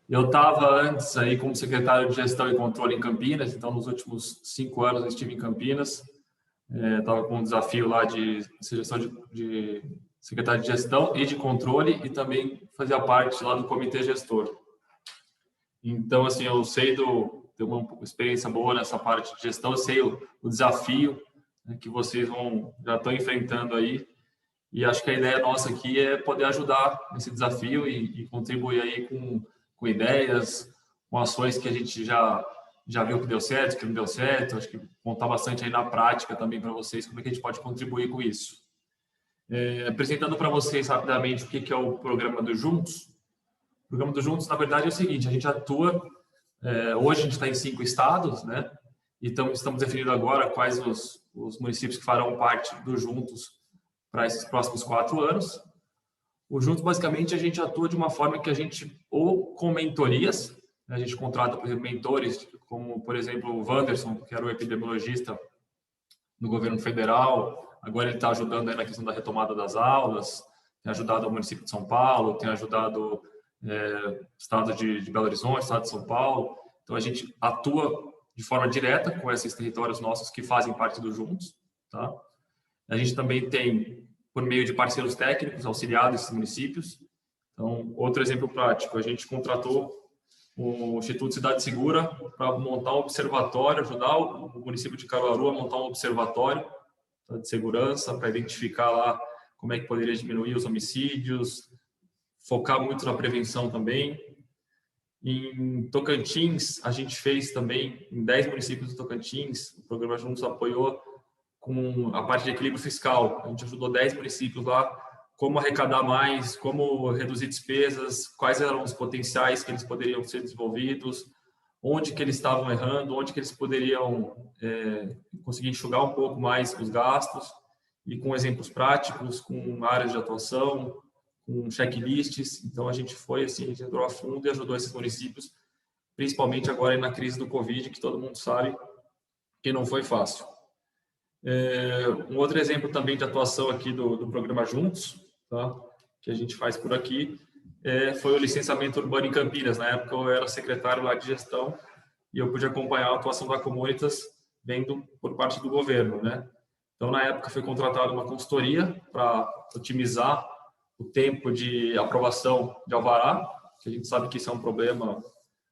Eu estava antes aí como secretário de Gestão e Controle em Campinas, então nos últimos 5 anos eu estive em Campinas. Estava com um desafio lá de gestão de secretário de Gestão e de Controle e também fazia parte lá do Comitê Gestor. Então, assim, eu sei tenho uma experiência boa nessa parte de gestão, eu sei o desafio, né, que vocês já estão enfrentando aí. E acho que a ideia nossa aqui é poder ajudar nesse desafio e contribuir aí com ideias, com ações que a gente já viu que deu certo, que não deu certo. Acho que contar bastante aí na prática também para vocês como é que a gente pode contribuir com isso. Apresentando para vocês rapidamente o que é o programa do Juntos. O programa do Juntos, na verdade, é o seguinte: a gente atua, hoje a gente está em 5 estados, né? Então estamos definindo agora quais os municípios que farão parte do Juntos para esses próximos 4 anos. O Juntos, basicamente, a gente atua de uma forma que a gente, ou com mentorias, né, a gente contrata, por exemplo, mentores, como, por exemplo, o Wanderson, que era o epidemiologista no governo federal, agora ele está ajudando aí na questão da retomada das aulas, tem ajudado o município de São Paulo, tem ajudado o estado de Belo Horizonte, o estado de São Paulo. Então, a gente atua de forma direta com esses territórios nossos que fazem parte do Juntos, tá? A gente também tem, por meio de parceiros técnicos, auxiliados esses municípios. Então, outro exemplo prático, a gente contratou o Instituto Cidade Segura para montar um observatório, ajudar o município de Caruaru a montar um observatório de segurança para identificar lá como é que poderia diminuir os homicídios, focar muito na prevenção também. Em Tocantins, a gente fez também, em 10 municípios do Tocantins, o programa Juntos apoiou com a parte de equilíbrio fiscal. A gente ajudou 10 municípios lá, como arrecadar mais, como reduzir despesas, quais eram os potenciais que eles poderiam ser desenvolvidos, onde que eles estavam errando, onde que eles poderiam conseguir enxugar um pouco mais os gastos, e com exemplos práticos, com áreas de atuação, com checklists. Então, a gente foi assim, a gente entrou a fundo e ajudou esses municípios, principalmente agora na crise do Covid, que todo mundo sabe que não foi fácil. Um outro exemplo também de atuação aqui do programa Juntos, tá? Que a gente faz por aqui, foi o licenciamento urbano em Campinas. Na época eu era secretário lá de gestão e eu pude acompanhar a atuação da Comunitas vendo por parte do governo, né? Então, na época foi contratada uma consultoria para otimizar o tempo de aprovação de alvará, que a gente sabe que isso é um problema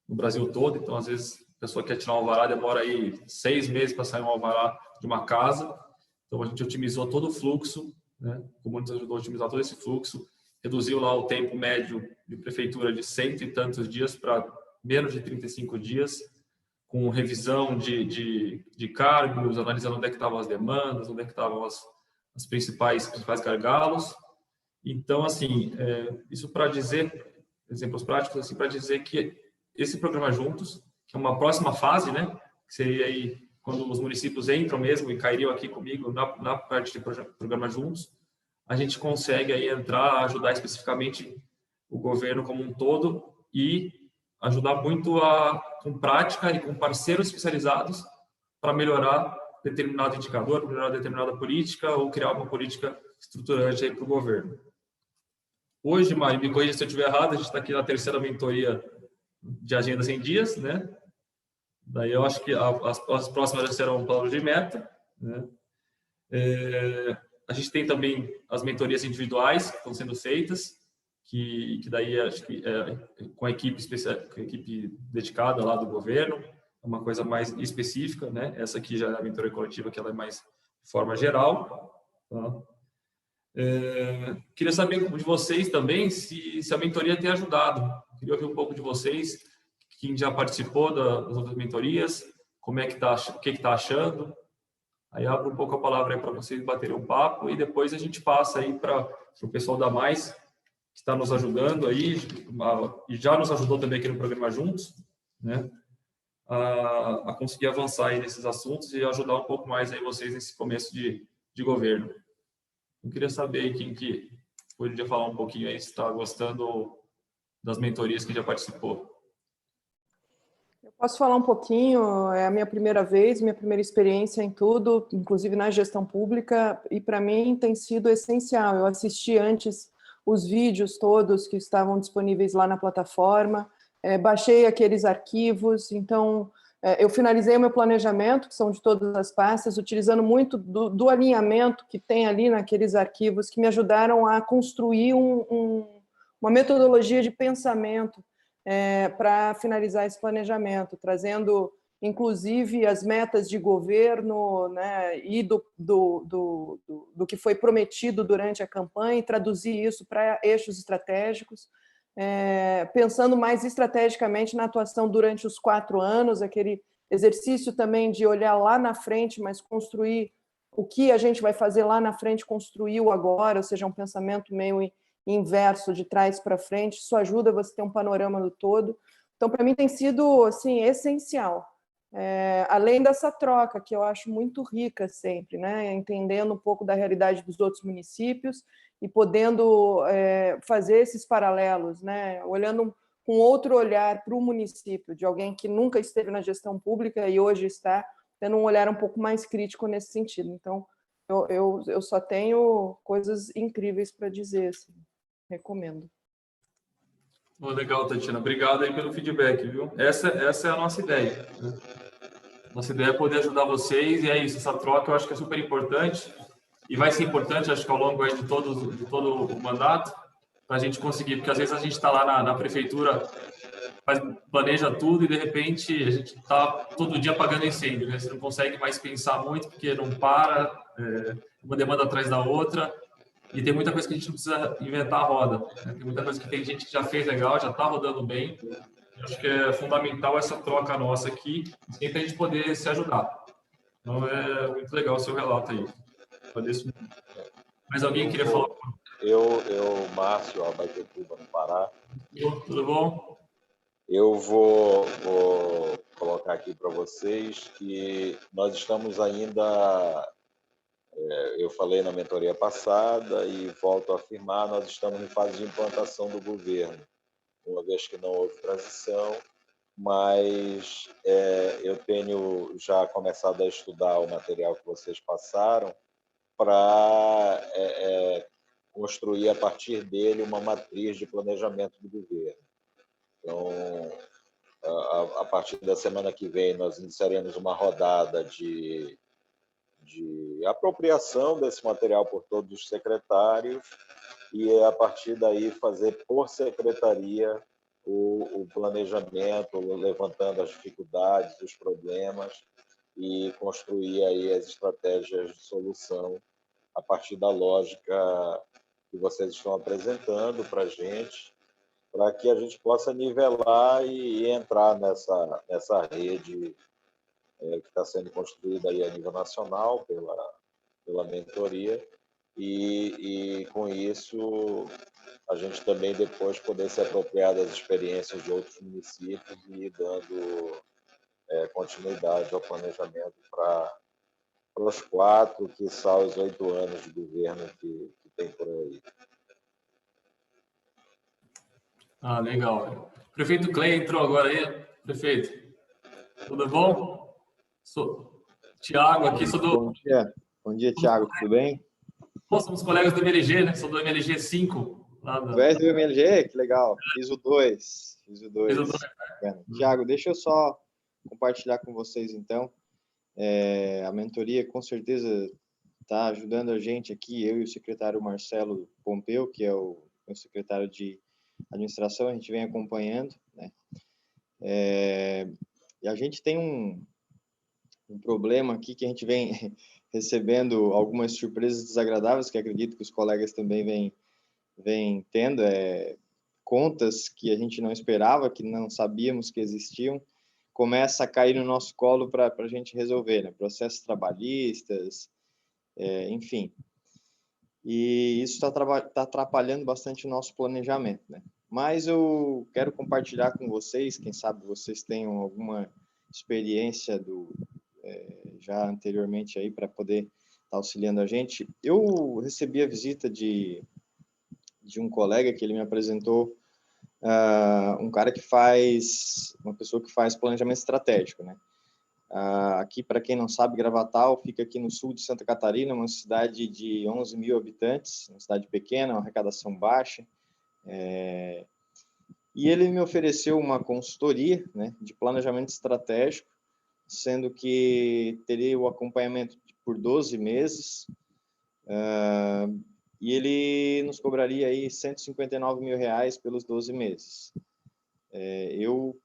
no Brasil todo. Então, às vezes, a pessoa quer tirar um alvará, demora aí 6 meses para sair um alvará de uma casa. Então, a gente otimizou todo o fluxo, né? O Comunitas ajudou a otimizar todo esse fluxo, reduziu lá o tempo médio de prefeitura de 100 e tantos dias para menos de 35 dias, com revisão de cargos, analisando onde é que estavam as demandas, onde é que estavam os principais gargalos. Então, assim, isso para dizer, exemplos práticos, assim, para dizer que esse programa Juntos, que é uma próxima fase, né, que seria aí quando os municípios entram mesmo e cairiam aqui comigo na parte de programa Juntos, a gente consegue aí entrar, ajudar especificamente o governo como um todo e ajudar muito com prática e com parceiros especializados para melhorar determinado indicador, melhorar determinada política ou criar uma política estruturante aí para o governo. Hoje, Mário, me corrija se eu estiver errado, a gente está aqui na 3ª mentoria de Agenda 100 Dias, né? Daí eu acho que as próximas já serão planos de meta, né? A gente tem também as mentorias individuais que estão sendo feitas, que daí acho que com a equipe especial, com a equipe dedicada lá do governo, é uma coisa mais específica, né? Essa aqui já é a mentoria coletiva, que ela é mais de forma geral, tá? Queria saber de vocês também se a mentoria tem ajudado. Queria ouvir um pouco de vocês, quem já participou das outras mentorias, como é que tá, o que está achando. Aí abro um pouco a palavra para vocês baterem um papo e depois a gente passa aí para o pessoal da Mais, que está nos ajudando aí, e já nos ajudou também aqui no programa Juntos, né, a conseguir avançar aí nesses assuntos e ajudar um pouco mais aí vocês nesse começo de governo. Eu queria saber aí quem que poderia falar um pouquinho aí, se está gostando das mentorias que já participou. Eu posso falar um pouquinho, é a minha primeira vez, minha primeira experiência em tudo, inclusive na gestão pública, e para mim tem sido essencial. Eu assisti antes os vídeos todos que estavam disponíveis lá na plataforma, baixei aqueles arquivos, então eu finalizei o meu planejamento, que são de todas as pastas, utilizando muito do alinhamento que tem ali naqueles arquivos, que me ajudaram a construir uma metodologia de pensamento para finalizar esse planejamento, trazendo, inclusive, as metas de governo, né, e do que foi prometido durante a campanha, e traduzir isso para eixos estratégicos, pensando mais estrategicamente na atuação durante os 4 anos, aquele exercício também de olhar lá na frente, mas construir o que a gente vai fazer lá na frente, construir o agora, ou seja, um pensamento meio inverso, de trás para frente. Isso ajuda você a ter um panorama do todo. Então, para mim, tem sido assim, essencial. Além dessa troca, que eu acho muito rica sempre, né? Entendendo um pouco da realidade dos outros municípios e podendo fazer esses paralelos, né? Olhando com outro olhar para o município, de alguém que nunca esteve na gestão pública e hoje está tendo um olhar um pouco mais crítico nesse sentido. Então, eu só tenho coisas incríveis para dizer, assim. Recomendo. Legal, Tatiana. Obrigado aí pelo feedback, viu? Essa é a nossa ideia, né? Nossa ideia é poder ajudar vocês, e é isso, essa troca eu acho que é super importante, e vai ser importante, acho que ao longo aí de todo o mandato, para a gente conseguir, porque às vezes a gente está lá na prefeitura, planeja tudo e de repente a gente está todo dia apagando incêndio, né? Você não consegue mais pensar muito, porque não para, uma demanda atrás da outra, e tem muita coisa que a gente não precisa inventar a roda, né? Tem muita coisa que tem gente que já fez legal, já está rodando bem. Eu acho que é fundamental essa troca nossa aqui, sempre a gente poder se ajudar. Então é muito legal o seu relato aí. Agradeço muito. Mas alguém queria falar? Márcio, Abaetetuba, no Pará. Tudo bom? Eu vou colocar aqui para vocês que nós estamos ainda, eu falei na mentoria passada e volto a afirmar, nós estamos em fase de implantação do governo, uma vez que não houve transição, mas eu tenho já começado a estudar o material que vocês passaram para construir a partir dele uma matriz de planejamento do governo. Então, a partir da semana que vem, nós iniciaremos uma rodada de apropriação desse material por todos os secretários e, a partir daí, fazer por secretaria o planejamento, levantando as dificuldades, os problemas e construir aí as estratégias de solução a partir da lógica que vocês estão apresentando para a gente, para que a gente possa nivelar e entrar nessa rede que está sendo construída aí a nível nacional pela mentoria e com isso a gente também depois poder se apropriar das experiências de outros municípios e ir dando continuidade ao planejamento para os 4, quiçá os 8 anos de governo que tem por aí. Legal. Prefeito Clay entrou agora aí. Prefeito, tudo bom? Sou Tiago aqui, sou do... Bom dia, Tiago, tudo bem? Somos colegas do MLG, né? Sou do MLG 5. Tu és do MLG? Que legal. Fiz o 2. Fiz o 2. Tiago, deixa eu só compartilhar com vocês, então. A mentoria, com certeza, está ajudando a gente aqui, eu e o secretário Marcelo Pompeu, que é o meu secretário de administração, a gente vem acompanhando, né? E a gente tem um problema aqui que a gente vem recebendo algumas surpresas desagradáveis, que acredito que os colegas também vêm tendo, contas que a gente não esperava, que não sabíamos que existiam, começa a cair no nosso colo para a gente resolver, né? Processos trabalhistas, enfim. E isso está atrapalhando bastante o nosso planejamento, né? Mas eu quero compartilhar com vocês, quem sabe vocês tenham alguma experiência já anteriormente aí para poder estar auxiliando a gente. Eu recebi a visita de um colega que ele me apresentou, uma pessoa que faz planejamento estratégico, né? Aqui, para quem não sabe, Gravatal fica aqui no sul de Santa Catarina, uma cidade de 11 mil habitantes, uma cidade pequena, uma arrecadação baixa. E ele me ofereceu uma consultoria, né, de planejamento estratégico, sendo que teria o acompanhamento por 12 meses, e ele nos cobraria aí R$159 mil pelos 12 meses. Eu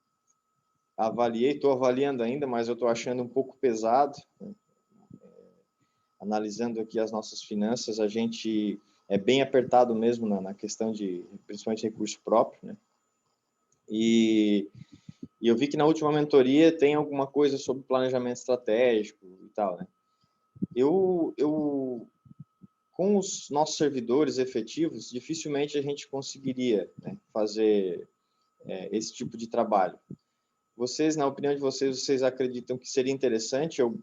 avaliei, estou avaliando ainda, mas eu estou achando um pouco pesado, né? Analisando aqui as nossas finanças, a gente é bem apertado mesmo na questão de, principalmente, recurso próprio, né? E eu vi que na última mentoria tem alguma coisa sobre planejamento estratégico e tal, né? Com os nossos servidores efetivos, dificilmente a gente conseguiria, né, fazer esse tipo de trabalho. Vocês, na opinião de vocês, vocês acreditam que seria interessante eu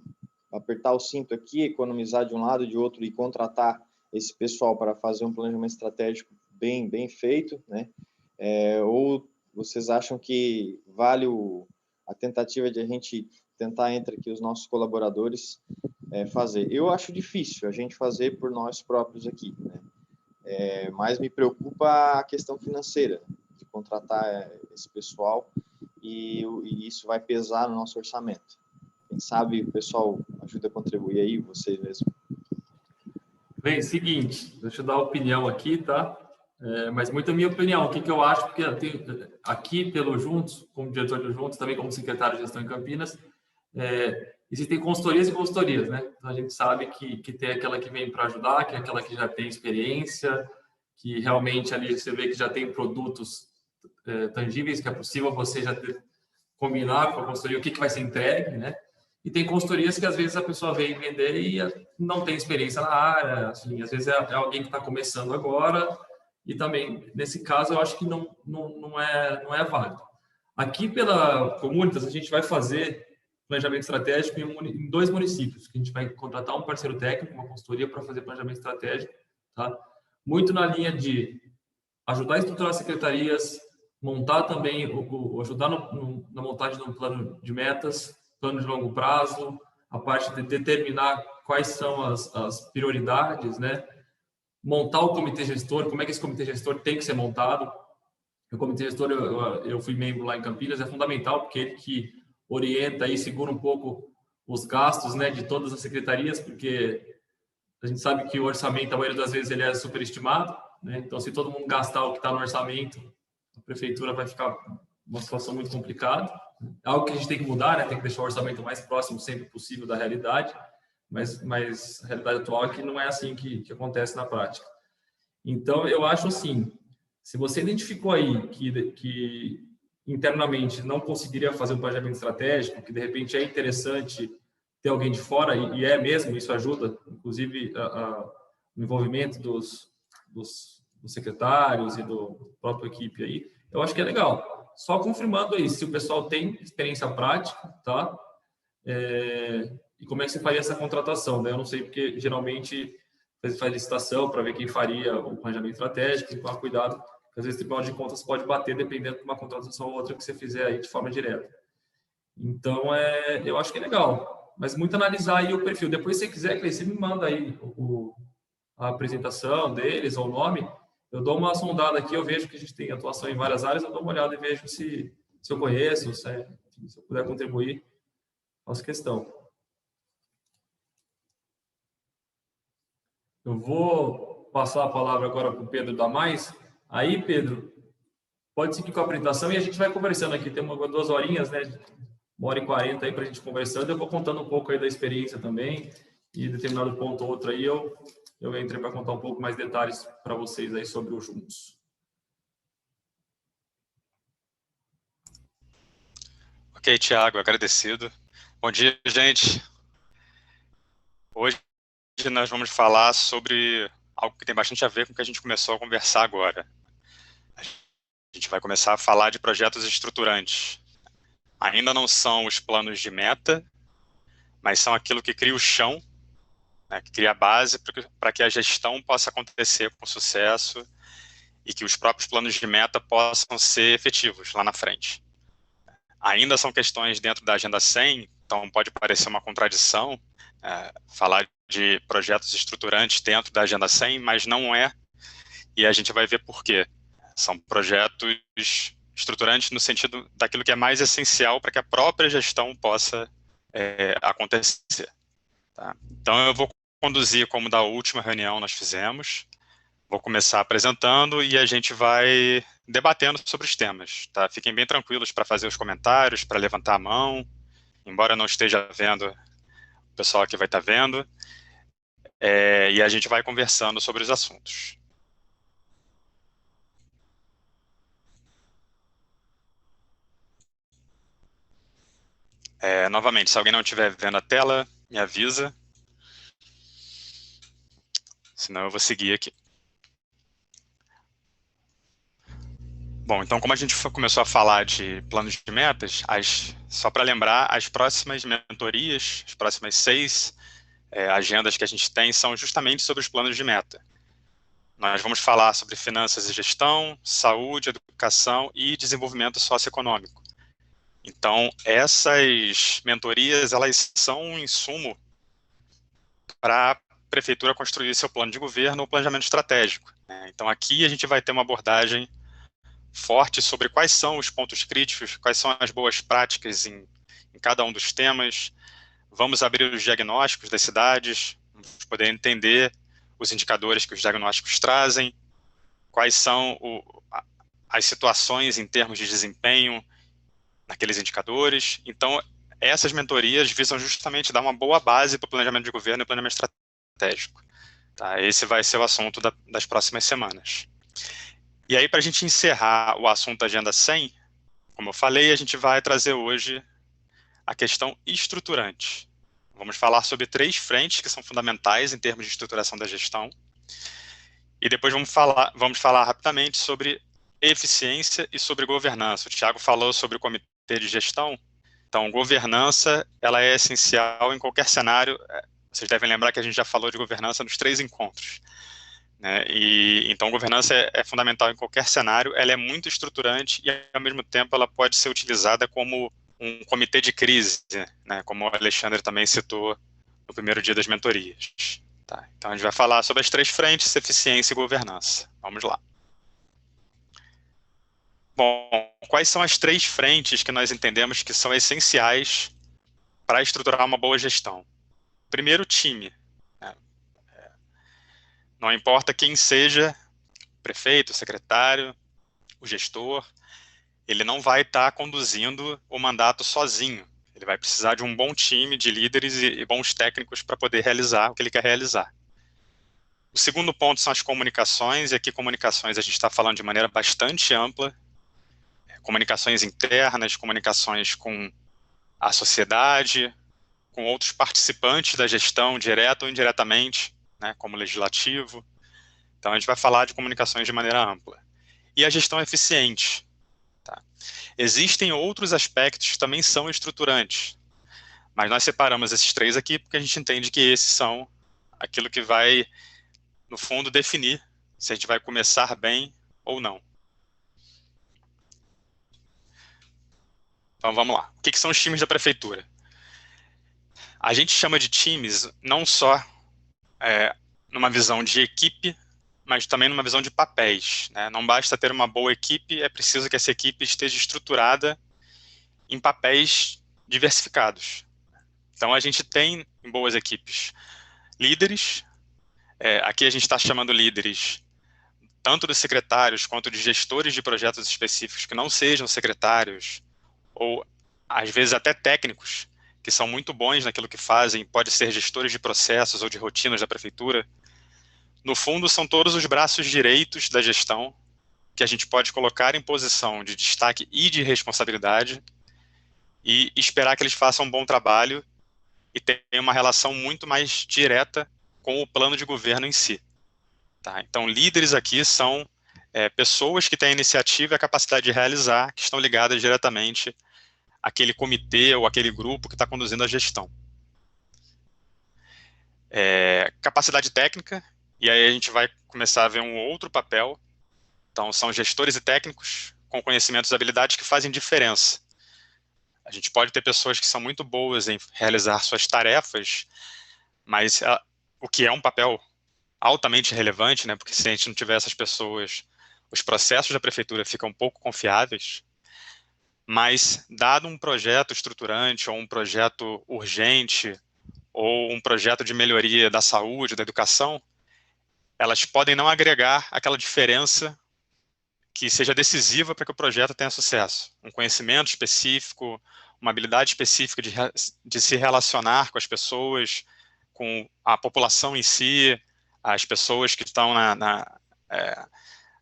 apertar o cinto aqui, economizar de um lado e de outro e contratar esse pessoal para fazer um planejamento estratégico bem feito, né? Ou vocês acham que vale a tentativa de a gente tentar entre aqui os nossos colaboradores fazer? Eu acho difícil a gente fazer por nós próprios aqui, né? Mas me preocupa a questão financeira, de contratar esse pessoal, e isso vai pesar no nosso orçamento. Quem sabe o pessoal ajuda a contribuir aí, vocês mesmo. Bem, seguinte, deixa eu dar a opinião aqui, tá? Mas muito a minha opinião, o que eu acho, porque eu tenho, aqui pelo Juntos, como diretor do Juntos, também como secretário de gestão em Campinas, existem consultorias e consultorias, né? Então a gente sabe que tem aquela que vem para ajudar, que é aquela que já tem experiência, que realmente ali você vê que já tem produtos tangíveis, que é possível você já combinar com a consultoria o que vai ser entregue, né? E tem consultorias que às vezes a pessoa vem vender e não tem experiência na área, assim, às vezes é alguém que está começando agora, e também, nesse caso, eu acho que não é válido. Aqui pela Comunitas, a gente vai fazer planejamento estratégico em 2 municípios, que a gente vai contratar um parceiro técnico, uma consultoria para fazer planejamento estratégico, tá? Muito na linha de ajudar a estruturar secretarias, montar também, ajudar na montagem de um plano de metas, plano de longo prazo, a parte de determinar quais são as prioridades, né? Montar o comitê gestor, como é que esse comitê gestor tem que ser montado. O comitê gestor, eu fui membro lá em Campinas, é fundamental, porque ele que orienta e segura um pouco os gastos, né, de todas as secretarias, porque a gente sabe que o orçamento, a maioria das vezes, ele é superestimado, né? Então, se todo mundo gastar o que está no orçamento, a prefeitura vai ficar uma situação muito complicada. É algo que a gente tem que mudar, né? Tem que deixar o orçamento mais próximo sempre possível da realidade, mas a realidade atual é que não é assim que acontece na prática. Então, eu acho assim, se você identificou aí que internamente não conseguiria fazer um planejamento estratégico, que de repente é interessante ter alguém de fora, e é mesmo, isso ajuda, inclusive o envolvimento dos secretários e do próprio equipe aí, eu acho que é legal. Só confirmando aí, se o pessoal tem experiência prática, tá? E como é que você faria essa contratação, né? Eu não sei, porque geralmente faz licitação para ver quem faria o planejamento estratégico, tem que tomar cuidado, porque às vezes o Tribunal de Contas pode bater dependendo de uma contratação ou outra que você fizer aí de forma direta. Então, eu acho que é legal, mas muito analisar aí o perfil. Depois, se você quiser, Cleiton, você me manda aí a apresentação deles ou o nome, eu dou uma sondada aqui, eu vejo que a gente tem atuação em várias áreas, eu dou uma olhada e vejo se eu conheço, se eu puder contribuir, faço questão. Eu vou passar a palavra agora para o Pedro Damais. Aí, Pedro, pode seguir com a apresentação e a gente vai conversando aqui. Tem 2 horinhas, né? 1h40 aí para a gente conversando. Eu vou contando um pouco aí da experiência também, e determinado ponto ou outro aí eu entrei para contar um pouco mais detalhes para vocês aí sobre o Juntos. Ok, Thiago, agradecido. Bom dia, gente. Hoje nós vamos falar sobre algo que tem bastante a ver com o que a gente começou a conversar agora. A gente vai começar a falar de projetos estruturantes. Ainda não são os planos de meta, mas são aquilo que cria o chão, né, que cria a base para que a gestão possa acontecer com sucesso e que os próprios planos de meta possam ser efetivos lá na frente. Ainda são questões dentro da Agenda 100, então pode parecer uma contradição falar de projetos estruturantes dentro da Agenda 100, mas não é, e a gente vai ver por quê. São projetos estruturantes no sentido daquilo que é mais essencial para que a própria gestão possa acontecer. Tá? Então, eu vou conduzir como da última reunião nós fizemos, vou começar apresentando e a gente vai debatendo sobre os temas. Tá? Fiquem bem tranquilos para fazer os comentários, para levantar a mão, embora eu não esteja vendo, o pessoal aqui vai estar vendo, e a gente vai conversando sobre os assuntos. Novamente, se alguém não estiver vendo a tela, me avisa. Senão eu vou seguir aqui. Bom, então como a gente começou a falar de planos de metas, só para lembrar, as próximas mentorias, as próximas 6 agendas que a gente tem são justamente sobre os planos de meta. Nós vamos falar sobre finanças e gestão, saúde, educação e desenvolvimento socioeconômico. Então, essas mentorias, elas são um insumo para a prefeitura construir seu plano de governo ou planejamento estratégico. Então, aqui a gente vai ter uma abordagem forte sobre quais são os pontos críticos, quais são as boas práticas em cada um dos temas. Vamos abrir os diagnósticos das cidades, vamos poder entender os indicadores que os diagnósticos trazem, quais são as situações em termos de desempenho naqueles indicadores. Então, essas mentorias visam justamente dar uma boa base para o planejamento de governo e planejamento estratégico. Tá? Esse vai ser o assunto das próximas semanas. E aí, para a gente encerrar o assunto da Agenda 100, como eu falei, a gente vai trazer hoje a questão estruturante. Vamos falar sobre 3 frentes que são fundamentais em termos de estruturação da gestão. E depois vamos falar rapidamente sobre eficiência e sobre governança. O Thiago falou sobre o comitê de gestão. Então, governança, ela é essencial em qualquer cenário. Vocês devem lembrar que a gente já falou de governança nos 3 encontros. Então, governança é fundamental em qualquer cenário, ela é muito estruturante e, ao mesmo tempo, ela pode ser utilizada como um comitê de crise, como o Alexandre também citou no primeiro dia das mentorias. Tá? Então, a gente vai falar sobre as 3 frentes, eficiência e governança. Vamos lá. Bom, quais são as 3 frentes que nós entendemos que são essenciais para estruturar uma boa gestão? Primeiro, time. Não importa quem seja, o prefeito, o secretário, o gestor, ele não vai estar conduzindo o mandato sozinho. Ele vai precisar de um bom time de líderes e bons técnicos para poder realizar o que ele quer realizar. O segundo ponto são as comunicações, e aqui comunicações a gente está falando de maneira bastante ampla, comunicações internas, comunicações com a sociedade, com outros participantes da gestão, direta ou indiretamente, como legislativo. Então, a gente vai falar de comunicações de maneira ampla. E a gestão eficiente. Tá? Existem outros aspectos que também são estruturantes, mas nós separamos esses 3 aqui porque a gente entende que esses são aquilo que vai, no fundo, definir se a gente vai começar bem ou não. Então, vamos lá. O que são os times da prefeitura? A gente chama de times não só numa visão de equipe, mas também numa visão de papéis. Não basta ter uma boa equipe, é preciso que essa equipe esteja estruturada em papéis diversificados. Então, a gente tem em boas equipes líderes, aqui a gente está chamando líderes tanto dos secretários quanto de gestores de projetos específicos que não sejam secretários, ou às vezes até técnicos, que são muito bons naquilo que fazem, pode ser gestores de processos ou de rotinas da prefeitura. No fundo, são todos os braços direitos da gestão que a gente pode colocar em posição de destaque e de responsabilidade e esperar que eles façam um bom trabalho e tenham uma relação muito mais direta com o plano de governo em si. Tá? Então, líderes aqui são pessoas que têm a iniciativa e a capacidade de realizar, que estão ligadas diretamente aquele comitê ou aquele grupo que está conduzindo a gestão. Capacidade técnica, e aí a gente vai começar a ver um outro papel. Então, são gestores e técnicos com conhecimentos e habilidades que fazem diferença. A gente pode ter pessoas que são muito boas em realizar suas tarefas, mas o que é um papel altamente relevante, né? Porque se a gente não tiver essas pessoas, os processos da prefeitura ficam pouco confiáveis. Mas, dado um projeto estruturante, ou um projeto urgente, ou um projeto de melhoria da saúde, da educação, elas podem não agregar aquela diferença que seja decisiva para que o projeto tenha sucesso. Um conhecimento específico, uma habilidade específica de se relacionar com as pessoas, com a população em si, as pessoas que estão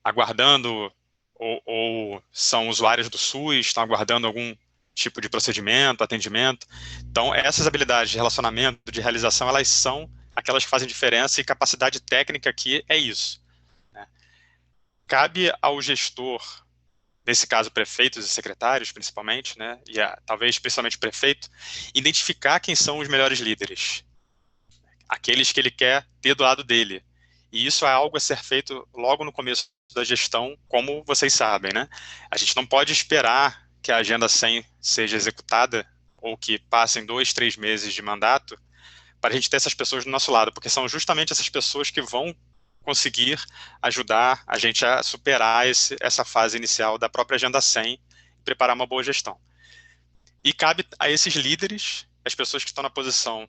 aguardando ou são usuários do SUS, estão aguardando algum tipo de procedimento, atendimento. Então, essas habilidades de relacionamento, de realização, elas são aquelas que fazem diferença, e capacidade técnica aqui é isso, né? Cabe ao gestor, nesse caso prefeitos e secretários principalmente, né, e talvez principalmente o prefeito, identificar quem são os melhores líderes, aqueles que ele quer ter do lado dele. E isso é algo a ser feito logo no começo da gestão, como vocês sabem, né? A gente não pode esperar que a Agenda 100 seja executada, ou que passem 2, 3 meses de mandato, para a gente ter essas pessoas do nosso lado, porque são justamente essas pessoas que vão conseguir ajudar a gente a superar essa fase inicial da própria Agenda 100 e preparar uma boa gestão. E cabe a esses líderes, as pessoas que estão na posição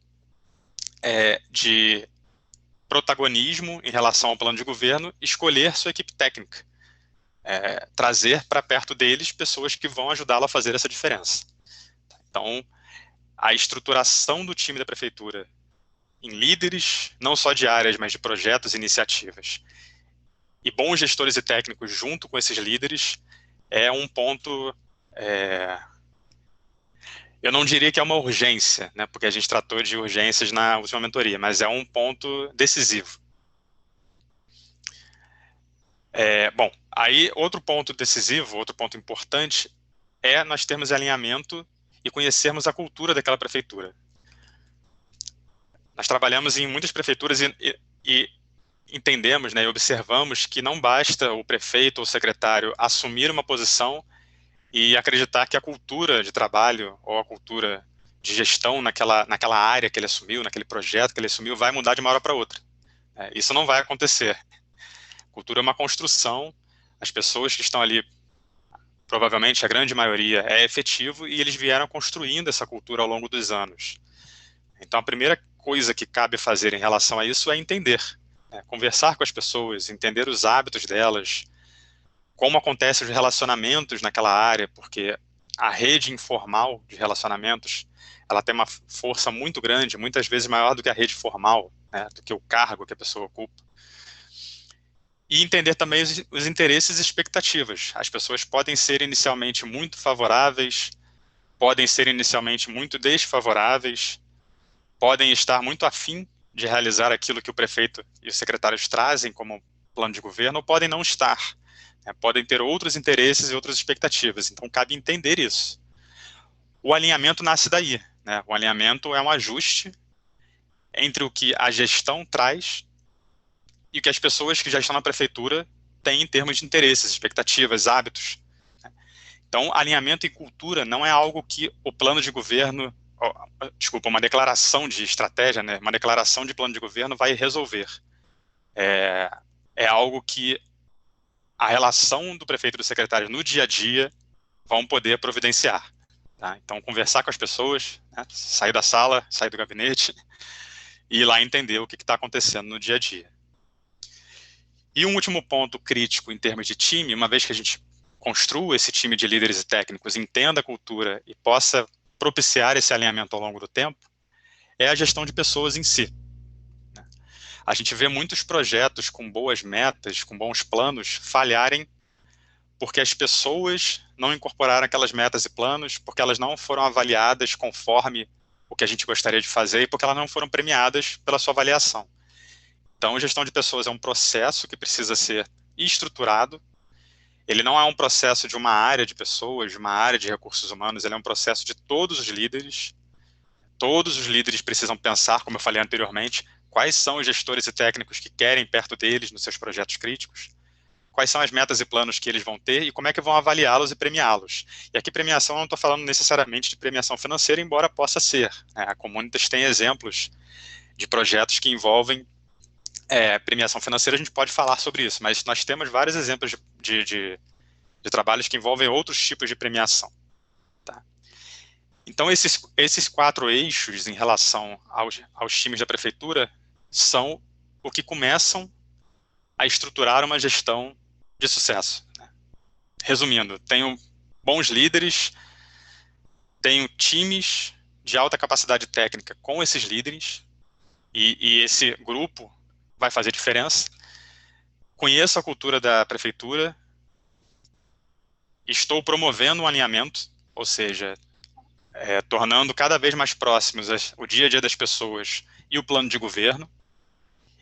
de protagonismo em relação ao plano de governo, escolher sua equipe técnica, trazer para perto deles pessoas que vão ajudá-lo a fazer essa diferença. Então, a estruturação do time da prefeitura em líderes, não só de áreas, mas de projetos e iniciativas, e bons gestores e técnicos junto com esses líderes, é um ponto, eu não diria que é uma urgência, né, porque a gente tratou de urgências na última mentoria, mas é um ponto decisivo. Bom, aí outro ponto decisivo, outro ponto importante, é nós termos alinhamento e conhecermos a cultura daquela prefeitura. Nós trabalhamos em muitas prefeituras e entendemos, né, e observamos que não basta o prefeito ou o secretário assumir uma posição e acreditar que a cultura de trabalho ou a cultura de gestão naquela área que ele assumiu, naquele projeto que ele assumiu, vai mudar de uma hora para outra. Isso não vai acontecer. Cultura é uma construção, as pessoas que estão ali, provavelmente a grande maioria é efetivo, e eles vieram construindo essa cultura ao longo dos anos. Então, a primeira coisa que cabe fazer em relação a isso é entender, né? Conversar com as pessoas, entender os hábitos delas, como acontecem os relacionamentos naquela área, porque a rede informal de relacionamentos, ela tem uma força muito grande, muitas vezes maior do que a rede formal, né? Do que o cargo que a pessoa ocupa. E entender também os interesses e expectativas. As pessoas podem ser inicialmente muito favoráveis, podem ser inicialmente muito desfavoráveis, podem estar muito afim de realizar aquilo que o prefeito e os secretários trazem como plano de governo, ou podem não estar, né? Podem ter outros interesses e outras expectativas. Então, cabe entender isso. O alinhamento nasce daí, né? O alinhamento é um ajuste entre o que a gestão traz e o que as pessoas que já estão na prefeitura têm em termos de interesses, expectativas, hábitos. Então, alinhamento e cultura não é algo que o plano de governo, uma declaração de estratégia, né, uma declaração de plano de governo vai resolver. É algo que a relação do prefeito e do secretário no dia a dia vão poder providenciar. Tá? Então, conversar com as pessoas, né, sair da sala, sair do gabinete e ir lá entender o que está acontecendo no dia a dia. E um último ponto crítico em termos de time, uma vez que a gente construa esse time de líderes e técnicos, entenda a cultura e possa propiciar esse alinhamento ao longo do tempo, é a gestão de pessoas em si. A gente vê muitos projetos com boas metas, com bons planos, falharem porque as pessoas não incorporaram aquelas metas e planos, porque elas não foram avaliadas conforme o que a gente gostaria de fazer e porque elas não foram premiadas pela sua avaliação. Então, a gestão de pessoas é um processo que precisa ser estruturado. Ele não é um processo de uma área de pessoas, de uma área de recursos humanos, ele é um processo de todos os líderes. Todos os líderes precisam pensar, como eu falei anteriormente, quais são os gestores e técnicos que querem perto deles nos seus projetos críticos. quais são as metas e planos que eles vão ter e como é que vão avaliá-los e premiá-los. E aqui premiação eu não estou falando necessariamente de premiação financeira, embora possa ser, né? A Communitas tem exemplos de projetos que envolvem premiação financeira, a gente pode falar sobre isso, mas nós temos vários exemplos de trabalhos que envolvem outros tipos de premiação. Tá? Então, esses 4 eixos em relação aos times da prefeitura são o que começam a estruturar uma gestão de sucesso. Né? Resumindo, tenho bons líderes, tenho times de alta capacidade técnica com esses líderes, e esse grupo vai fazer diferença. Conheço a cultura da prefeitura, estou promovendo um alinhamento, ou seja, tornando cada vez mais próximos o dia a dia das pessoas e o plano de governo,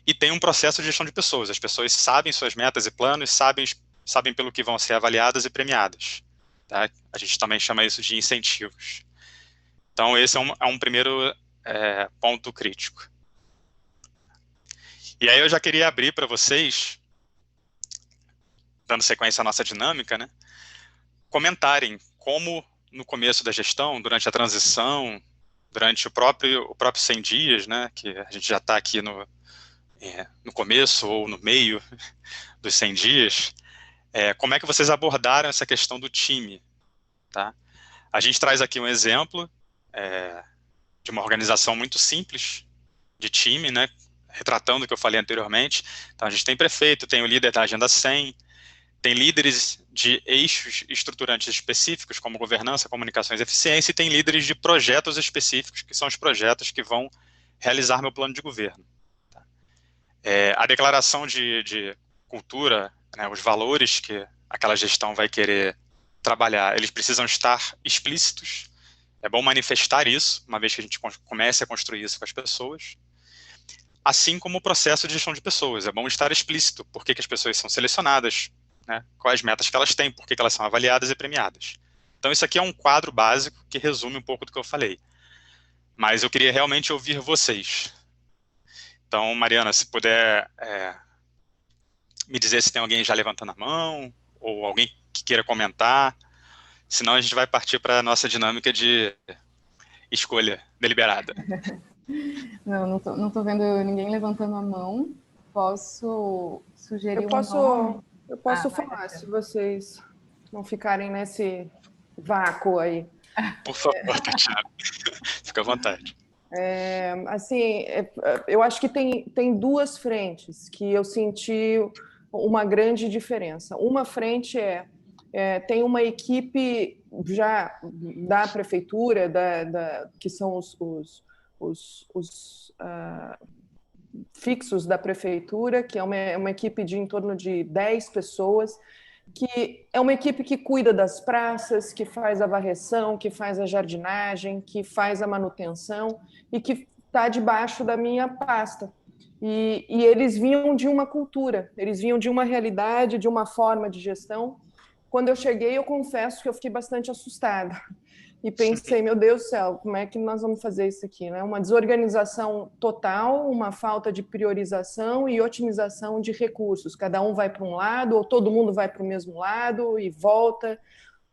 e tem um processo de gestão de pessoas. As pessoas sabem suas metas e planos, sabem pelo que vão ser avaliadas e premiadas. Tá? A gente também chama isso de incentivos. Então, esse é um primeiro ponto crítico. E aí eu já queria abrir para vocês, dando sequência à nossa dinâmica, né, comentarem como no começo da gestão, durante a transição, durante o próprio 100 dias, né, que a gente já está aqui no começo ou no meio dos 100 dias, como é que vocês abordaram essa questão do time? Tá? A gente traz aqui um exemplo de uma organização muito simples de time, né, retratando o que eu falei anteriormente. Então, a gente tem prefeito, tem o líder da Agenda 100, tem líderes de eixos estruturantes específicos, como governança, comunicações e eficiência, e tem líderes de projetos específicos, que são os projetos que vão realizar meu plano de governo. Tá? A declaração de cultura, né, os valores que aquela gestão vai querer trabalhar, eles precisam estar explícitos. É bom manifestar isso, uma vez que a gente comece a construir isso com as pessoas. Assim como o processo de gestão de pessoas. É bom estar explícito por que as pessoas são selecionadas, né, quais metas que elas têm, por que elas são avaliadas e premiadas. Então, isso aqui é um quadro básico que resume um pouco do que eu falei. Mas eu queria realmente ouvir vocês. Então, Mariana, se puder me dizer se tem alguém já levantando a mão, ou alguém que queira comentar. Senão, a gente vai partir para a nossa dinâmica de escolha deliberada. Não tô vendo ninguém levantando a mão. Posso sugerir Eu posso falar, se vocês não ficarem nesse vácuo aí. Por favor, Tatiana. Fica à vontade. Eu acho que tem 2 frentes que eu senti uma grande diferença. Uma frente tem uma equipe já da prefeitura, que são os fixos da prefeitura, que é uma equipe de em torno de 10 pessoas, que é uma equipe que cuida das praças, que faz a varreção, que faz a jardinagem, que faz a manutenção e que está debaixo da minha pasta. E eles vinham de uma cultura, eles vinham de uma realidade, de uma forma de gestão. Quando eu cheguei, eu confesso que eu fiquei bastante assustada. E pensei, meu Deus do céu, como é que nós vamos fazer isso aqui? Né? Uma desorganização total, uma falta de priorização e otimização de recursos. Cada um vai para um lado, ou todo mundo vai para o mesmo lado e volta.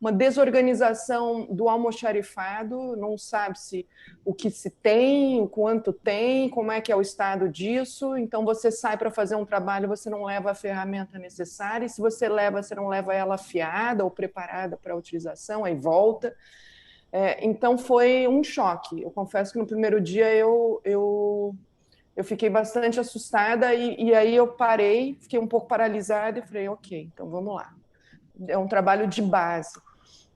Uma desorganização do almoxarifado, não sabe-se o que se tem, o quanto tem, como é que é o estado disso. Então, você sai para fazer um trabalho, você não leva a ferramenta necessária, e se você leva, você não leva ela afiada ou preparada para a utilização, aí volta. Então, foi um choque. Eu confesso que no primeiro dia eu fiquei bastante assustada e aí eu parei, fiquei um pouco paralisada e falei, ok, então vamos lá. É um trabalho de base.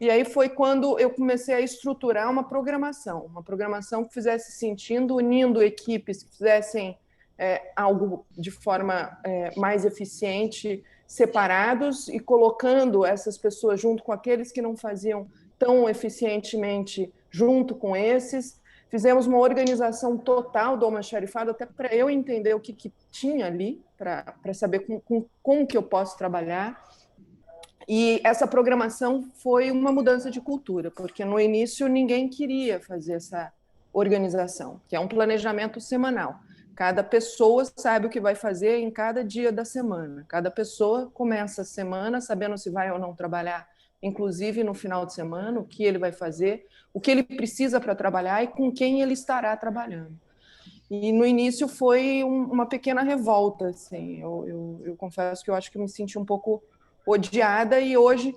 E aí foi quando eu comecei a estruturar uma programação que fizesse sentido, unindo equipes que fizessem algo de forma mais eficiente, separados, e colocando essas pessoas junto com aqueles que não faziam tão eficientemente junto com esses. Fizemos uma organização total do almoxarifado, até para eu entender o que tinha ali, para saber com que eu posso trabalhar. E essa programação foi uma mudança de cultura, porque no início ninguém queria fazer essa organização, que é um planejamento semanal. Cada pessoa sabe o que vai fazer em cada dia da semana. Cada pessoa começa a semana sabendo se vai ou não trabalhar, inclusive no final de semana, o que ele vai fazer, o que ele precisa para trabalhar e com quem ele estará trabalhando. E no início foi uma pequena revolta, assim. Eu confesso que eu acho que eu me senti um pouco odiada e hoje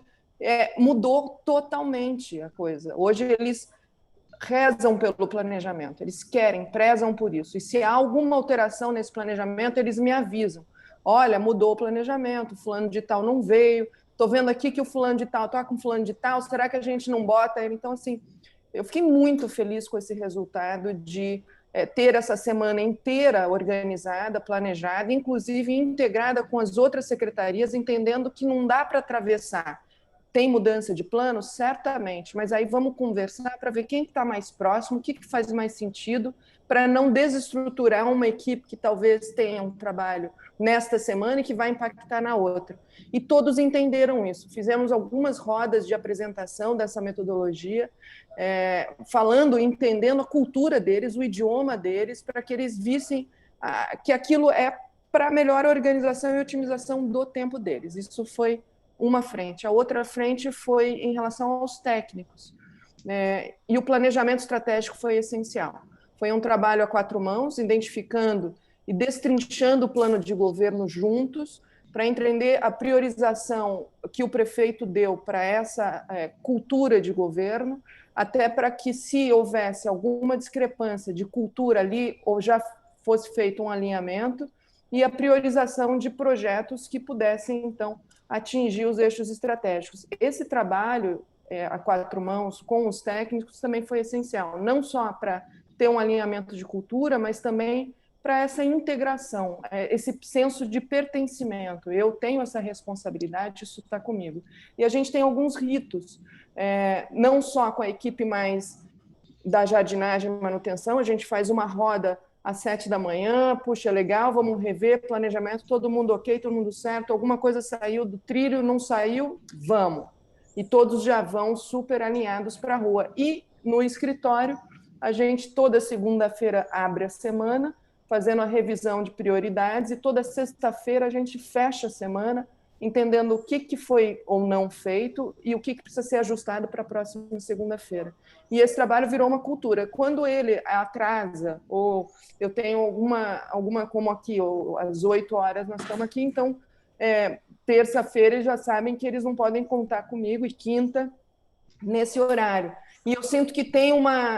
mudou totalmente a coisa. Hoje eles rezam pelo planejamento, eles querem, prezam por isso. E se há alguma alteração nesse planejamento, eles me avisam. Olha, mudou o planejamento, fulano de tal não veio, estou vendo aqui que o fulano de tal está com fulano de tal, será que a gente não bota ele? Então, assim, eu fiquei muito feliz com esse resultado de ter essa semana inteira organizada, planejada, inclusive integrada com as outras secretarias, entendendo que não dá para atravessar. Tem mudança de plano? Certamente, mas aí vamos conversar para ver quem está mais próximo, o que faz mais sentido, para não desestruturar uma equipe que talvez tenha um trabalho nesta semana e que vai impactar na outra. E todos entenderam isso. Fizemos algumas rodas de apresentação dessa metodologia, falando, entendendo a cultura deles, o idioma deles, para que eles vissem que aquilo é para melhor organização e otimização do tempo deles. Isso foi uma frente. A outra frente foi em relação aos técnicos. E o planejamento estratégico foi essencial. Foi um trabalho a 4 mãos, identificando e destrinchando o plano de governo juntos, para entender a priorização que o prefeito deu para essa cultura de governo, até para que, se houvesse alguma discrepância de cultura ali, ou já fosse feito um alinhamento, e a priorização de projetos que pudessem, então, atingir os eixos estratégicos. Esse trabalho a 4 mãos com os técnicos também foi essencial, não só para ter um alinhamento de cultura, mas também para essa integração, esse senso de pertencimento. Eu tenho essa responsabilidade, isso está comigo. E a gente tem alguns ritos, não só com a equipe mais da jardinagem e manutenção, a gente faz uma roda às 7 da manhã, puxa, legal, vamos rever, planejamento, todo mundo ok, todo mundo certo, alguma coisa saiu do trilho, não saiu, vamos. E todos já vão super alinhados para a rua. E no escritório, a gente toda segunda-feira abre a semana, fazendo a revisão de prioridades, e toda sexta-feira a gente fecha a semana, entendendo o que foi ou não feito e o que precisa ser ajustado para a próxima segunda-feira. E esse trabalho virou uma cultura. Quando ele atrasa, ou eu tenho alguma como aqui, ou às 8 horas nós estamos aqui, então, terça-feira eles já sabem que eles não podem contar comigo, e quinta, nesse horário. E eu sinto que tem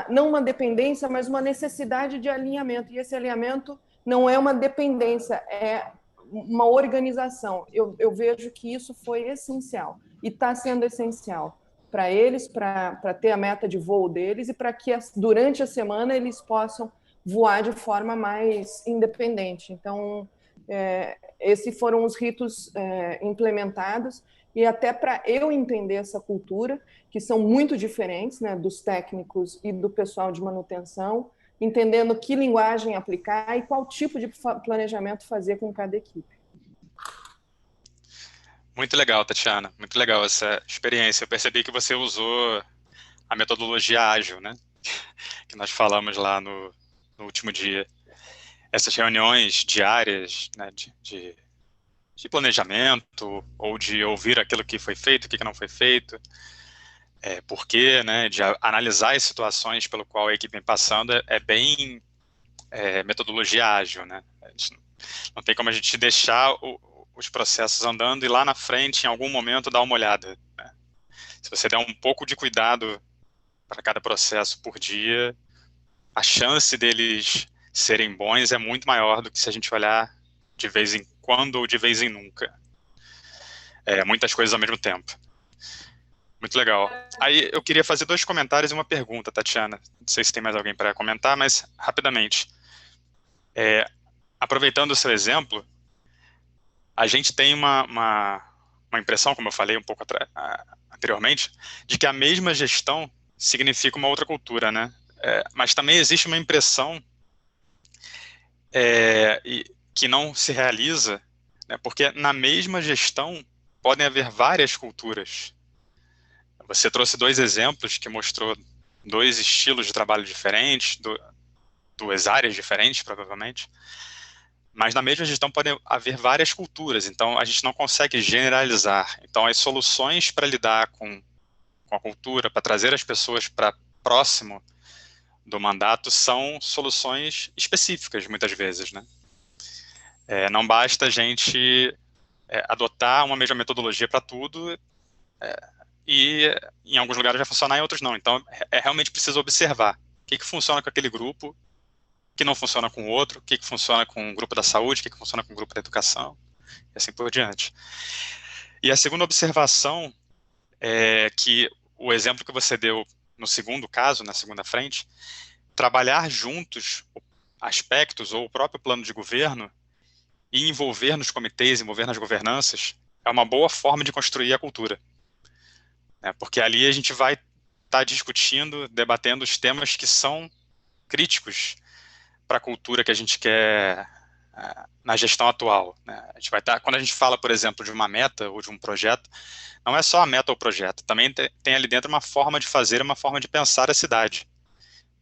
não uma dependência, mas uma necessidade de alinhamento. E esse alinhamento não é uma dependência, é uma organização. Eu vejo que isso foi essencial e está sendo essencial para eles, para ter a meta de voo deles e para que durante a semana eles possam voar de forma mais independente. Então, esses foram os ritos implementados, e até para eu entender essa cultura, que são muito diferentes, né, dos técnicos e do pessoal de manutenção, entendendo que linguagem aplicar e qual tipo de planejamento fazer com cada equipe. Muito legal, Tatiana. Muito legal essa experiência. Eu percebi que você usou a metodologia ágil, né? Que nós falamos lá no último dia. Essas reuniões diárias, né, de planejamento, ou de ouvir aquilo que foi feito, o que não foi feito, por quê, né, de analisar as situações pelo qual a equipe vem passando, é bem metodologia ágil, né? Não tem como a gente deixar os processos andando e lá na frente, em algum momento, dar uma olhada, né? Se você der um pouco de cuidado para cada processo por dia, a chance deles serem bons é muito maior do que se a gente olhar de vez em quando ou de vez em nunca. Muitas coisas ao mesmo tempo. Muito legal. Aí eu queria fazer 2 comentários e uma pergunta, Tatiana. Não sei se tem mais alguém para comentar, mas rapidamente. Aproveitando o seu exemplo, a gente tem uma impressão, como eu falei um pouco anteriormente, de que a mesma gestão significa uma outra cultura, né? Mas também existe uma impressão que não se realiza, né, porque na mesma gestão podem haver várias culturas. Você trouxe 2 exemplos que mostrou 2 estilos de trabalho diferentes, duas áreas diferentes, provavelmente, mas na mesma gestão podem haver várias culturas, então a gente não consegue generalizar. Então as soluções para lidar com a cultura, para trazer as pessoas para próximo do mandato, são soluções específicas, muitas vezes, né? Não basta a gente adotar uma mesma metodologia para tudo, e em alguns lugares vai funcionar, em outros não. Então, realmente preciso observar o que funciona com aquele grupo, o que não funciona com o outro, o que funciona com o grupo da saúde, o que funciona com o grupo da educação, e assim por diante. E a segunda observação é que o exemplo que você deu no segundo caso, na segunda frente, trabalhar juntos aspectos ou o próprio plano de governo e envolver nos comitês, envolver nas governanças, é uma boa forma de construir a cultura. Porque ali a gente vai estar discutindo, debatendo os temas que são críticos para a cultura que a gente quer na gestão atual. A gente vai estar, quando a gente fala, por exemplo, de uma meta ou de um projeto, não é só a meta ou o projeto, também tem ali dentro uma forma de fazer, uma forma de pensar a cidade.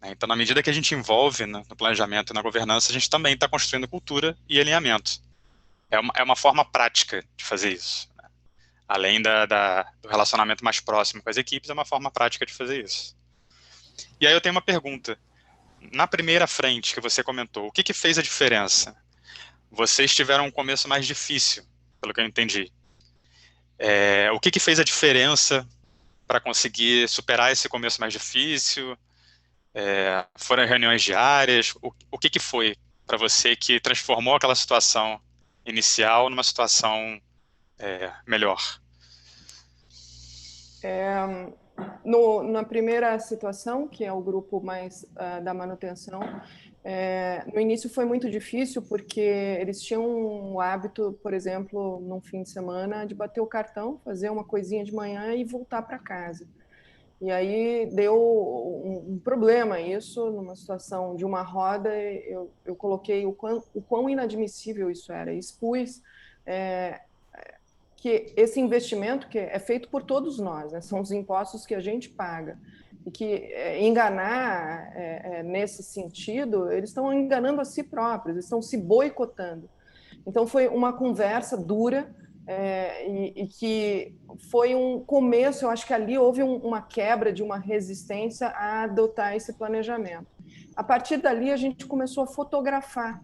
Então, na medida que a gente envolve no planejamento e na governança, a gente também está construindo cultura e alinhamento. É uma forma prática de fazer isso. Além do relacionamento mais próximo com as equipes, é uma forma prática de fazer isso. E aí eu tenho uma pergunta. Na primeira frente que você comentou, o que fez a diferença? Vocês tiveram um começo mais difícil, pelo que eu entendi. O que fez a diferença para conseguir superar esse começo mais difícil? Foram reuniões diárias? O que foi para você que transformou aquela situação inicial numa situação melhor? Na primeira situação, que é o grupo mais da manutenção, no início foi muito difícil, porque eles tinham o hábito, por exemplo, num fim de semana, de bater o cartão, fazer uma coisinha de manhã e voltar para casa. E aí deu um problema isso, numa situação de uma roda, eu coloquei o quão inadmissível isso era, expus que esse investimento que é feito por todos nós, né, são os impostos que a gente paga, e que enganar nesse sentido, eles estão enganando a si próprios, eles estão se boicotando. Então foi uma conversa dura, e que foi um começo, eu acho que ali houve uma quebra de uma resistência a adotar esse planejamento. A partir dali, a gente começou a fotografar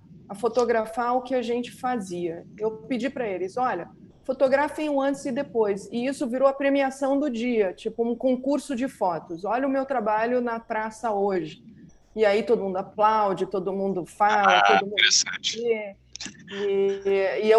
o que a gente fazia. Eu pedi para eles, olha, fotografem o antes e depois, e isso virou a premiação do dia, tipo um concurso de fotos. Olha o meu trabalho na praça hoje. E aí todo mundo aplaude, todo mundo fala, todo mundo vê. E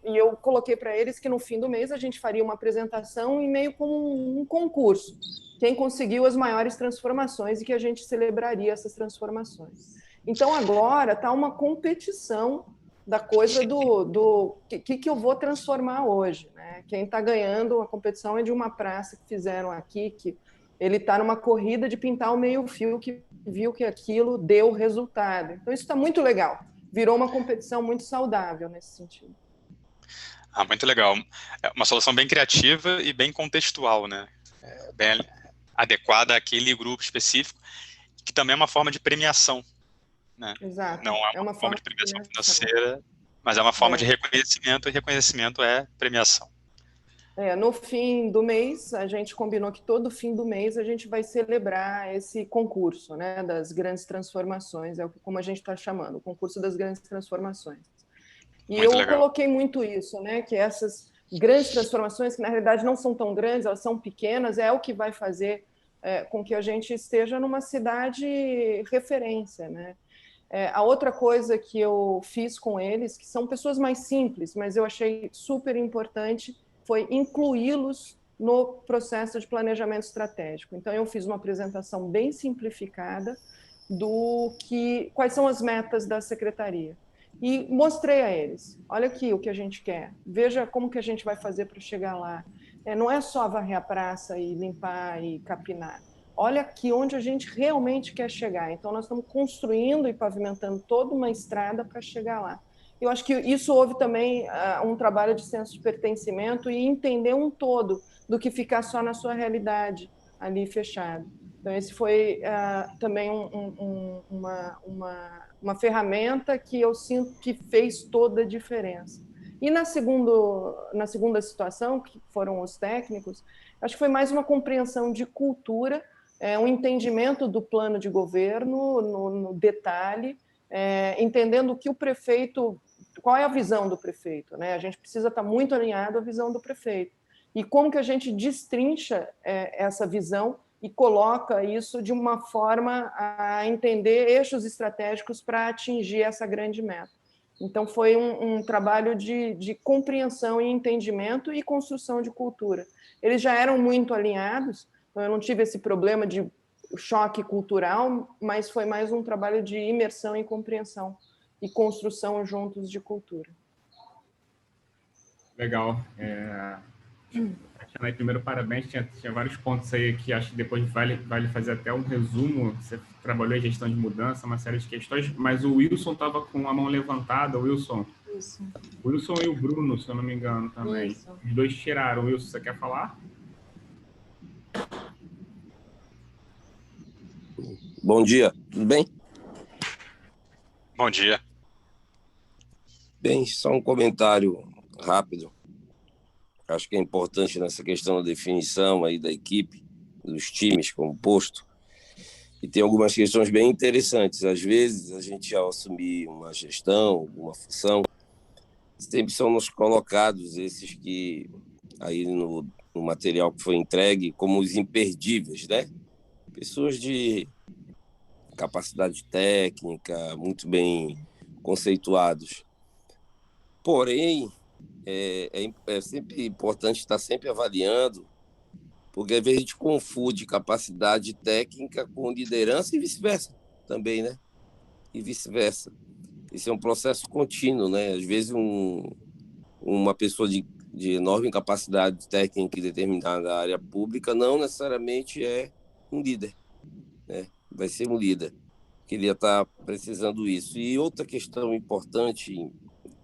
eu coloquei para eles que no fim do mês a gente faria uma apresentação e meio como um concurso. Quem conseguiu as maiores transformações e que a gente celebraria essas transformações. Então agora está uma competição da coisa do que eu vou transformar hoje, né? Quem está ganhando a competição é de uma praça que fizeram aqui, que ele está numa corrida de pintar o meio-fio, que viu que aquilo deu resultado. Então isso está muito legal. Virou uma competição muito saudável nesse sentido. Muito legal. É uma solução bem criativa e bem contextual, né? Bem adequada àquele grupo específico, que também é uma forma de premiação, né? Exato. Não é uma forma de premiação financeira, mas é uma forma de reconhecimento, e reconhecimento é premiação. No fim do mês, a gente combinou que todo fim do mês a gente vai celebrar esse concurso, né, das grandes transformações, como a gente está chamando, o concurso das grandes transformações. E muito eu legal. Coloquei muito isso, né, que essas grandes transformações, que na realidade não são tão grandes, elas são pequenas, é o que vai fazer com que a gente esteja numa cidade referência, né? A outra coisa que eu fiz com eles, que são pessoas mais simples, mas eu achei super importante, foi incluí-los no processo de planejamento estratégico. Então, eu fiz uma apresentação bem simplificada quais são as metas da secretaria. E mostrei a eles, olha aqui o que a gente quer, veja como que a gente vai fazer para chegar lá. Não é só varrer a praça e limpar e capinar. Olha aqui onde a gente realmente quer chegar. Então, nós estamos construindo e pavimentando toda uma estrada para chegar lá. Eu acho que isso houve também um trabalho de senso de pertencimento e entender um todo do que ficar só na sua realidade ali fechado. Então, esse foi também uma ferramenta que eu sinto que fez toda a diferença. E na segunda situação, que foram os técnicos, acho que foi mais uma compreensão de cultura, um entendimento do plano de governo no detalhe, entendendo que o prefeito, qual é a visão do prefeito, né? A gente precisa estar muito alinhado à visão do prefeito. E como que a gente destrincha essa visão e coloca isso de uma forma a entender eixos estratégicos para atingir essa grande meta. Então, foi um trabalho de compreensão e entendimento e construção de cultura. Eles já eram muito alinhados, então eu não tive esse problema de choque cultural, mas foi mais um trabalho de imersão e compreensão e construção juntos de cultura. Legal. Primeiro, parabéns. Tinha vários pontos aí que acho que depois vale fazer até um resumo. Você trabalhou em gestão de mudança, uma série de questões, mas o Wilson estava com a mão levantada. Wilson. Isso. O Wilson e o Bruno, se eu não me engano, também. Isso. Os dois tiraram. Wilson, você quer falar? Bom dia, tudo bem? Bom dia. Bem, só um comentário rápido. Acho que é importante nessa questão da definição aí da equipe, dos times como posto. E tem algumas questões bem interessantes. Às vezes, a gente, ao assumir uma gestão, uma função, sempre são nos colocados esses que, aí no material que foi entregue, como os imperdíveis, né? Pessoas de capacidade técnica, muito bem conceituados. Porém, é sempre importante estar sempre avaliando, porque às vezes a gente confunde capacidade técnica com liderança e vice-versa também, né? E vice-versa. Esse é um processo contínuo, né? Às vezes uma pessoa de enorme capacidade técnica em determinada área pública não necessariamente é um líder, né? Vai ser um líder. Queria estar precisando isso. E outra questão importante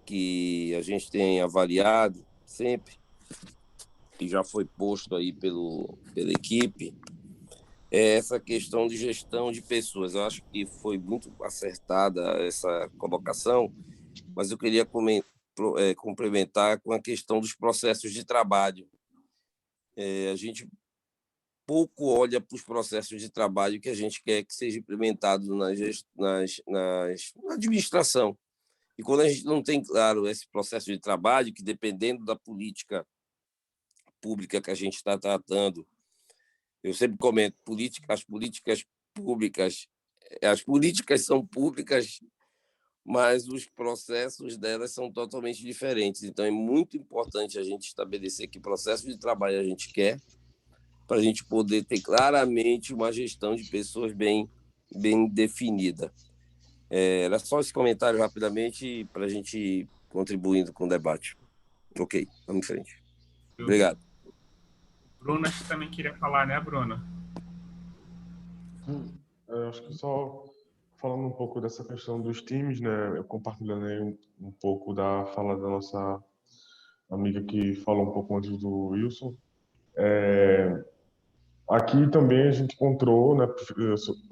que a gente tem avaliado sempre, que já foi posto aí pela equipe, é essa questão de gestão de pessoas. Eu acho que foi muito acertada essa colocação, mas eu queria complementar com a questão dos processos de trabalho. A gente pouco olha para os processos de trabalho que a gente quer que seja implementado na administração. E quando a gente não tem claro esse processo de trabalho, que dependendo da política pública que a gente está tratando, eu sempre comento, as políticas são públicas, mas os processos delas são totalmente diferentes. Então, é muito importante a gente estabelecer que processo de trabalho a gente quer, para a gente poder ter claramente uma gestão de pessoas bem definida. Era só esse comentário rapidamente para a gente ir contribuindo com o debate. Ok, vamos em frente. Obrigado. Bruno, acho que também queria falar, né, Bruno? Acho que só falando um pouco dessa questão dos times, né, eu compartilhando aí um pouco da fala da nossa amiga que falou um pouco antes do Wilson. Aqui também a gente encontrou, né,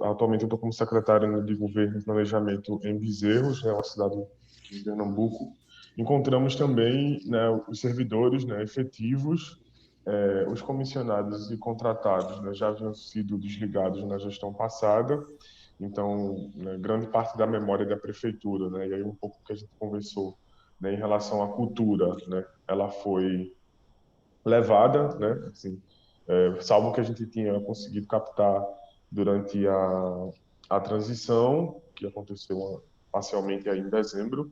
atualmente eu estou como secretário de Governo e Planejamento em Bezerros, né, uma cidade de Pernambuco. Encontramos também, né, os servidores, né, efetivos, os comissionados e contratados, né, já haviam sido desligados na gestão passada, então, né, grande parte da memória da prefeitura, né, e aí um pouco que a gente conversou, né, em relação à cultura, né, ela foi levada, né, assim, salvo o que a gente tinha conseguido captar durante a transição, que aconteceu parcialmente aí em dezembro,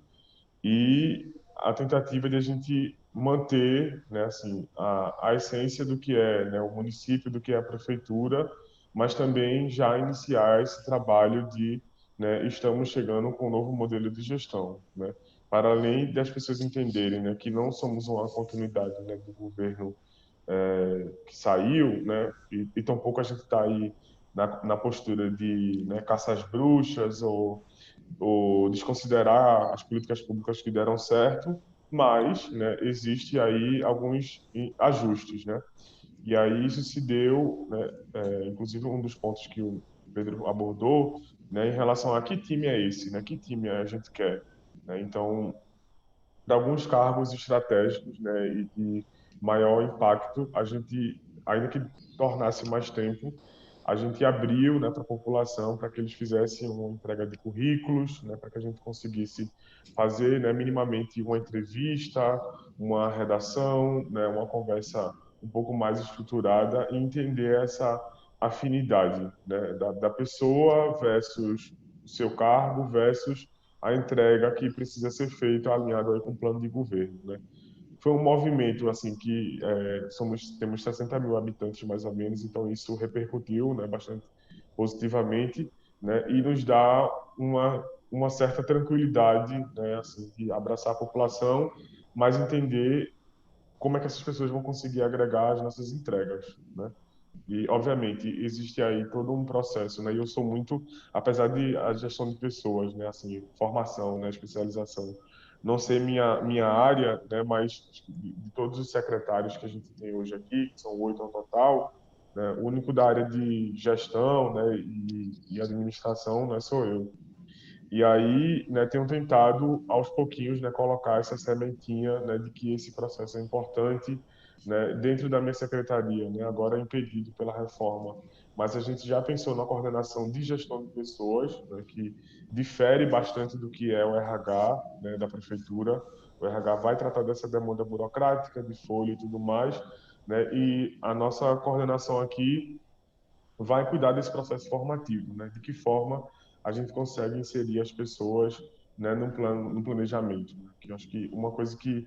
e a tentativa de a gente manter, né, assim, a essência do que é, né, o município, do que é a prefeitura, mas também já iniciar esse trabalho de, né, estamos chegando com um novo modelo de gestão, né, para além das pessoas entenderem, né, que não somos uma continuidade, né, do governo que saiu, né, e tampouco a gente está aí na postura de, né, caçar as bruxas ou desconsiderar as políticas públicas que deram certo, mas, né, existe aí alguns ajustes, né? E aí isso se deu, né, inclusive um dos pontos que o Pedro abordou, né, em relação a que time é esse, né, que time a gente quer, né? Então, para alguns cargos estratégicos, né, e de maior impacto, a gente, ainda que tornasse mais tempo, a gente abriu, né, para a população, para que eles fizessem uma entrega de currículos, né, para que a gente conseguisse fazer, né, minimamente uma entrevista, uma redação, né, uma conversa um pouco mais estruturada e entender essa afinidade, né, da pessoa versus o seu cargo versus a entrega que precisa ser feita alinhado aí com o plano de governo, né? Foi um movimento assim que temos 60 mil habitantes mais ou menos, então isso repercutiu, né, bastante positivamente, né, e nos dá uma certa tranquilidade, né, assim, de abraçar a população, mas entender como é que essas pessoas vão conseguir agregar as nossas entregas, né? E, obviamente, existe aí todo um processo, né? E eu sou muito, apesar de a gestão de pessoas, né? Assim, formação, né? Especialização, não ser minha área, né? Mas de todos os secretários que a gente tem hoje aqui, que são 8 no total, né? O único da área de gestão, né? E administração, né? Sou eu. E aí, né, tenho tentado aos pouquinhos, né, colocar essa sementinha, né, de que esse processo é importante, né, dentro da minha secretaria, né, agora impedido pela reforma. Mas a gente já pensou na coordenação de gestão de pessoas, né, que difere bastante do que é o RH, né, da prefeitura. O RH vai tratar dessa demanda burocrática, de folha e tudo mais, né, e a nossa coordenação aqui vai cuidar desse processo formativo, né? De que forma a gente consegue inserir as pessoas, né, no planejamento, né? Que eu acho que uma coisa que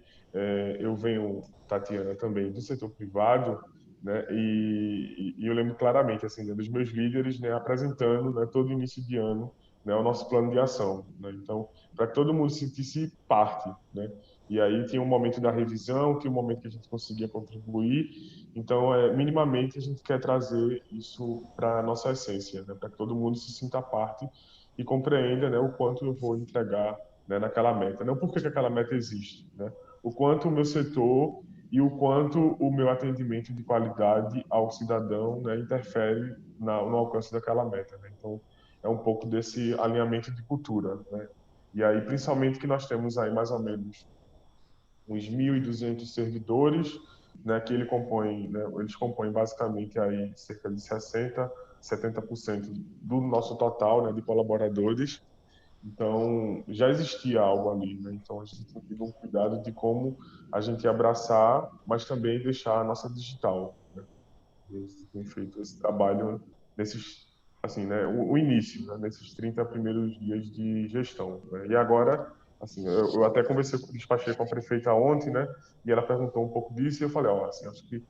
eu venho, Tatiana, também do setor privado, né? E eu lembro claramente assim, né, dos meus líderes, né, apresentando, né, todo início de ano, né, o nosso plano de ação, né? Então, para que todo mundo sentisse parte, né? E aí tinha um momento da revisão, tinha um momento que a gente conseguia contribuir. Então, minimamente, a gente quer trazer isso para a nossa essência, né? Para que todo mundo se sinta parte e compreenda, né, o quanto eu vou entregar, né, naquela meta. Não porque que aquela meta existe, né? O quanto o meu setor e o quanto o meu atendimento de qualidade ao cidadão, né, interfere no alcance daquela meta, né? Então, é um pouco desse alinhamento de cultura, né? E aí, principalmente que nós temos aí mais ou menos uns 1.200 servidores, né, que eles compõem basicamente aí cerca de 70% do nosso total, né, de colaboradores. Então, já existia algo ali, né? Então, a gente tem tido um cuidado de como a gente abraçar, mas também deixar a nossa digital, né? A gente tem feito esse trabalho nesses, assim, né, o início, né, nesses 30 primeiros dias de gestão, né? E agora, assim, eu até despachei com a prefeita ontem, né, e ela perguntou um pouco disso e eu falei, ó, assim, acho que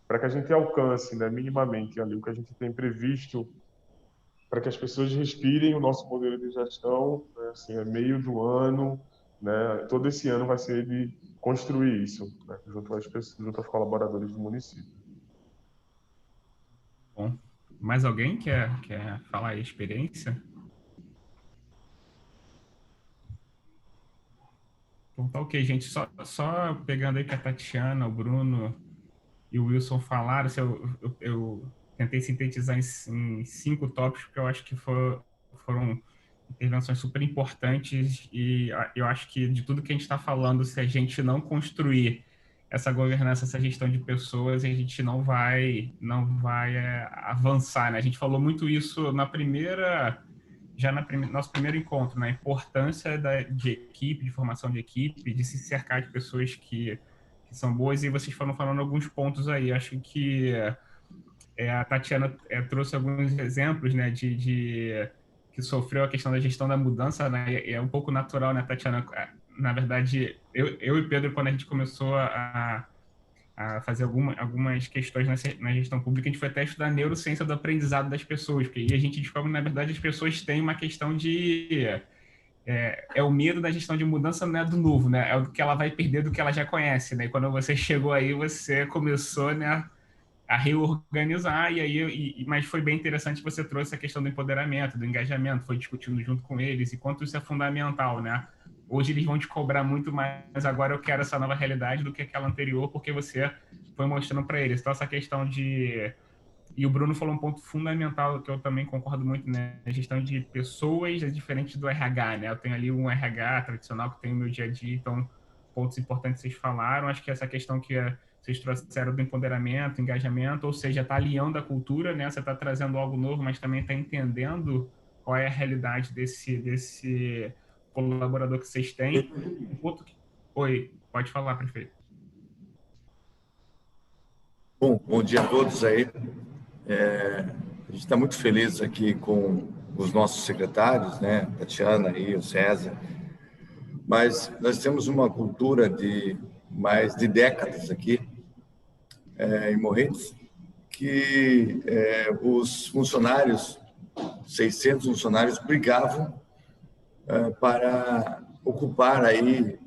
para que a gente alcance, né, minimamente ali o que a gente tem previsto para que as pessoas respirem o nosso modelo de gestão, né, assim, é meio do ano, né, todo esse ano vai ser de construir isso, né, junto aos colaboradores do município. Bom, mais alguém quer falar aí a experiência? Então tá ok, gente. Só pegando aí que a Tatiana, o Bruno e o Wilson falaram, assim, eu tentei sintetizar em 5 tópicos, porque eu acho que foram intervenções super importantes e eu acho que de tudo que a gente está falando, se a gente não construir essa governança, essa gestão de pessoas, a gente não vai avançar, né? A gente falou muito isso nosso primeiro encontro, né? A importância de equipe, de formação de equipe, de se cercar de pessoas que são boas, e vocês foram falando alguns pontos aí. Acho que a Tatiana trouxe alguns exemplos, né, que sofreu a questão da gestão da mudança, né? É um pouco natural, né, Tatiana? Na verdade, eu e Pedro, quando a gente começou a fazer algumas questões na gestão pública, a gente foi até estudar neurociência do aprendizado das pessoas, porque aí a gente descobre, na verdade, as pessoas têm uma questão de... o medo da gestão de mudança, não é do novo, né? É o que ela vai perder do que ela já conhece, né? E quando você chegou aí, você começou, né, a reorganizar, mas foi bem interessante, você trouxe a questão do empoderamento, do engajamento, foi discutindo junto com eles, e quanto isso é fundamental, né? Hoje eles vão te cobrar muito mais, agora eu quero essa nova realidade do que aquela anterior, porque você foi mostrando para eles. Então, essa questão de... E o Bruno falou um ponto fundamental que eu também concordo muito, né? A gestão de pessoas é diferente do RH, né? Eu tenho ali um RH tradicional que tem no meu dia a dia, então, pontos importantes que vocês falaram. Acho que essa questão que vocês trouxeram do empoderamento, engajamento, ou seja, está alinhando a cultura, né? Você está trazendo algo novo, mas também está entendendo qual é a realidade desse colaborador que vocês têm. Um ponto que... Oi, pode falar, prefeito. Bom dia a todos aí. A gente está muito feliz aqui com os nossos secretários, né? Tatiana e o César. Mas nós temos uma cultura de mais de décadas aqui em Morretes, que os funcionários, 600 funcionários, brigavam para ocupar aí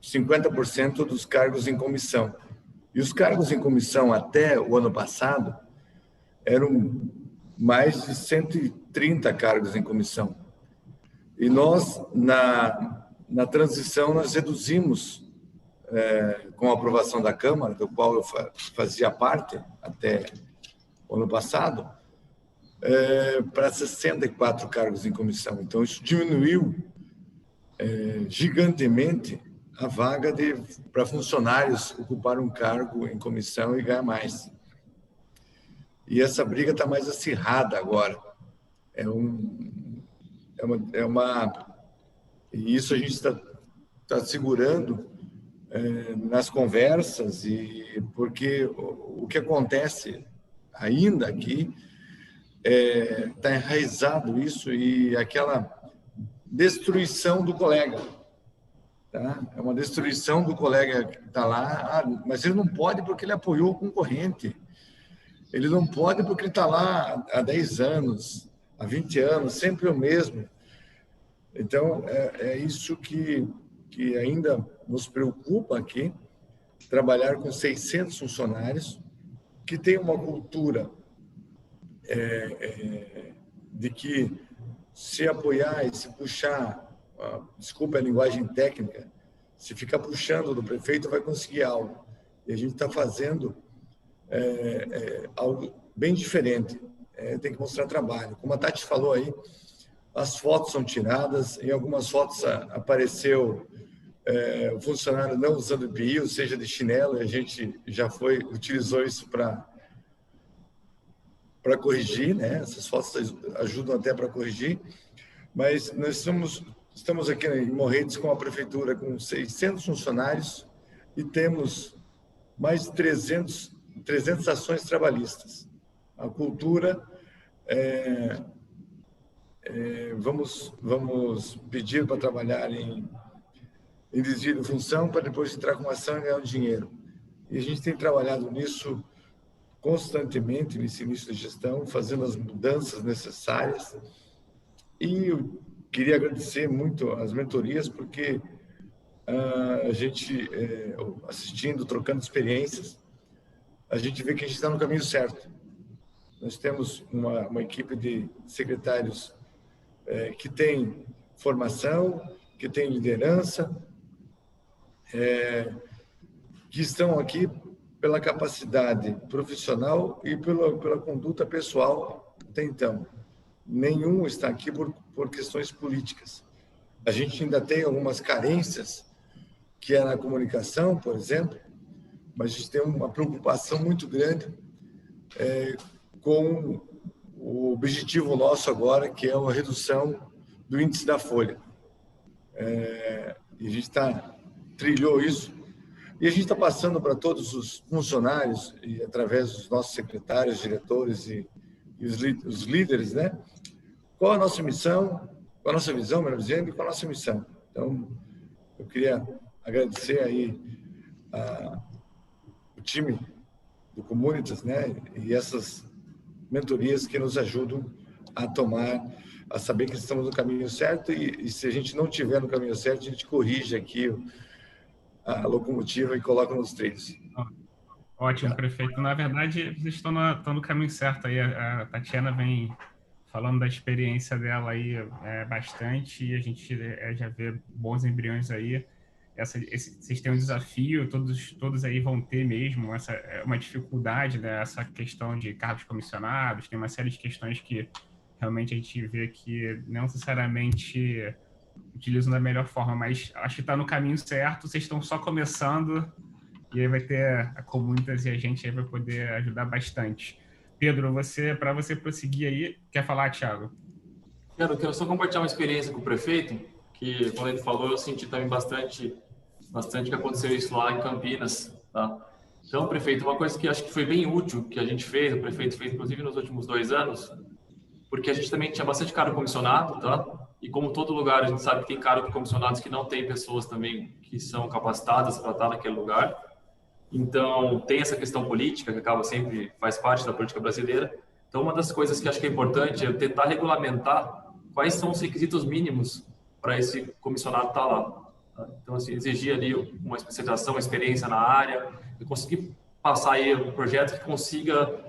50% dos cargos em comissão. E os cargos em comissão até o ano passado eram mais de 130 cargos em comissão. E nós, na transição, nós reduzimos, com a aprovação da Câmara, do qual eu fazia parte até o ano passado, para 64 cargos em comissão. Então, isso diminuiu gigantemente a vaga para funcionários ocupar um cargo em comissão e ganhar mais. E essa briga está mais acirrada agora. E isso a gente está segurando nas conversas, porque o que acontece ainda aqui está enraizado isso e aquela destruição do colega. Tá? É uma destruição do colega que está lá, mas ele não pode porque ele apoiou o concorrente. Ele não pode porque ele está lá há 10 anos, há 20 anos, sempre o mesmo. Então, é isso que ainda nos preocupa aqui, trabalhar com 600 funcionários que tem uma cultura de que se apoiar e se puxar, desculpa a linguagem técnica, se ficar puxando do prefeito vai conseguir algo. E a gente está fazendo algo bem diferente. Tem que mostrar trabalho. Como a Tati falou aí, as fotos são tiradas, em algumas fotos apareceu o funcionário não usando EPI, ou seja, de chinelo, e a gente já utilizou isso para corrigir, né? Essas fotos ajudam até para corrigir, mas nós estamos aqui em Morretes com a prefeitura com 600 funcionários e temos mais de 300 ações trabalhistas. A cultura, vamos pedir para trabalhar em desvio de função para depois entrar com ação e ganhar o dinheiro. E a gente tem trabalhado nisso constantemente nesse início de gestão, fazendo as mudanças necessárias. E eu queria agradecer muito as mentorias, porque a gente, assistindo, trocando experiências, a gente vê que a gente está no caminho certo. Nós temos uma equipe de secretários que tem formação, que tem liderança, que estão aqui pela capacidade profissional e pela conduta pessoal até então. Nenhum está aqui por questões políticas. A gente ainda tem algumas carências, que é na comunicação, por exemplo, mas a gente tem uma preocupação muito grande com o objetivo nosso agora, que é a redução do índice da folha. E a gente trilhou isso. E a gente está passando para todos os funcionários, e através dos nossos secretários, diretores e os líderes, né? Qual a nossa missão, qual a nossa visão, melhor dizendo, e qual a nossa missão. Então, eu queria agradecer aí o time do Comunitas, né? E essas mentorias que nos ajudam a saber que estamos no caminho certo, e se a gente não estiver no caminho certo, a gente corrige aqui a locomotiva e coloca nos trilhos. Ótimo, prefeito. Na verdade, vocês estão no caminho certo aí. A Tatiana vem falando da experiência dela aí bastante, e a gente já vê bons embriões aí. vocês têm um desafio, todos aí vão ter mesmo uma dificuldade, né? Essa questão de cargos comissionados, tem uma série de questões que realmente a gente vê que não necessariamente utilizam da melhor forma, mas acho que está no caminho certo, vocês estão só começando e aí vai ter a Comunitas e a gente aí vai poder ajudar bastante. Pedro, para você prosseguir aí, quer falar, Thiago? Quero só compartilhar uma experiência com o prefeito, que quando ele falou, eu senti também bastante que aconteceu isso lá em Campinas, tá? Então, prefeito, uma coisa que acho que foi bem útil que a gente fez, o prefeito fez inclusive nos últimos 2 anos, porque a gente também tinha bastante cargo comissionado, tá? E como todo lugar, a gente sabe que tem cargos comissionados que não tem pessoas também que são capacitadas para estar naquele lugar. Então, tem essa questão política, que acaba sempre, faz parte da política brasileira. Então, uma das coisas que acho que é importante é tentar regulamentar quais são os requisitos mínimos para esse comissionado estar lá. Tá? Então, assim, exigir ali uma especialização, uma experiência na área, e conseguir passar aí um projeto que consiga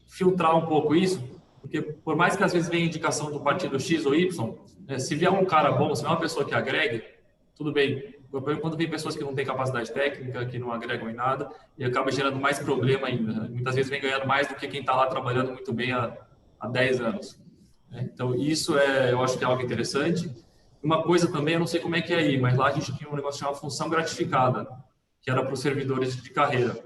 filtrar um pouco isso, porque por mais que às vezes venha indicação do partido X ou Y, se vier um cara bom, se vier uma pessoa que agregue, tudo bem. O problema é quando vem pessoas que não têm capacidade técnica, que não agregam em nada, e acaba gerando mais problema ainda. Né? Muitas vezes vem ganhando mais do que quem está lá trabalhando muito bem há 10 anos. Então, isso eu acho que é algo interessante. Uma coisa também, eu não sei como é que é aí, mas lá a gente tinha um negócio chamado função gratificada, que era para os servidores de carreira.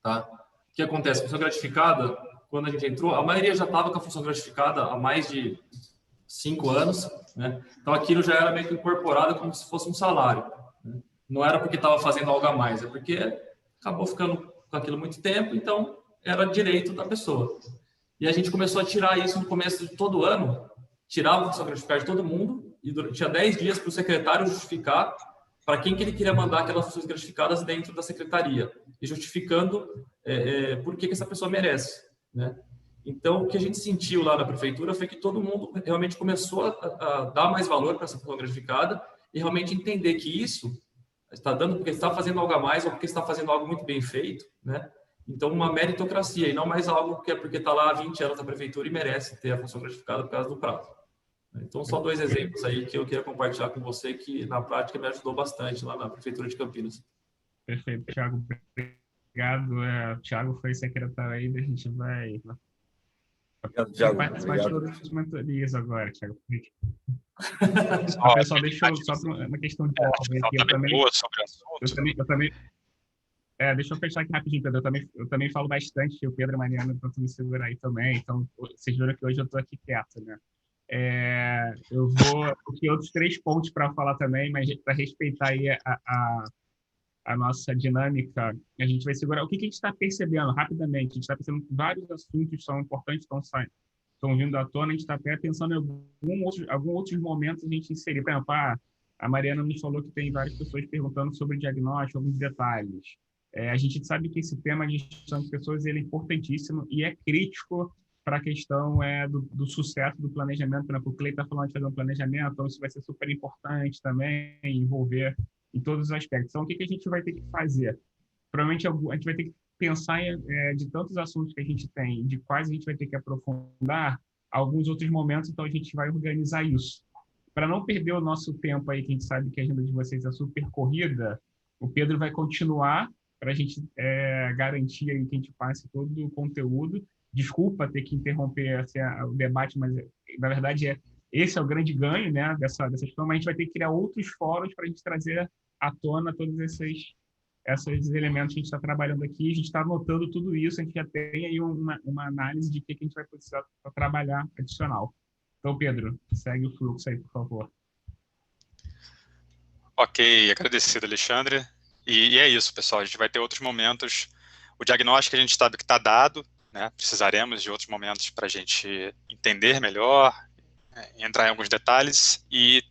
Tá? O que acontece? Função gratificada, quando a gente entrou, a maioria já estava com a função gratificada há mais de 5 anos, né? Então aquilo já era meio que incorporado como se fosse um salário, né? Não era porque estava fazendo algo a mais, é porque acabou ficando com aquilo muito tempo, então era direito da pessoa. E a gente começou a tirar isso no começo de todo ano, tirava a função gratificada de todo mundo, e tinha 10 dias para o secretário justificar para quem que ele queria mandar aquelas funções gratificadas dentro da secretaria, e justificando por que essa pessoa merece, né? Então, o que a gente sentiu lá na prefeitura foi que todo mundo realmente começou a dar mais valor para essa função gratificada e realmente entender que isso está dando porque está fazendo algo a mais ou porque está fazendo algo muito bem feito, né? Então, uma meritocracia e não mais algo que é porque está lá há 20 anos na prefeitura e merece ter a função gratificada por causa do prazo. Então, só 2 exemplos aí que eu queria compartilhar com você que, na prática, me ajudou bastante lá na prefeitura de Campinas. Perfeito, Thiago. Obrigado. O Thiago foi secretário aí, a gente vai... Thiago, participar de todas as mentorias agora, Thiago. Pessoal, deixa eu só uma questão de ordem aqui. Deixa eu fechar aqui rapidinho, Pedro. Eu também falo bastante, o Pedro e a Mariana tentam me segurar aí também, então vocês viram que hoje eu estou aqui quieto, né? Eu ter outros 3 pontos para falar também, mas para respeitar aí a nossa dinâmica, a gente vai segurar. O que a gente está percebendo rapidamente? A gente está percebendo que vários assuntos são importantes, estão vindo à tona, a gente está até pensando em alguns outros momentos a gente inserir. Por exemplo, a Mariana nos falou que tem várias pessoas perguntando sobre diagnóstico, alguns detalhes. A gente sabe que esse tema de gestão de pessoas ele é importantíssimo e é crítico para a questão do sucesso do planejamento. Por exemplo, o Clay está falando de fazer um planejamento, então isso vai ser super importante também, envolver em todos os aspectos. Então, o que a gente vai ter que fazer? Provavelmente a gente vai ter que pensar de tantos assuntos que a gente tem, de quais a gente vai ter que aprofundar, alguns outros momentos, então a gente vai organizar isso. Para não perder o nosso tempo aí, que a gente sabe que a agenda de vocês é super corrida, o Pedro vai continuar para a gente garantir aí que a gente passe todo o conteúdo. Desculpa ter que interromper o debate, mas na verdade esse é o grande ganho, né, dessa questão, mas a gente vai ter que criar outros fóruns para a gente trazer à tona todos esses elementos que a gente está trabalhando aqui. A gente está anotando tudo isso, a gente já tem aí uma análise de que a gente vai precisar para trabalhar adicional. Então, Pedro, segue o fluxo aí, por favor. Ok, agradecido, Alexandre. E é isso, pessoal, a gente vai ter outros momentos. O diagnóstico a gente sabe que está dado, né? Precisaremos de outros momentos para a gente entender melhor, entrar em alguns detalhes, e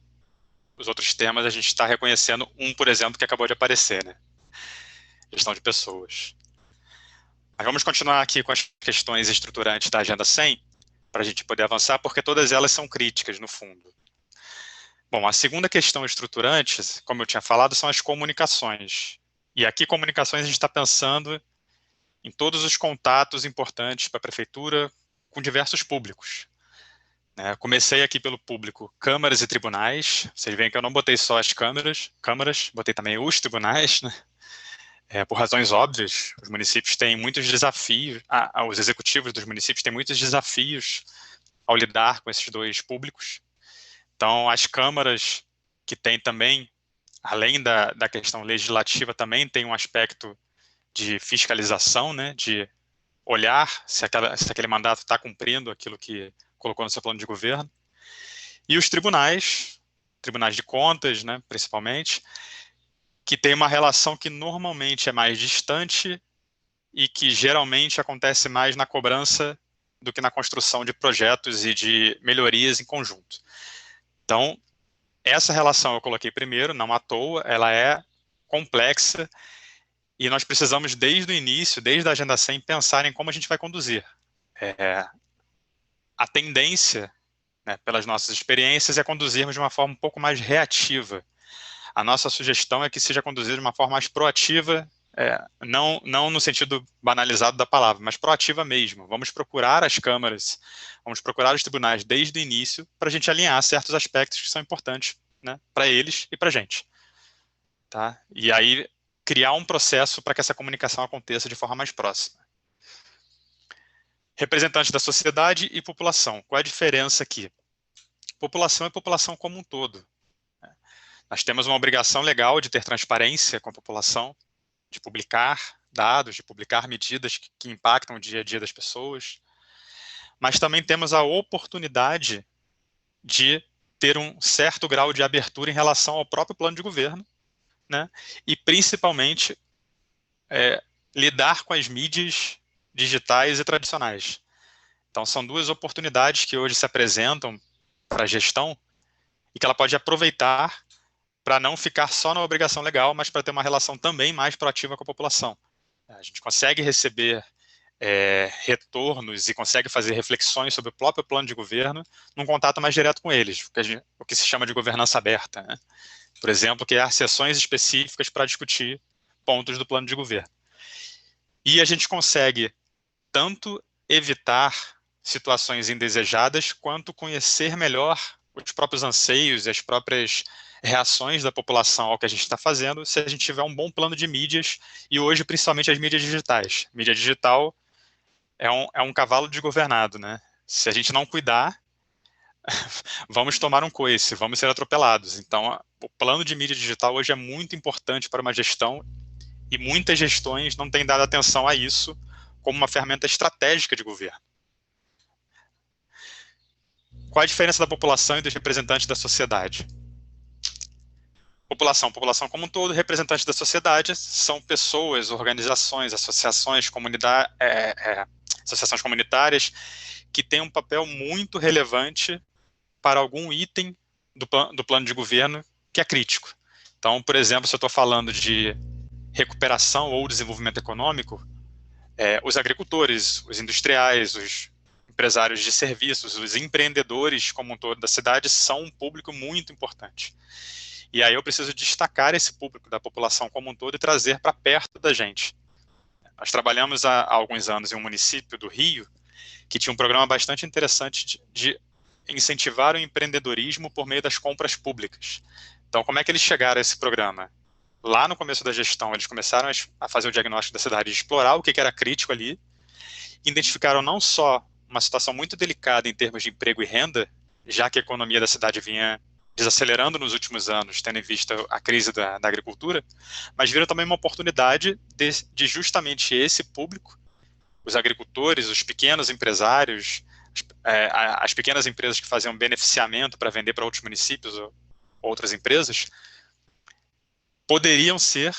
os outros temas a gente está reconhecendo por exemplo, que acabou de aparecer, né? Gestão de pessoas. Mas vamos continuar aqui com as questões estruturantes da Agenda 100, para a gente poder avançar, porque todas elas são críticas, no fundo. Bom, a segunda questão estruturante, como eu tinha falado, são as comunicações. E aqui, comunicações, a gente está pensando em todos os contatos importantes para a prefeitura com diversos públicos. Comecei aqui pelo público, câmaras e tribunais. Vocês veem que eu não botei só as câmaras, botei também os tribunais, né? Por razões óbvias, os municípios têm muitos desafios, os executivos dos municípios têm muitos desafios ao lidar com esses dois públicos. Então, as câmaras, que têm também, além da questão legislativa, também tem um aspecto de fiscalização, né? De olhar se aquele mandato está cumprindo aquilo que colocou no seu plano de governo. E os tribunais de contas, né, principalmente, que tem uma relação que normalmente é mais distante e que geralmente acontece mais na cobrança do que na construção de projetos e de melhorias em conjunto. Então, essa relação eu coloquei primeiro, não à toa, ela é complexa e nós precisamos, desde o início, desde a Agenda 100, pensar em como a gente vai conduzir. A tendência, né, pelas nossas experiências, é conduzirmos de uma forma um pouco mais reativa. A nossa sugestão é que seja conduzido de uma forma mais proativa, não no sentido banalizado da palavra, mas proativa mesmo. Vamos procurar as câmaras, vamos procurar os tribunais desde o início para a gente alinhar certos aspectos que são importantes, né, para eles e para a gente. Tá? E aí criar um processo para que essa comunicação aconteça de forma mais próxima. Representantes da sociedade e população. Qual é a diferença aqui? População é população como um todo. Nós temos uma obrigação legal de ter transparência com a população, de publicar dados, de publicar medidas que impactam o dia a dia das pessoas, mas também temos a oportunidade de ter um certo grau de abertura em relação ao próprio plano de governo, né? E principalmente lidar com as mídias digitais e tradicionais. Então, são duas oportunidades que hoje se apresentam para a gestão e que ela pode aproveitar para não ficar só na obrigação legal, mas para ter uma relação também mais proativa com a população. A gente consegue receber retornos e consegue fazer reflexões sobre o próprio plano de governo num contato mais direto com eles, o que se chama de governança aberta, né? Por exemplo, criar sessões específicas para discutir pontos do plano de governo. E a gente consegue tanto evitar situações indesejadas, quanto conhecer melhor os próprios anseios e as próprias reações da população ao que a gente está fazendo, se a gente tiver um bom plano de mídias, e hoje, principalmente, as mídias digitais. Mídia digital é um cavalo desgovernado, né? Se a gente não cuidar, vamos tomar um coice, vamos ser atropelados. Então, o plano de mídia digital hoje é muito importante para uma gestão, e muitas gestões não têm dado atenção a isso como uma ferramenta estratégica de governo. Qual a diferença da população e dos representantes da sociedade? População como um todo, representantes da sociedade são pessoas, organizações, associações, associações comunitárias que têm um papel muito relevante para algum item do plano de governo que é crítico. Então, por exemplo, se eu estou falando de recuperação ou desenvolvimento econômico, os agricultores, os industriais, os empresários de serviços, os empreendedores como um todo da cidade são um público muito importante. E aí eu preciso destacar esse público da população como um todo e trazer para perto da gente. Nós trabalhamos há alguns anos em um município do Rio que tinha um programa bastante interessante de incentivar o empreendedorismo por meio das compras públicas. Então, como é que eles chegaram a esse programa? Lá no começo da gestão, eles começaram a fazer o diagnóstico da cidade, explorar o que era crítico ali, identificaram não só uma situação muito delicada em termos de emprego e renda, já que a economia da cidade vinha desacelerando nos últimos anos, tendo em vista a crise da agricultura, mas viram também uma oportunidade de justamente esse público, os agricultores, os pequenos empresários, as pequenas empresas que faziam beneficiamento para vender para outros municípios ou outras empresas, poderiam ser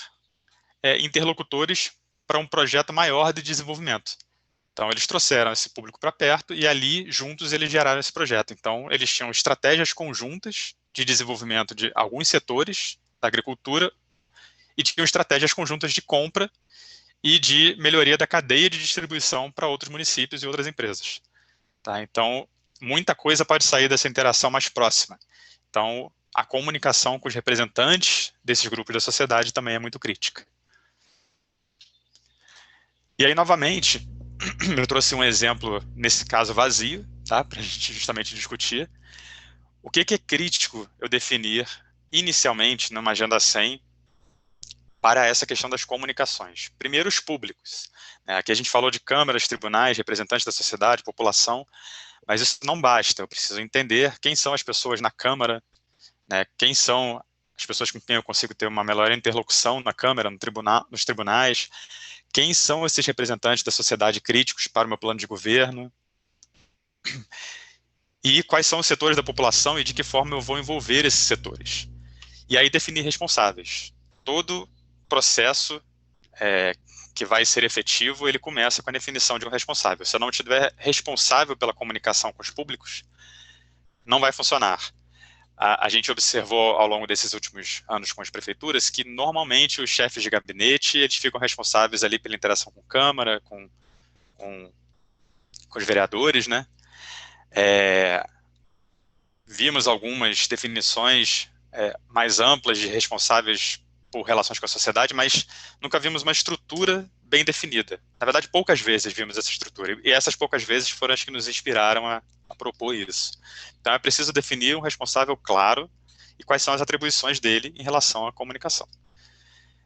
interlocutores para um projeto maior de desenvolvimento. Então, eles trouxeram esse público para perto e ali, juntos, eles geraram esse projeto. Então, eles tinham estratégias conjuntas de desenvolvimento de alguns setores da agricultura e tinham estratégias conjuntas de compra e de melhoria da cadeia de distribuição para outros municípios e outras empresas. Tá? Então, muita coisa pode sair dessa interação mais próxima. Então, a comunicação com os representantes desses grupos da sociedade também é muito crítica. E aí, novamente, eu trouxe um exemplo, nesse caso vazio, tá? Para a gente justamente discutir. O que é crítico eu definir inicialmente numa Agenda 100 para essa questão das comunicações? Primeiro, os públicos. Aqui a gente falou de câmaras, tribunais, representantes da sociedade, população, mas isso não basta. Eu preciso entender quem são as pessoas na Câmara, né? Quem são as pessoas com quem eu consigo ter uma melhor interlocução na Câmara, no tribunal, nos tribunais, quem são esses representantes da sociedade críticos para o meu plano de governo, e quais são os setores da população e de que forma eu vou envolver esses setores. E aí definir responsáveis. Todo processo que vai ser efetivo, ele começa com a definição de um responsável. Se eu não tiver responsável pela comunicação com os públicos, não vai funcionar. A gente observou ao longo desses últimos anos com as prefeituras que normalmente os chefes de gabinete, eles ficam responsáveis ali pela interação com a Câmara, com os vereadores, né? Vimos algumas definições mais amplas de responsáveis por relações com a sociedade, mas nunca vimos uma estrutura bem definida. Na verdade, poucas vezes vimos essa estrutura, e essas poucas vezes foram as que nos inspiraram a propor isso. Então, é preciso definir um responsável claro e quais são as atribuições dele em relação à comunicação.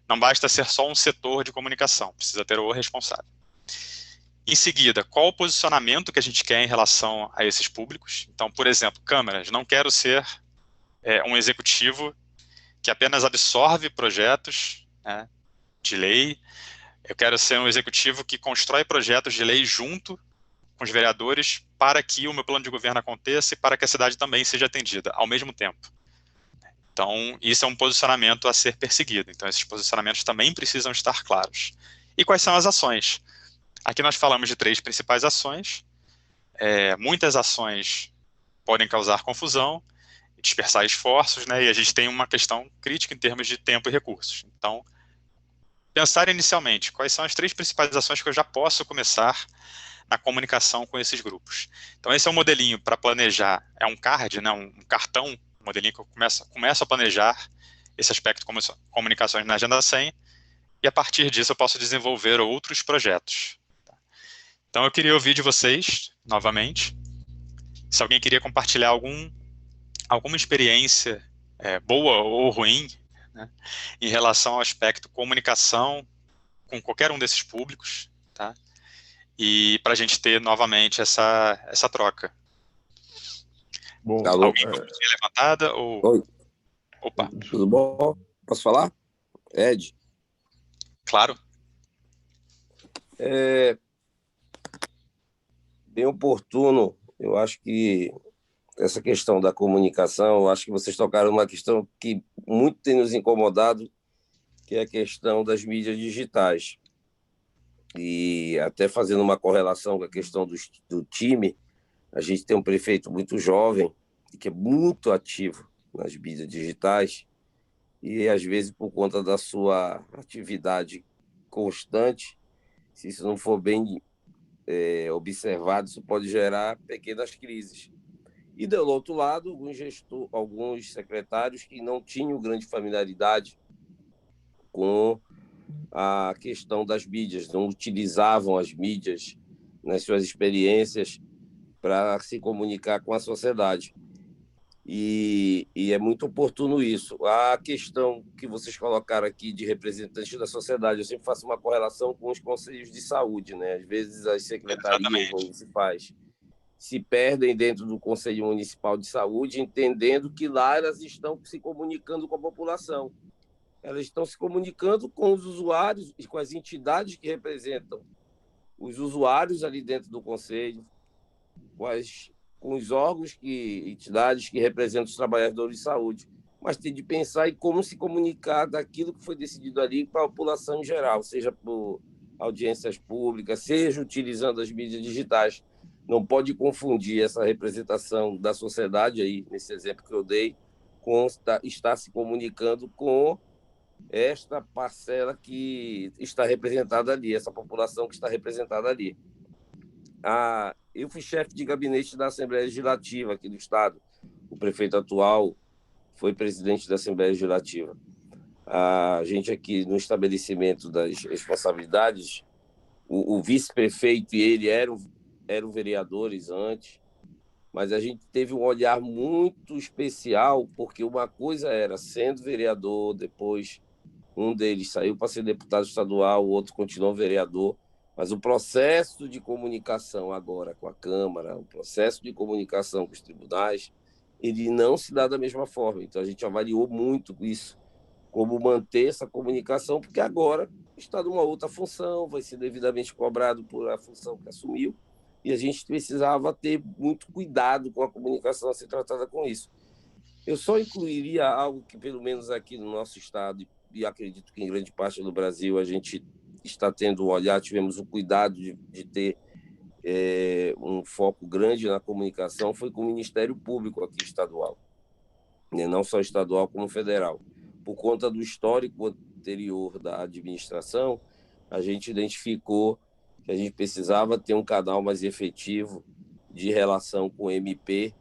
Não basta ser só um setor de comunicação, precisa ter o responsável. Em seguida, qual o posicionamento que a gente quer em relação a esses públicos? Então, por exemplo, câmaras. Não quero ser um executivo que apenas absorve projetos, né, de lei. Eu quero ser um executivo que constrói projetos de lei junto com os vereadores para que o meu plano de governo aconteça e para que a cidade também seja atendida ao mesmo tempo. Então, isso é um posicionamento a ser perseguido. Então, esses posicionamentos também precisam estar claros. E quais são as ações? Aqui nós falamos de 3 principais ações. Muitas ações podem causar confusão, dispersar esforços, né? E a gente tem uma questão crítica em termos de tempo e recursos. Então, pensar inicialmente quais são as 3 principais ações que eu já posso começar na comunicação com esses grupos. Então, esse é um modelinho para planejar, é um card, né? Um cartão, um modelinho que eu começo a planejar esse aspecto como comunicações na Agenda 100, e a partir disso eu posso desenvolver outros projetos. Então, eu queria ouvir de vocês, novamente, se alguém queria compartilhar alguma experiência boa ou ruim, né, em relação ao aspecto comunicação com qualquer um desses públicos, tá? E para a gente ter, novamente, essa troca. Bom, alguém com a mão levantada? Ou... Oi. Opa. Tudo bom? Posso falar? Ed? Claro. Bem oportuno. Eu acho que essa questão da comunicação, eu acho que vocês tocaram uma questão que muito tem nos incomodado, que é a questão das mídias digitais. E até fazendo uma correlação com a questão do time, a gente tem um prefeito muito jovem, que é muito ativo nas mídias digitais, e às vezes por conta da sua atividade constante, se isso não for bem observado, isso pode gerar pequenas crises. E do outro lado, alguns secretários que não tinham grande familiaridade com a questão das mídias, não utilizavam as mídias nas suas experiências para se comunicar com a sociedade. E é muito oportuno isso. A questão que vocês colocaram aqui de representantes da sociedade, eu sempre faço uma correlação com os conselhos de saúde, né? Às vezes as secretarias municipais se perdem dentro do Conselho Municipal de Saúde, entendendo que lá elas estão se comunicando com a população. Elas estão se comunicando com os usuários e com as entidades que representam os usuários ali dentro do Conselho, com os órgãos, entidades que representam os trabalhadores de saúde. Mas tem de pensar em como se comunicar daquilo que foi decidido ali para a população em geral, seja por audiências públicas, seja utilizando as mídias digitais. Não pode confundir essa representação da sociedade, aí, nesse exemplo que eu dei, com estar se comunicando com esta parcela que está representada ali, essa população que está representada ali. Eu fui chefe de gabinete da Assembleia Legislativa aqui do Estado. O prefeito atual foi presidente da Assembleia Legislativa. A gente aqui no estabelecimento das responsabilidades, o vice-prefeito e ele eram vereadores antes, mas a gente teve um olhar muito especial, porque uma coisa era sendo vereador, depois um deles saiu para ser deputado estadual, o outro continuou vereador, mas o processo de comunicação agora com a Câmara, o processo de comunicação com os tribunais, ele não se dá da mesma forma. Então, a gente avaliou muito isso, como manter essa comunicação, porque agora está numa outra função, vai ser devidamente cobrado por a função que assumiu, e a gente precisava ter muito cuidado com a comunicação a ser tratada com isso. Eu só incluiria algo que, pelo menos aqui no nosso estado, e acredito que em grande parte do Brasil, a gente está tendo um olhar, tivemos o cuidado de ter um foco grande na comunicação, foi com o Ministério Público aqui estadual, né? Não só estadual como federal. Por conta do histórico anterior da administração, a gente identificou que a gente precisava ter um canal mais efetivo de relação com o MP,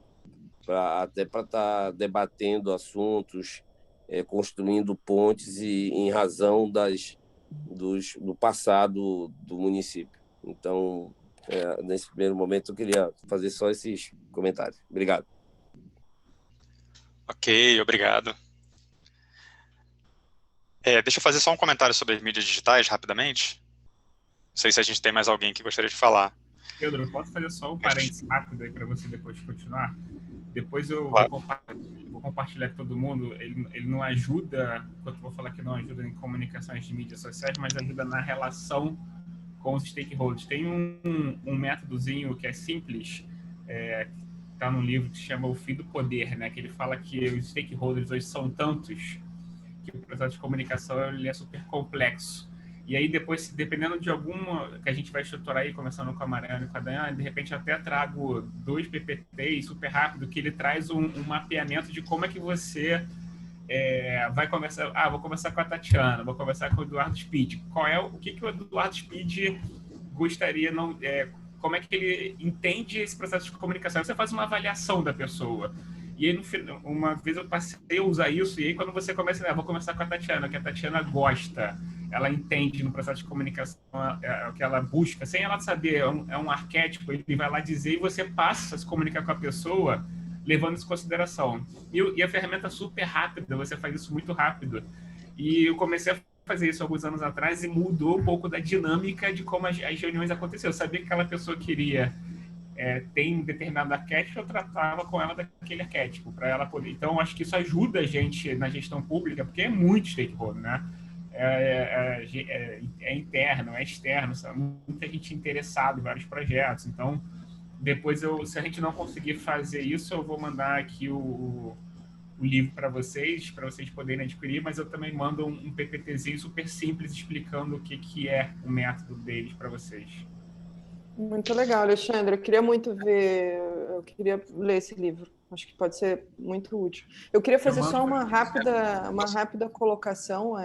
até para estar debatendo assuntos, construindo pontes em razão do passado do município. Então, nesse primeiro momento, eu queria fazer só esses comentários. Obrigado. Ok, obrigado. Deixa eu fazer só um comentário sobre as mídias digitais, rapidamente. Não sei se a gente tem mais alguém que gostaria de falar. Pedro, eu posso fazer só um parênteses rápido aí para você depois continuar? Depois eu vou compartilhar com todo mundo. Ele não ajuda, quando eu vou falar que não ajuda em comunicações de mídias sociais, mas ajuda na relação com os stakeholders. Tem um métodozinho que é simples, está num livro que se chama O Fim do Poder, né? Que ele fala que os stakeholders hoje são tantos que o processo de comunicação ele é super complexo. E aí depois, dependendo de alguma que a gente vai estruturar aí, começando com a Mariana e com a Daiane, de repente até trago 2 PPTs super rápido, que ele traz um mapeamento de como é que você vai conversar. Vou conversar com a Tatiana, vou conversar com o Eduardo Speed. O que o Eduardo Speed gostaria, como é que ele entende esse processo de comunicação? Você faz uma avaliação da pessoa. E aí, uma vez eu passei a usar isso, e aí quando você começa, vou conversar com a Tatiana, que a Tatiana gosta, ela entende no processo de comunicação o que ela busca, sem ela saber, é um arquétipo, ele vai lá dizer e você passa a se comunicar com a pessoa levando isso em consideração. E a ferramenta é super rápida, você faz isso muito rápido. E eu comecei a fazer isso alguns anos atrás e mudou um pouco da dinâmica de como as reuniões aconteciam. Eu sabia que aquela pessoa queria tem um determinado arquétipo, eu tratava com ela daquele arquétipo, para ela poder. Então, acho que isso ajuda a gente na gestão pública, porque é muito stakeholder, né? É interno, é externo, muita gente interessada em vários projetos. Então, depois, se a gente não conseguir fazer isso, eu vou mandar aqui o livro para vocês poderem adquirir, mas eu também mando um PPTzinho super simples explicando o que é o método deles para vocês. Muito legal, Alexandre. Eu queria muito eu queria ler esse livro. Acho que pode ser muito útil. Eu queria fazer só uma rápida colocação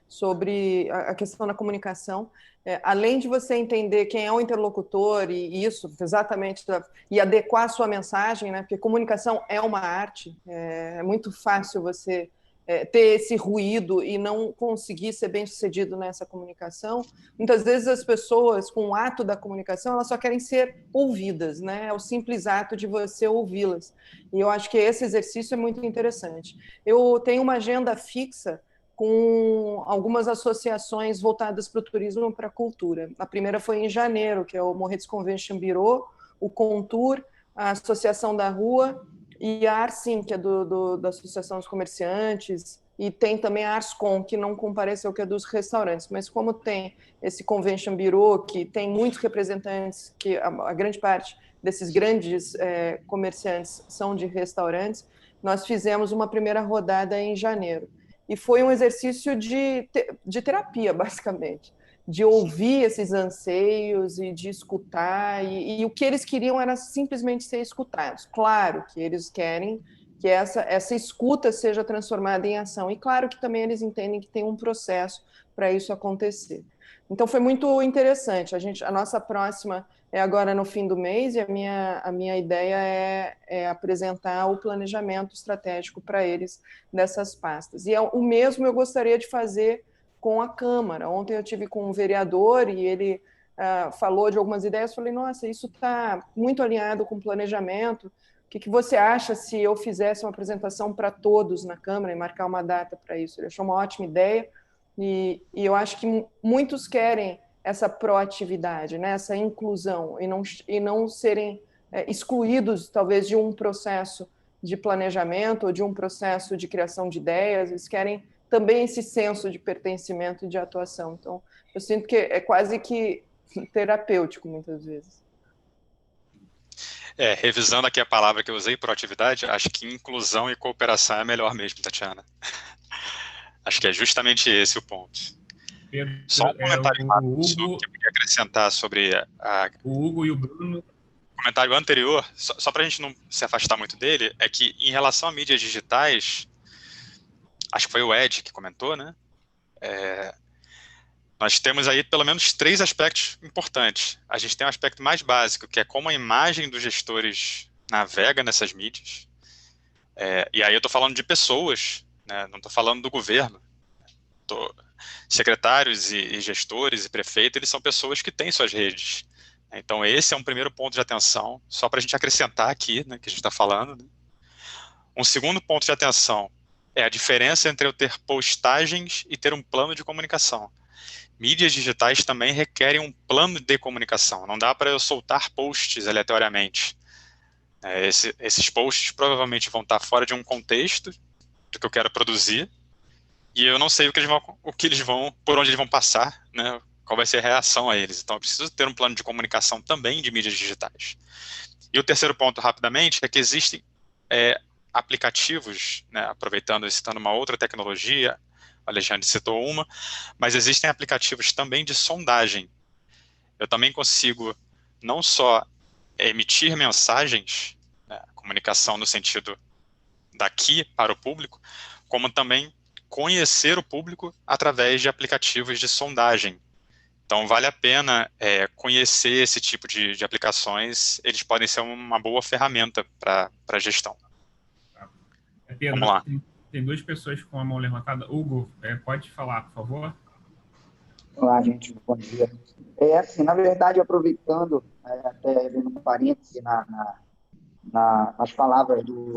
sobre a questão da comunicação. Além de você entender quem é o interlocutor e isso, exatamente, e adequar a sua mensagem, né? Porque comunicação é uma arte. É muito fácil você ter esse ruído e não conseguir ser bem-sucedido nessa comunicação. Muitas vezes as pessoas, com o ato da comunicação, elas só querem ser ouvidas, né? É o simples ato de você ouvi-las. E eu acho que esse exercício é muito interessante. Eu tenho uma agenda fixa com algumas associações voltadas para o turismo e para a cultura. A primeira foi em janeiro, que é o Morretes Convention Bureau, o Contour, a Associação da Rua, e a Arsim, que é da Associação dos Comerciantes, e tem também a Arscom, que não compareceu, que é dos restaurantes. Mas como tem esse Convention Bureau, que tem muitos representantes, que a grande parte desses grandes comerciantes são de restaurantes, nós fizemos uma primeira rodada em janeiro. E foi um exercício de terapia, basicamente, de ouvir esses anseios e de escutar, e o que eles queriam era simplesmente ser escutados. Claro que eles querem que essa escuta seja transformada em ação, e claro que também eles entendem que tem um processo para isso acontecer. Então foi muito interessante. A nossa próxima é agora no fim do mês, e a minha ideia é apresentar o planejamento estratégico para eles dessas pastas. E o mesmo eu gostaria de fazer com a Câmara. Ontem eu tive com um vereador e ele falou de algumas ideias, falei, nossa, isso está muito alinhado com o planejamento. O que você acha se eu fizesse uma apresentação para todos na Câmara e marcar uma data para isso? Ele achou uma ótima ideia e eu acho que muitos querem essa proatividade, né? Essa inclusão e não serem excluídos, talvez, de um processo de planejamento ou de um processo de criação de ideias. Eles querem também esse senso de pertencimento e de atuação. Então, eu sinto que é quase que terapêutico, muitas vezes. Revisando aqui a palavra que eu usei, proatividade, acho que inclusão e cooperação é melhor mesmo, Tatiana. Acho que é justamente esse o ponto. Pedro, Só um comentário rápido que eu queria acrescentar sobre o Hugo e o Bruno. O comentário anterior, só para a gente não se afastar muito dele, é que em relação a mídias digitais, acho que foi o Ed que comentou, né? Nós temos aí pelo menos 3 aspectos importantes. A gente tem um aspecto mais básico, que é como a imagem dos gestores navega nessas mídias. E aí eu estou falando de pessoas, né? Não estou falando do governo. Secretários e gestores e prefeitos, eles são pessoas que têm suas redes. Então esse é um primeiro ponto de atenção, só para a gente acrescentar aqui, né, que a gente está falando. Né? Um segundo ponto de atenção é a diferença entre eu ter postagens e ter um plano de comunicação. Mídias digitais também requerem um plano de comunicação. Não dá para eu soltar posts aleatoriamente. Esses posts provavelmente vão estar fora de um contexto do que eu quero produzir, e eu não sei por onde eles vão passar, né? Qual vai ser a reação a eles. Então eu preciso ter um plano de comunicação também de mídias digitais. E o terceiro ponto, rapidamente, é que existem aplicativos, né, aproveitando e citando uma outra tecnologia, o Alexandre citou uma, mas existem aplicativos também de sondagem. Eu também consigo não só emitir mensagens, né, comunicação no sentido daqui para o público, como também conhecer o público através de aplicativos de sondagem. Então, vale a pena conhecer esse tipo de aplicações, eles podem ser uma boa ferramenta para a gestão. Pedro, vamos lá. Tem 2 pessoas com a mão levantada. Hugo, pode falar, por favor? Olá, gente, bom dia. Assim, na verdade, aproveitando, até vendo um parêntese nas palavras do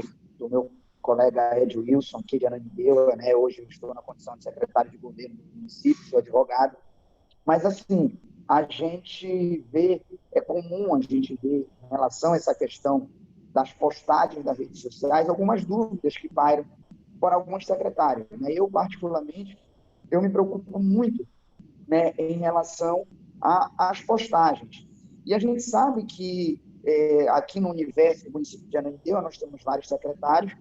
meu colega Ed Wilson, aqui de Ananindeua, né? Hoje eu estou na condição de secretário de governo do município, sou advogado, mas, assim, a gente vê, é comum a gente ver, em relação a essa questão das postagens das redes sociais, algumas dúvidas que pairam por alguns secretários. Né? Eu, particularmente, eu me preocupo muito, né, em relação às postagens. E a gente sabe que aqui no universo do município de Ananindeua nós temos vários secretários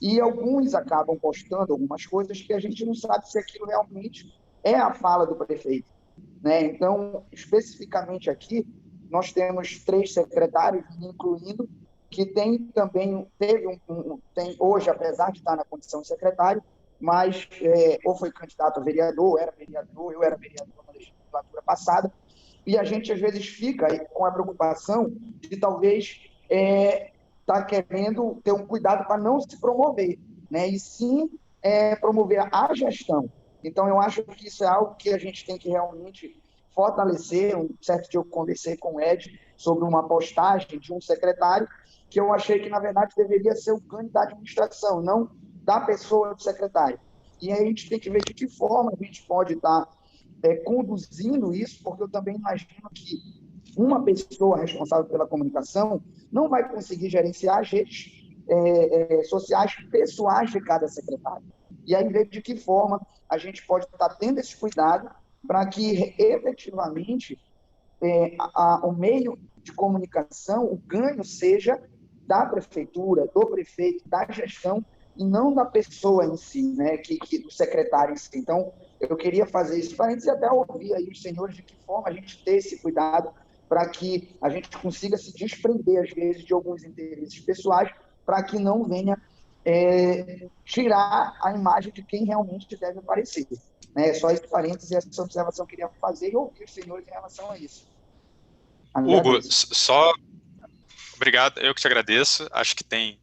e alguns acabam postando algumas coisas que a gente não sabe se aquilo realmente é a fala do prefeito. Né? Então, especificamente aqui, nós temos 3 secretários, incluindo, que tem também, tem hoje, apesar de estar na condição de secretário, mas ou foi candidato a vereador, ou era vereador, eu era vereador na legislatura passada, e a gente às vezes fica com a preocupação de talvez estar querendo ter um cuidado para não se promover, né? E sim promover a gestão. Então, eu acho que isso é algo que a gente tem que realmente fortalecer. Um certo dia eu conversei com o Ed sobre uma postagem de um secretário que eu achei que, na verdade, deveria ser o ganho da administração, não da pessoa do secretário. E aí a gente tem que ver de que forma a gente pode estar conduzindo isso, porque eu também imagino que uma pessoa responsável pela comunicação não vai conseguir gerenciar as redes sociais pessoais de cada secretário. E aí ver de que forma a gente pode estar tendo esse cuidado para que, efetivamente, o meio de comunicação, o ganho seja da prefeitura, do prefeito, da gestão, e não da pessoa em si, né, do secretário em si. Então, eu queria fazer isso para a gente até ouvir aí os senhores de que forma a gente ter esse cuidado para que a gente consiga se desprender, às vezes, de alguns interesses pessoais, para que não venha tirar a imagem de quem realmente deve aparecer. Né? Só esse parênteses e essa observação que eu queria fazer e ouvir os senhores em relação a isso. Hugo, só... Obrigado, eu que te agradeço. Acho que tem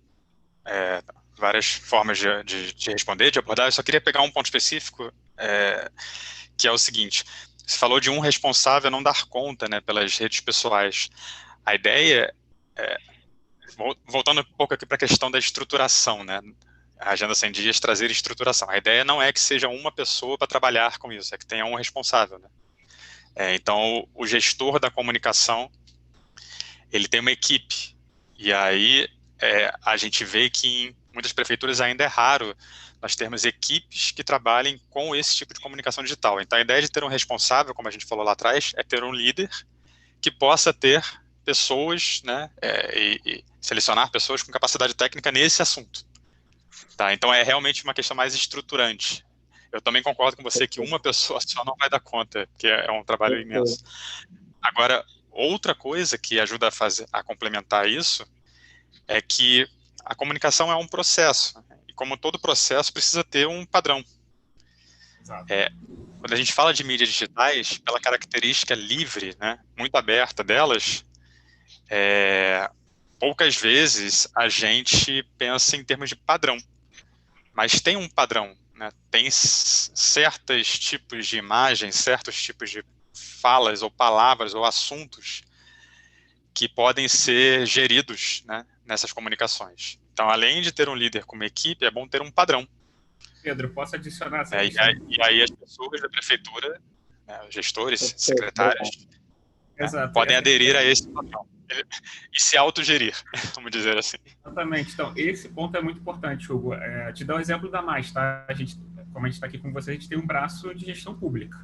várias formas de responder, de abordar. Eu só queria pegar um ponto específico, que é o seguinte. você falou de um responsável não dar conta, né, pelas redes pessoais. A ideia voltando um pouco aqui para a questão da estruturação, né? A Agenda 100 Dias trazer estruturação. A ideia não é que seja uma pessoa para trabalhar com isso, é que tenha um responsável, né? Então, o gestor da comunicação, ele tem uma equipe. E aí, a gente vê que em muitas prefeituras ainda é raro nós termos equipes que trabalhem com esse tipo de comunicação digital. Então, a ideia de ter um responsável, como a gente falou lá atrás, é ter um líder que possa ter pessoas, né, e selecionar pessoas com capacidade técnica nesse assunto. Tá? Então, é realmente uma questão mais estruturante. Eu também concordo com você que uma pessoa só não vai dar conta, porque é um trabalho imenso. Agora, outra coisa que ajuda a complementar isso é que a comunicação é um processo. E como todo processo, precisa ter um padrão. Exato. Quando a gente fala de mídias digitais, pela característica livre, né, muito aberta delas, poucas vezes a gente pensa em termos de padrão. Mas tem um padrão, né? Tem certos tipos de imagens, certos tipos de falas ou palavras ou assuntos que podem ser geridos, né, nessas comunicações. Então, além de ter um líder como equipe, é bom ter um padrão. Pedro, posso adicionar essa e aí as pessoas da prefeitura, né, os gestores, secretários, podem aderir a esse padrão e se autogerir, vamos dizer assim. Exatamente. Então, esse ponto é muito importante, Hugo. Te dar um exemplo da Mais, tá? Como a gente está aqui com você, a gente tem um braço de gestão pública.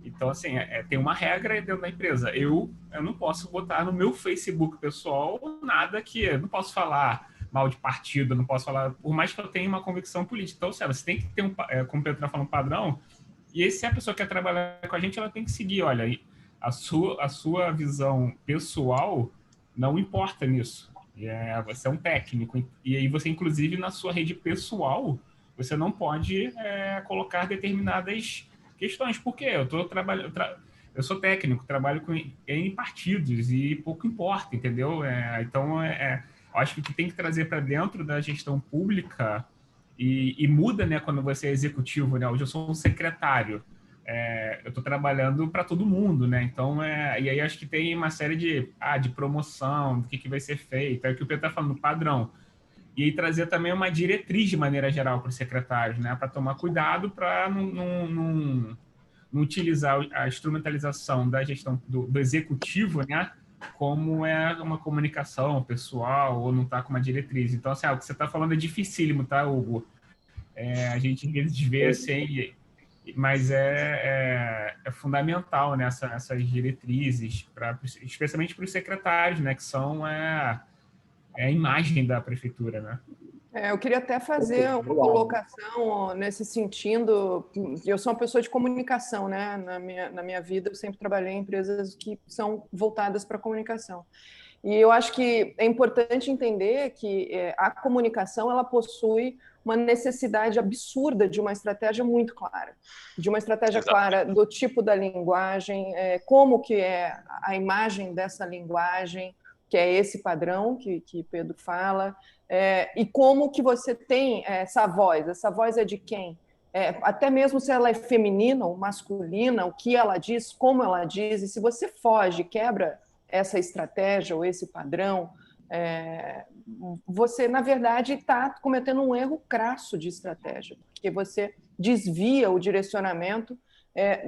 Então, assim, tem uma regra dentro da empresa. Eu não posso botar no meu Facebook pessoal nada que... Eu não posso falar mal de partido, não posso falar... Por mais que eu tenha uma convicção política. Então, você tem que ter como o Pedro está falando, um padrão. E se a pessoa quer trabalhar com a gente, ela tem que seguir. Olha, a sua visão pessoal não importa nisso. Você é um técnico. E aí você, inclusive, na sua rede pessoal, você não pode colocar determinadas questões. Por quê? Eu sou técnico, trabalho com N partidos e pouco importa, entendeu? Então, eu acho que o que tem que trazer para dentro da gestão pública e muda, né, quando você é executivo, né? Hoje eu sou um secretário. Eu estou trabalhando para todo mundo, né? Então, e aí acho que tem uma série de promoção, do que vai ser feito, é o que o Pedro está falando, padrão. E aí trazer também uma diretriz de maneira geral para os secretários, né? Para tomar cuidado para não utilizar a instrumentalização da gestão do executivo, né? Como uma comunicação pessoal ou não está com uma diretriz. Então, assim, o que você está falando é dificílimo, tá, Hugo? A gente às vezes vê assim... Mas é fundamental, né, essas diretrizes, especialmente para os secretários, né, que são a imagem da prefeitura, né? Eu queria até fazer uma colocação nesse sentido. Eu sou uma pessoa de comunicação, né? Na minha vida, eu sempre trabalhei em empresas que são voltadas para a comunicação. E eu acho que é importante entender que a comunicação ela possui uma necessidade absurda de uma estratégia muito clara, de uma estratégia clara do tipo da linguagem, como que é a imagem dessa linguagem, que é esse padrão que Pedro fala, e como que você tem essa voz é de quem? Até mesmo se ela é feminina ou masculina, o que ela diz, como ela diz, e se você foge, quebra essa estratégia ou esse padrão, você, na verdade, está cometendo um erro crasso de estratégia, porque você desvia o direcionamento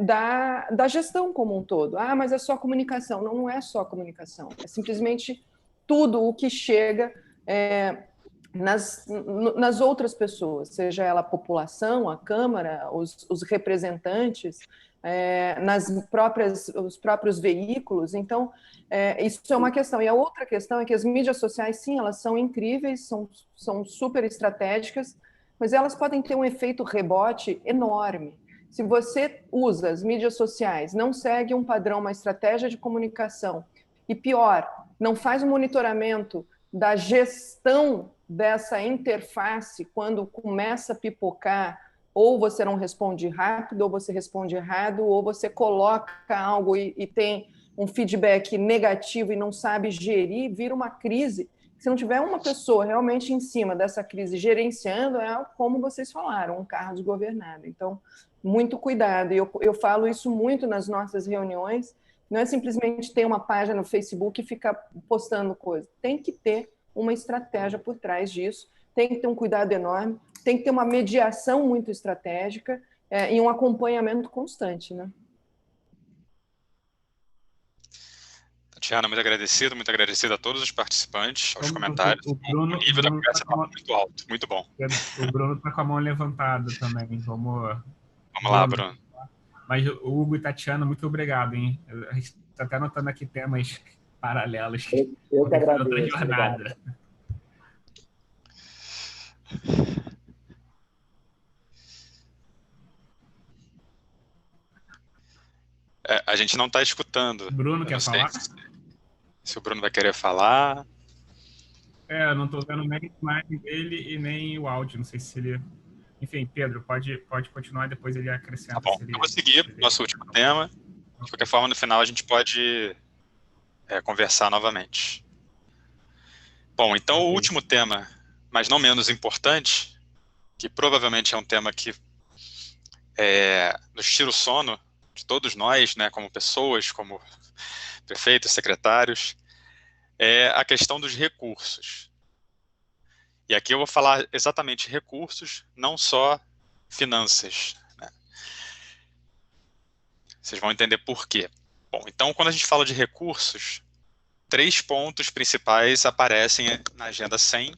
da gestão como um todo. Mas é só comunicação. Não é só comunicação, é simplesmente tudo o que chega nas outras pessoas, seja ela a população, a Câmara, os representantes, os próprios veículos. Então, isso é uma questão. E a outra questão é que as mídias sociais, sim, elas são incríveis, são super estratégicas, mas elas podem ter um efeito rebote enorme. Se você usa as mídias sociais, não segue um padrão, uma estratégia de comunicação, e pior, não faz um monitoramento da gestão dessa interface quando começa a pipocar, ou você não responde rápido, ou você responde errado, ou você coloca algo e tem um feedback negativo e não sabe gerir, vira uma crise. Se não tiver uma pessoa realmente em cima dessa crise gerenciando, como vocês falaram, um carro desgovernado. Então, muito cuidado. E eu falo isso muito nas nossas reuniões. Não é simplesmente ter uma página no Facebook e ficar postando coisa. Tem que ter uma estratégia por trás disso, tem que ter um cuidado enorme, tem que ter uma mediação muito estratégica e um acompanhamento constante, né? Tatiana, muito agradecido a todos os participantes, aos comentários. O nível da conversa está muito alto, muito bom. O Bruno está com a mão levantada também. Vamos lá, Bruno. Mas o Hugo e Tatiana, muito obrigado, hein? A gente está até anotando aqui temas paralelos. Eu que agradeço. Outra jornada. A gente não está escutando. Bruno quer falar? Se o Bruno vai querer falar. Eu não estou vendo nem a imagem dele e nem o áudio. Não sei se ele... Enfim, Pedro, pode continuar, depois ele acrescenta. Tá bom, eu vou seguir o nosso último tema. De qualquer forma, no final a gente pode conversar novamente. Bom, então o último tema, mas não menos importante, que provavelmente é um tema que nos tira o sono de todos nós, né, como pessoas, como prefeitos, secretários, é a questão dos recursos. E aqui eu vou falar exatamente recursos, não só finanças, né? Vocês vão entender por quê. Bom, então quando a gente fala de recursos, 3 pontos principais aparecem na Agenda 100,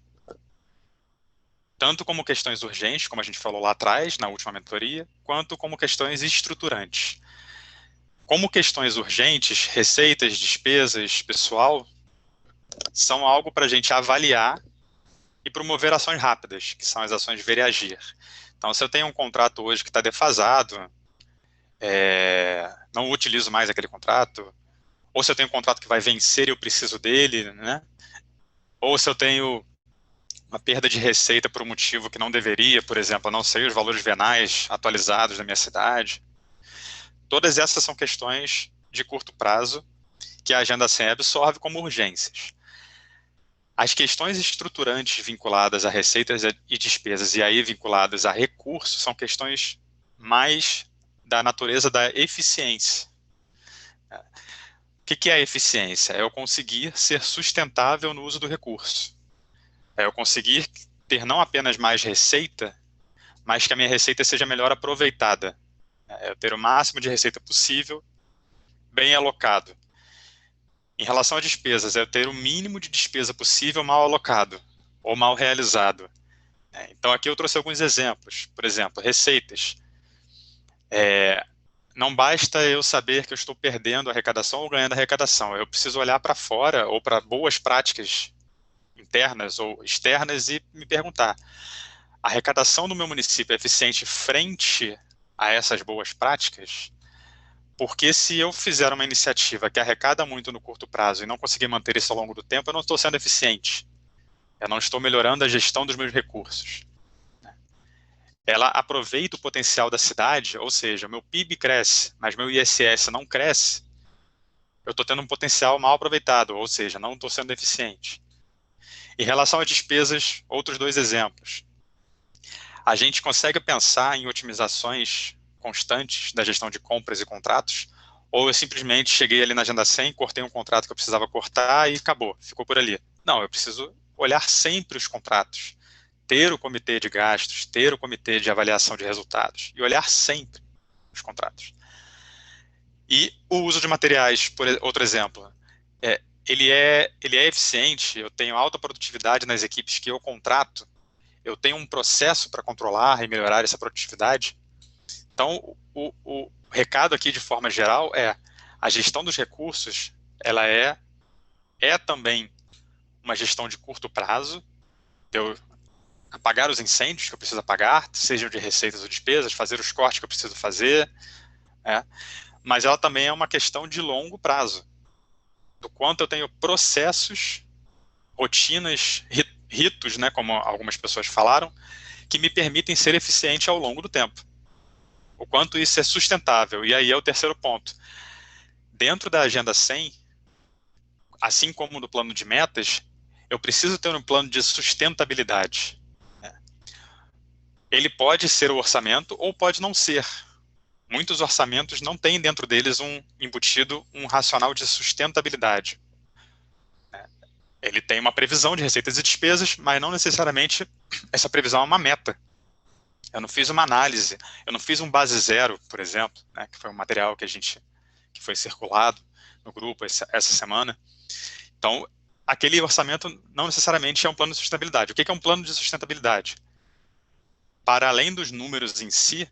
tanto como questões urgentes, como a gente falou lá atrás, na última mentoria, quanto como questões estruturantes. Como questões urgentes, receitas, despesas, pessoal, são algo para a gente avaliar e promover ações rápidas, que são as ações de ver e agir. Então, se eu tenho um contrato hoje que está defasado, não utilizo mais aquele contrato, ou se eu tenho um contrato que vai vencer e eu preciso dele, né? Ou se eu tenho uma perda de receita por um motivo que não deveria, por exemplo, eu não sei os valores venais atualizados da minha cidade. Todas essas são questões de curto prazo que a Agenda 100 absorve como urgências. As questões estruturantes vinculadas a receitas e despesas e aí vinculadas a recursos são questões mais da natureza da eficiência. O que é a eficiência? É eu conseguir ser sustentável no uso do recurso. É eu conseguir ter não apenas mais receita, mas que a minha receita seja melhor aproveitada. É eu ter o máximo de receita possível, bem alocado. Em relação a despesas, é eu ter o mínimo de despesa possível mal alocado, ou mal realizado. Então aqui eu trouxe alguns exemplos. Por exemplo, receitas. Não basta eu saber que eu estou perdendo a arrecadação ou ganhando a arrecadação. Eu preciso olhar para fora ou para boas práticas internas ou externas e me perguntar: a arrecadação do meu município é eficiente frente a essas boas práticas? Porque se eu fizer uma iniciativa que arrecada muito no curto prazo e não conseguir manter isso ao longo do tempo, eu não estou sendo eficiente. Eu não estou melhorando a gestão dos meus recursos. Ela aproveita o potencial da cidade, ou seja, meu PIB cresce, mas meu ISS não cresce, eu estou tendo um potencial mal aproveitado, ou seja, não estou sendo eficiente. Em relação às despesas, outros 2 exemplos. A gente consegue pensar em otimizações constantes da gestão de compras e contratos, ou eu simplesmente cheguei ali na Agenda 100, cortei um contrato que eu precisava cortar e acabou, ficou por ali. Não, eu preciso olhar sempre os contratos, ter o comitê de gastos, ter o comitê de avaliação de resultados e olhar sempre os contratos. E o uso de materiais, por outro exemplo, ele é eficiente, eu tenho alta produtividade nas equipes que eu contrato, eu tenho um processo para controlar e melhorar essa produtividade. Então, o recado aqui, de forma geral, a gestão dos recursos, ela é também uma gestão de curto prazo, eu apagar os incêndios que eu preciso apagar, sejam de receitas ou despesas, fazer os cortes que eu preciso fazer, mas ela também é uma questão de longo prazo, do quanto eu tenho processos, rotinas, ritos, né, como algumas pessoas falaram, que me permitem ser eficiente ao longo do tempo. O quanto isso é sustentável. E aí é o terceiro ponto. Dentro da Agenda 100, assim como no plano de metas, eu preciso ter um plano de sustentabilidade. Ele pode ser o orçamento ou pode não ser. muitos orçamentos não têm dentro deles embutido um racional de sustentabilidade. Ele tem uma previsão de receitas e despesas, mas não necessariamente essa previsão é uma meta. Eu não fiz uma análise, eu não fiz um base zero, por exemplo, né, que foi um material que foi circulado no grupo essa semana. Então, aquele orçamento não necessariamente é um plano de sustentabilidade. O que é um plano de sustentabilidade? Para além dos números em si,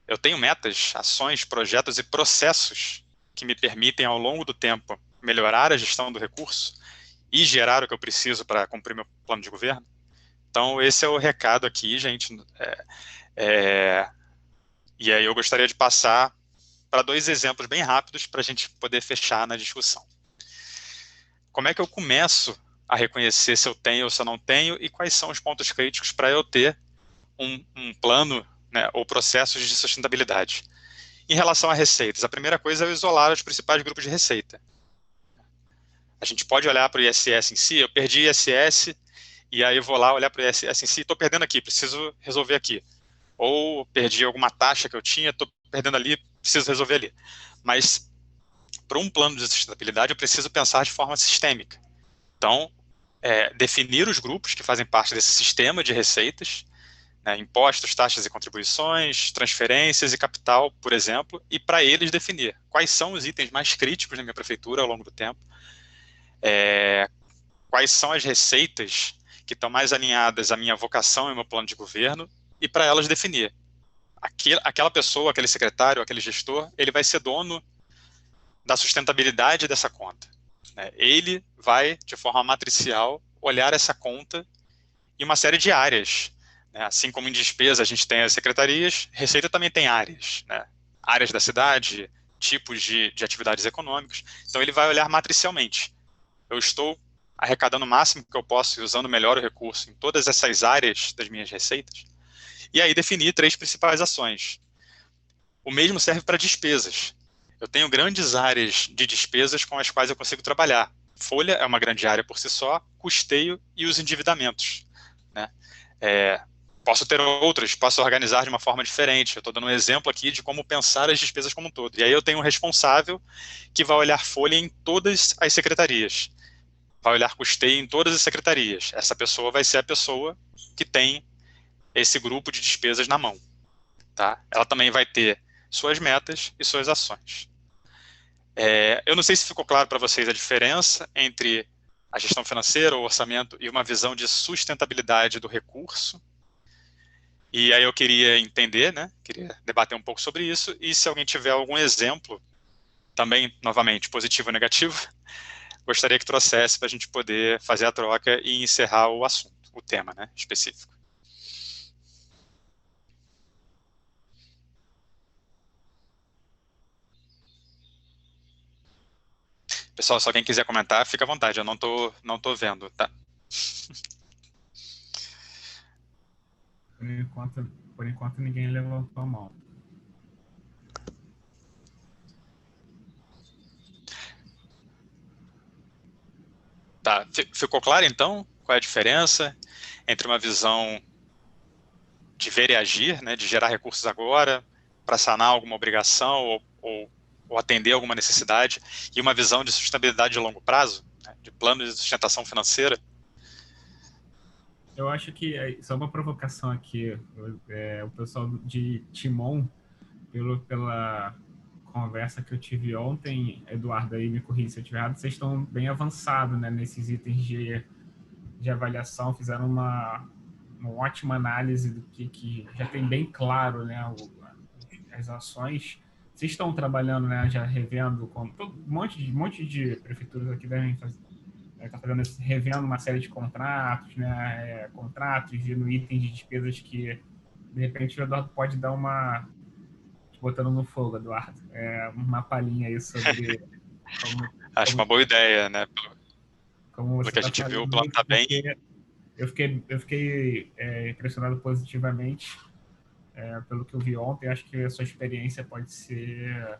eu tenho metas, ações, projetos e processos que me permitem, ao longo do tempo, melhorar a gestão do recurso e gerar o que eu preciso para cumprir meu plano de governo. Então, esse é o recado aqui, gente. E aí eu gostaria de passar para 2 exemplos bem rápidos para a gente poder fechar na discussão. Como é que eu começo a reconhecer se eu tenho ou se eu não tenho e quais são os pontos críticos para eu ter um plano, né, ou processos de sustentabilidade? Em relação a receitas, a primeira coisa é eu isolar os principais grupos de receita. A gente pode olhar para o ISS em si, eu perdi ISS, e aí eu vou lá olhar para o ISS em si, estou perdendo aqui, preciso resolver aqui. Ou perdi alguma taxa que eu tinha, estou perdendo ali, preciso resolver ali. Mas, para um plano de sustentabilidade, eu preciso pensar de forma sistêmica. Então, definir os grupos que fazem parte desse sistema de receitas, né, impostos, taxas e contribuições, transferências e capital, por exemplo, e para eles definir quais são os itens mais críticos na minha prefeitura ao longo do tempo, quais são as receitas que estão mais alinhadas à minha vocação e ao meu plano de governo, e para elas definir. Aquela pessoa, aquele secretário, aquele gestor, ele vai ser dono da sustentabilidade dessa conta. Né? Ele vai, de forma matricial, olhar essa conta em uma série de áreas. Né? Assim como em despesa a gente tem as secretarias, Receita também tem áreas. Né? Áreas da cidade, tipos de atividades econômicas. Então ele vai olhar matricialmente. Eu estou arrecadando o máximo que eu posso e usando melhor o recurso em todas essas áreas das minhas receitas. E aí definir 3 principais ações. O mesmo serve para despesas. Eu tenho grandes áreas de despesas com as quais eu consigo trabalhar. Folha é uma grande área por si só, custeio e os endividamentos. Né? Posso ter outras, posso organizar de uma forma diferente. Eu estou dando um exemplo aqui de como pensar as despesas como um todo. E aí eu tenho um responsável que vai olhar folha em todas as secretarias. Vai olhar custeio em todas as secretarias. Essa pessoa vai ser a pessoa que tem esse grupo de despesas na mão. Tá? Ela também vai ter suas metas e suas ações. Eu não sei se ficou claro para vocês a diferença entre a gestão financeira, o orçamento e uma visão de sustentabilidade do recurso. E aí eu queria entender, né? Queria debater um pouco sobre isso, e se alguém tiver algum exemplo, também, novamente, positivo ou negativo, gostaria que trouxesse para a gente poder fazer a troca e encerrar o assunto, o tema, né, específico. Pessoal, se alguém quiser comentar, fica à vontade, eu não tô vendo, tá? Por enquanto ninguém levantou a mão. Tá, ficou claro então qual é a diferença entre uma visão de ver e agir, né, de gerar recursos agora para sanar alguma obrigação ou atender alguma necessidade, e uma visão de sustentabilidade de longo prazo, né, de plano de sustentação financeira? Eu acho que, só uma provocação aqui, o pessoal de Timon, pela conversa que eu tive ontem, Eduardo, aí me corrija se eu estiver errado, vocês estão bem avançados, né, nesses itens de avaliação, fizeram uma ótima análise do que já tem bem claro, né, as ações. Vocês estão trabalhando, né, já revendo, como um monte de prefeituras aqui devem fazer, está fazendo revendo uma série de contratos, né, contratos, vendo itens de despesas que, de repente, o Eduardo pode dar uma... botando no fogo, Eduardo, uma palhinha aí sobre... Acho uma boa ideia, né? Pelo que a gente viu, o plano está bem... Eu fiquei impressionado positivamente pelo que eu vi ontem. Acho que a sua experiência pode ser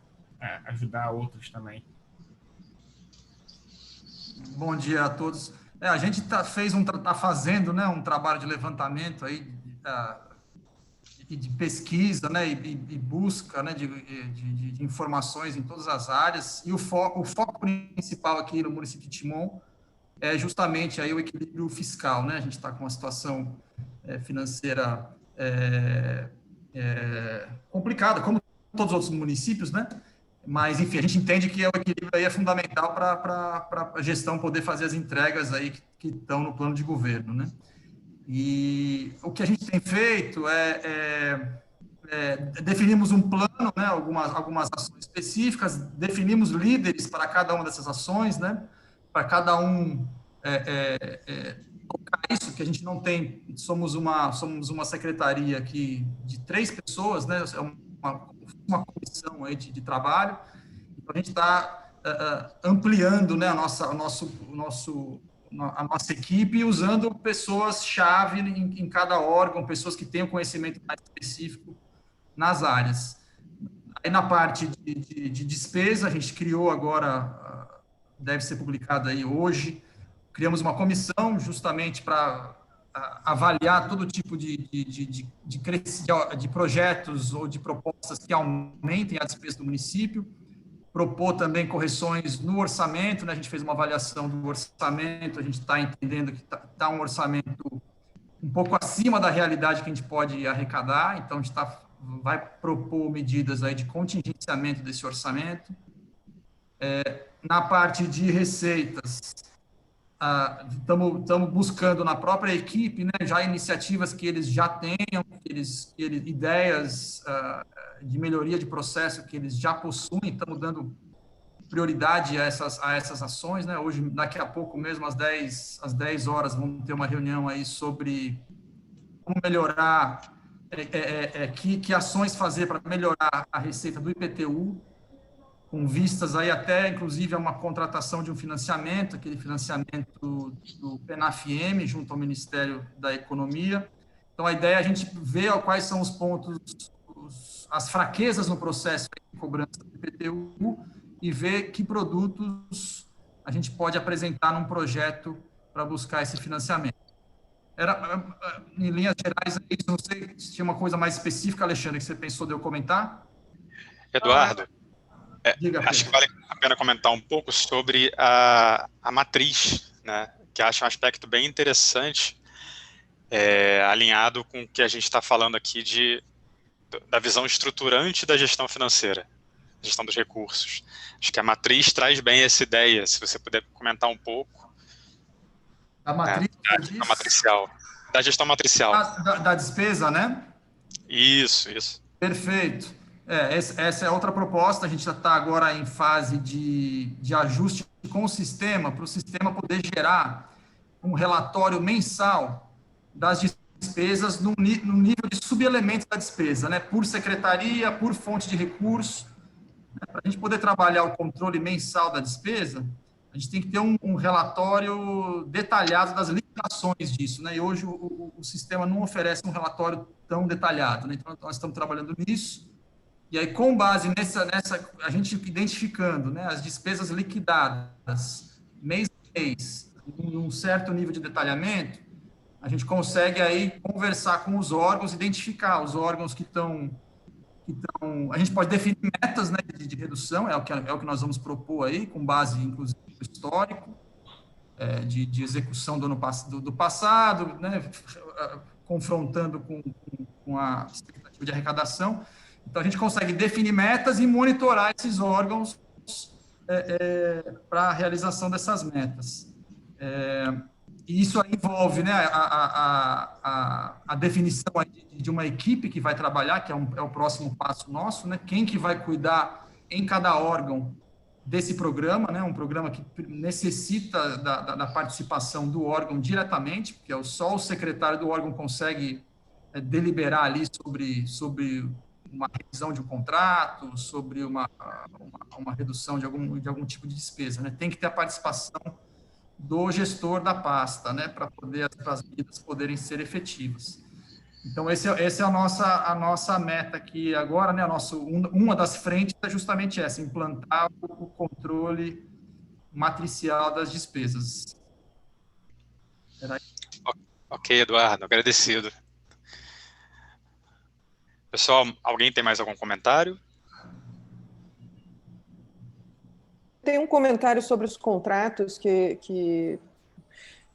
ajudar outros também. Bom dia a todos. A gente está fazendo, né, um trabalho de levantamento aí de pesquisa, né, e busca, né, de informações em todas as áreas, e o foco principal aqui no município de Timon é justamente aí o equilíbrio fiscal, né? A gente está com uma situação financeira complicada, como todos os outros municípios, né? Mas, enfim, a gente entende que o equilíbrio aí é fundamental para a gestão poder fazer as entregas aí que estão no plano de governo, né? E o que a gente tem feito definimos um plano, né? Algumas ações específicas, definimos líderes para cada uma dessas ações, né? Para cada um tocar isso, que a gente não tem, somos uma secretaria aqui de 3 pessoas, né? É uma comissão aí de trabalho, então a gente está ampliando, né, a nossa equipe, usando pessoas-chave em cada órgão, pessoas que tenham conhecimento mais específico nas áreas. Aí na parte de despesa, a gente criou agora, deve ser publicado aí hoje, criamos uma comissão justamente para avaliar todo tipo de projetos ou de propostas que aumentem a despesa do município, propor também correções no orçamento, né? A gente fez uma avaliação do orçamento, a gente está entendendo que está um orçamento um pouco acima da realidade que a gente pode arrecadar, então a gente vai propor medidas aí de contingenciamento desse orçamento. Na parte de receitas, estamos buscando na própria equipe, né, já iniciativas que eles já tenham, ideias de melhoria de processo que eles já possuem, estamos dando prioridade a essas ações, né? Hoje, daqui a pouco mesmo, às 10 horas, vamos ter uma reunião aí sobre como melhorar, que ações fazer para melhorar a receita do IPTU, com vistas aí até, inclusive, a uma contratação de um financiamento, aquele financiamento do PENAFM, junto ao Ministério da Economia. Então, a ideia é a gente ver quais são os pontos, as fraquezas no processo de cobrança do IPTU e ver que produtos a gente pode apresentar num projeto para buscar esse financiamento. Em linhas gerais, é isso. Não sei se tinha uma coisa mais específica, Alexandre, que você pensou de eu comentar? Eduardo, Diga, acho que vale a pena comentar um pouco sobre a matriz, né, que acho um aspecto bem interessante, alinhado com o que a gente está falando aqui da visão estruturante da gestão financeira, gestão dos recursos. Acho que a matriz traz bem essa ideia, se você puder comentar um pouco. A matriz a matricial, da gestão matricial. Da despesa, né? Isso. Perfeito. Essa é outra proposta, a gente já está agora em fase de ajuste com o sistema, para o sistema poder gerar um relatório mensal das despesas no nível de subelementos da despesa, né? Por secretaria, por fonte de recurso. Para a gente poder trabalhar o controle mensal da despesa, a gente tem que ter um relatório detalhado das limitações disso, né? E hoje o sistema não oferece um relatório tão detalhado, né? Então, nós estamos trabalhando nisso. E aí, com base nessa a gente identificando, né, as despesas liquidadas mês a mês, num certo nível de detalhamento, a gente consegue aí conversar com os órgãos, identificar os órgãos que estão... A gente pode definir metas, né, de redução, é o que nós vamos propor aí, com base, inclusive, no histórico, de execução do passado, né, confrontando com a expectativa de arrecadação. Então, a gente consegue definir metas e monitorar esses órgãos para a realização dessas metas. E isso aí envolve, né, a definição de uma equipe que vai trabalhar, que é o próximo passo nosso, né? Quem que vai cuidar em cada órgão desse programa, né? Um programa que necessita da participação do órgão diretamente, porque só o secretário do órgão consegue deliberar ali sobre uma revisão de um contrato, sobre uma redução de algum tipo de despesa, né? Tem que ter a participação do gestor da pasta, né, para poder as medidas poderem ser efetivas. Então, essa é a nossa meta aqui agora, né, uma das frentes é justamente essa, implantar o controle matricial das despesas. Ok, Eduardo, agradecido. Pessoal, alguém tem mais algum comentário? Tem um comentário sobre os contratos que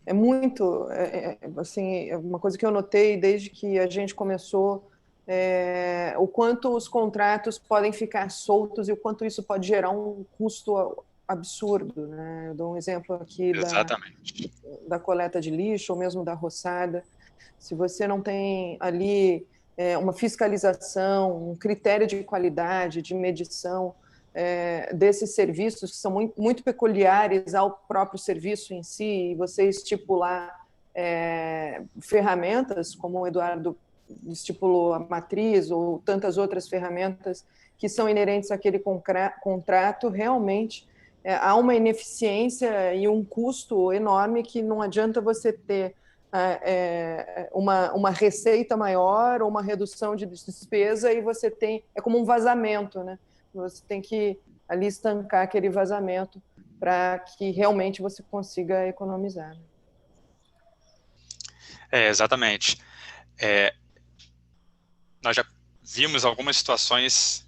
é muito, assim, é uma coisa que eu notei desde que a gente começou, o quanto os contratos podem ficar soltos e o quanto isso pode gerar um custo absurdo, né? Eu dou um exemplo aqui da coleta de lixo ou mesmo da roçada. Se você não tem ali uma fiscalização, um critério de qualidade, de medição desses serviços que são muito, muito peculiares ao próprio serviço em si, e você estipular ferramentas, como o Eduardo estipulou, a matriz ou tantas outras ferramentas que são inerentes àquele contrato, realmente há uma ineficiência e um custo enorme que não adianta você ter uma receita maior ou uma redução de despesa e você tem, é como um vazamento, né? Você tem que ali estancar aquele vazamento para que realmente você consiga economizar. Exatamente. Nós já vimos algumas situações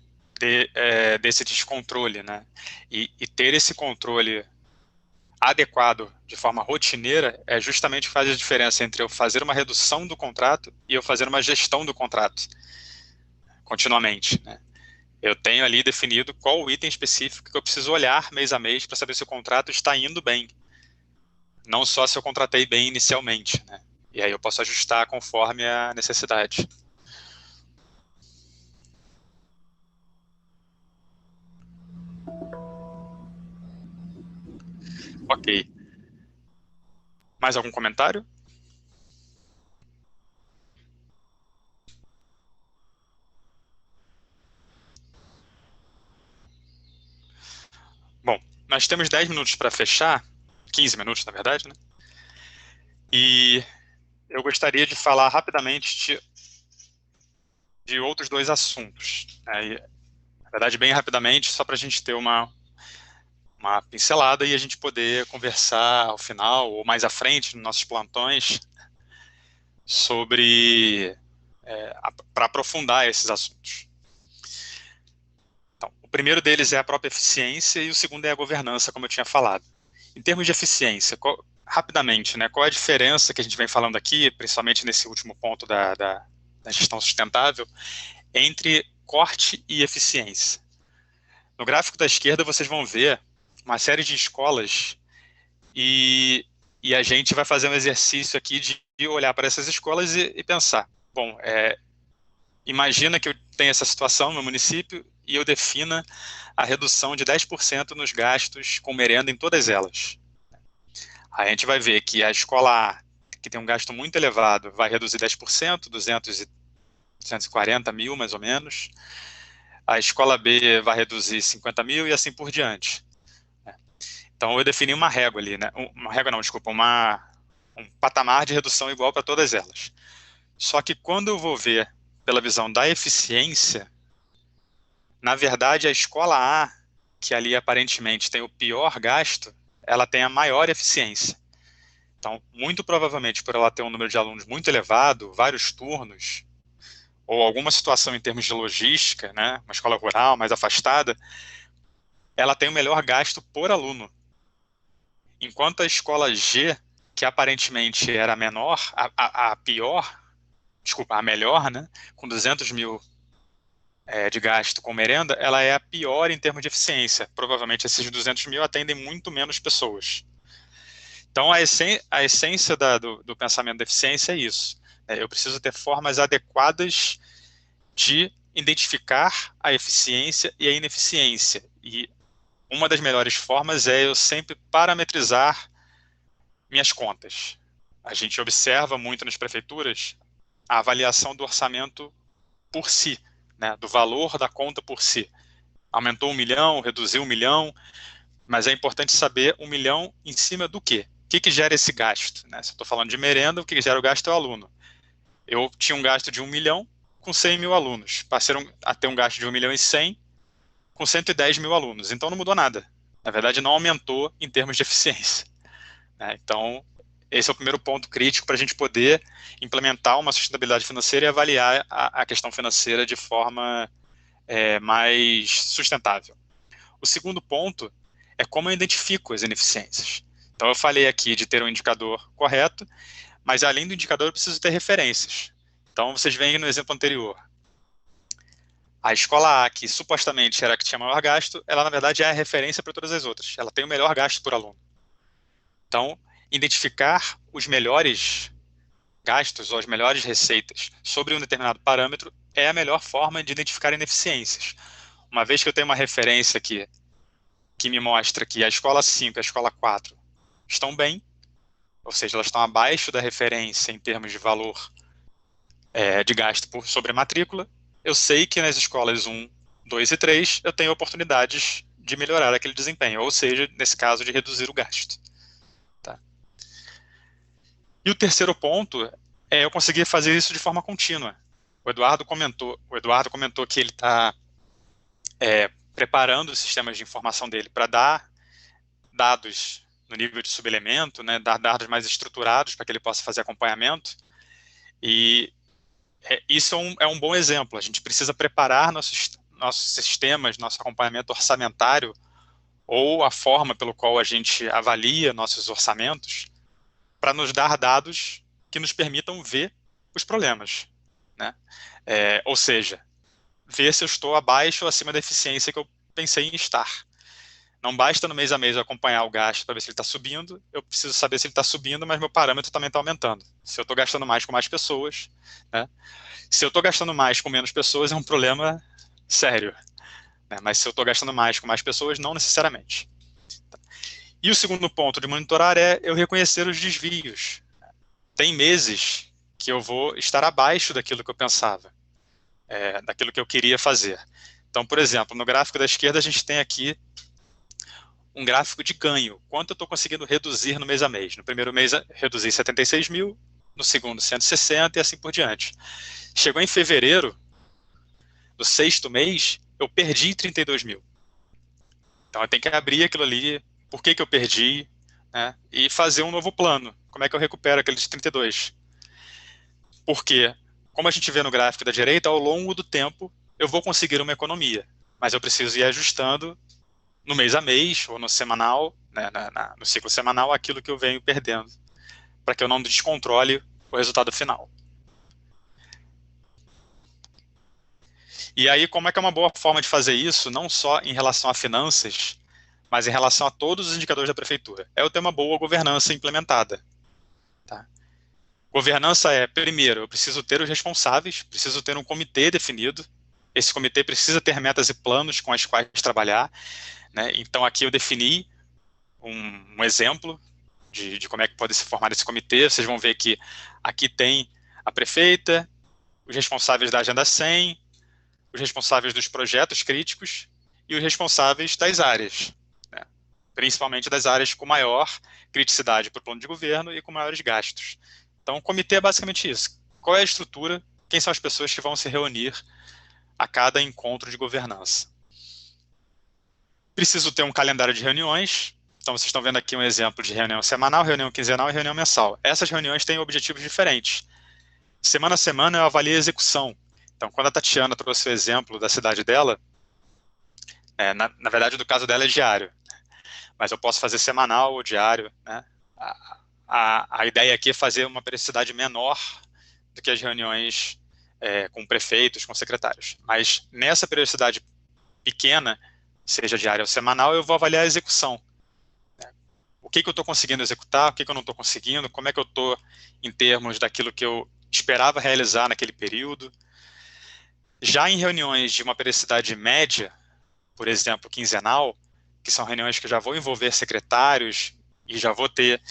desse descontrole, né? E ter esse controle adequado de forma rotineira é justamente o que faz a diferença entre eu fazer uma redução do contrato e eu fazer uma gestão do contrato continuamente, né? Eu tenho ali definido qual o item específico que eu preciso olhar mês a mês para saber se o contrato está indo bem, não só se eu contratei bem inicialmente, né? E aí eu posso ajustar conforme a necessidade. Ok. Mais algum comentário? Bom, nós temos 10 minutos para fechar, 15 minutos, na verdade, né? E eu gostaria de falar rapidamente de outros dois assuntos, né? Na verdade, bem rapidamente, só para a gente ter uma pincelada e a gente poder conversar ao final ou mais à frente nos nossos plantões sobre para aprofundar esses assuntos. Então, o primeiro deles é a própria eficiência e o segundo é a governança, como eu tinha falado. Em termos de eficiência, rapidamente, né, qual é a diferença que a gente vem falando aqui, principalmente nesse último ponto da gestão sustentável, entre corte e eficiência? No gráfico da esquerda vocês vão ver uma série de escolas e a gente vai fazer um exercício aqui de olhar para essas escolas e pensar, bom, imagina que eu tenho essa situação no município e eu defina a redução de 10% nos gastos com merenda em todas elas. Aí a gente vai ver que a escola A, que tem um gasto muito elevado, vai reduzir 10%, 240 mil mais ou menos. A escola B vai reduzir 50 mil e assim por diante. Então eu defini uma régua ali, né? Uma régua não, desculpa, um patamar de redução igual para todas elas. Só que quando eu vou ver pela visão da eficiência, na verdade a escola A, que ali aparentemente tem o pior gasto, ela tem a maior eficiência. Então, muito provavelmente por ela ter um número de alunos muito elevado, vários turnos, ou alguma situação em termos de logística, né, uma escola rural mais afastada, ela tem o melhor gasto por aluno. Enquanto a escola G, que aparentemente era menor, a melhor, né, com 200 mil de gasto com merenda, ela é a pior em termos de eficiência. Provavelmente esses 200 mil atendem muito menos pessoas. Então, a essência do pensamento da eficiência é isso. Eu preciso ter formas adequadas de identificar a eficiência e a ineficiência. E uma das melhores formas é eu sempre parametrizar minhas contas. A gente observa muito nas prefeituras a avaliação do orçamento por si, né, do valor da conta por si. Aumentou 1 milhão, reduziu 1 milhão, mas é importante saber 1 milhão em cima do quê? O que gera esse gasto? Né? Se eu estou falando de merenda, o que gera o gasto é o aluno. Eu tinha um gasto de 1 milhão com 100 mil alunos. Passei a ter um gasto de 1 milhão e 100 com 110 mil alunos. Então não mudou nada. Na verdade, não aumentou em termos de eficiência. Né? Então, esse é o primeiro ponto crítico para a gente poder implementar uma sustentabilidade financeira e avaliar a questão financeira de forma mais sustentável. O segundo ponto é como eu identifico as ineficiências. Então, eu falei aqui de ter um indicador correto, mas além do indicador, eu preciso ter referências. Então, vocês veem no exemplo anterior. A escola A, que supostamente era a que tinha maior gasto, ela, na verdade, é a referência para todas as outras. Ela tem o melhor gasto por aluno. Então, identificar os melhores gastos ou as melhores receitas sobre um determinado parâmetro é a melhor forma de identificar ineficiências. Uma vez que eu tenho uma referência aqui que me mostra que a escola 5 e a escola 4 estão bem, ou seja, elas estão abaixo da referência em termos de valor de gasto sobre a matrícula, eu sei que nas escolas 1, 2 e 3 eu tenho oportunidades de melhorar aquele desempenho, ou seja, nesse caso, de reduzir o gasto. Tá? E o terceiro ponto é eu conseguir fazer isso de forma contínua. O Eduardo comentou que ele está preparando os sistemas de informação dele para dar dados no nível de subelemento, né, dar dados mais estruturados para que ele possa fazer acompanhamento. E isso é um bom exemplo. A gente precisa preparar nossos sistemas, nosso acompanhamento orçamentário, ou a forma pelo qual a gente avalia nossos orçamentos, para nos dar dados que nos permitam ver os problemas, né? Ou seja, ver se eu estou abaixo ou acima da eficiência que eu pensei em estar. Não basta no mês a mês eu acompanhar o gasto para ver se ele está subindo, eu preciso saber se ele está subindo, mas meu parâmetro também está aumentando. Se eu estou gastando mais com mais pessoas, né? Se eu estou gastando mais com menos pessoas, é um problema sério, né? Mas se eu estou gastando mais com mais pessoas, não necessariamente. E o segundo ponto de monitorar é eu reconhecer os desvios. Tem meses que eu vou estar abaixo daquilo que eu pensava, daquilo que eu queria fazer. Então, por exemplo, no gráfico da esquerda a gente tem aqui um gráfico de ganho, quanto eu estou conseguindo reduzir no mês a mês. No primeiro mês, reduzi 76 mil, no segundo, 160 e assim por diante. Chegou em fevereiro, no sexto mês, eu perdi 32 mil. Então, eu tenho que abrir aquilo ali, por que eu perdi, né, e fazer um novo plano. Como é que eu recupero aqueles 32? Porque, como a gente vê no gráfico da direita, ao longo do tempo, eu vou conseguir uma economia, mas eu preciso ir ajustando no mês a mês, ou no semanal, né, no ciclo semanal, aquilo que eu venho perdendo, para que eu não descontrole o resultado final. E aí, como é que é uma boa forma de fazer isso, não só em relação a finanças, mas em relação a todos os indicadores da prefeitura? É eu ter uma boa governança implementada. Tá? Governança primeiro, eu preciso ter os responsáveis, preciso ter um comitê definido, esse comitê precisa ter metas e planos com as quais trabalhar, né? Então, aqui eu defini um exemplo de como é que pode se formar esse comitê. Vocês vão ver que aqui tem a prefeita, os responsáveis da Agenda 100, os responsáveis dos projetos críticos e os responsáveis das áreas, né? Principalmente das áreas com maior criticidade para o plano de governo e com maiores gastos. Então, o comitê é basicamente isso. Qual é a estrutura? Quem são as pessoas que vão se reunir a cada encontro de governança? Preciso ter um calendário de reuniões. Então, vocês estão vendo aqui um exemplo de reunião semanal, reunião quinzenal e reunião mensal. Essas reuniões têm objetivos diferentes. Semana a semana eu avalio a execução. Então, quando a Tatiana trouxe o exemplo da cidade dela, na verdade, do caso dela é diário, mas eu posso fazer semanal ou diário, né? A ideia aqui é fazer uma periodicidade menor do que as reuniões com prefeitos, com secretários. Mas nessa periodicidade pequena, seja diária ou semanal, eu vou avaliar a execução. O que eu estou conseguindo executar, o que eu não estou conseguindo, como é que eu estou em termos daquilo que eu esperava realizar naquele período. Já em reuniões de uma periodicidade média, por exemplo, quinzenal, que são reuniões que eu já vou envolver secretários e já vou ter,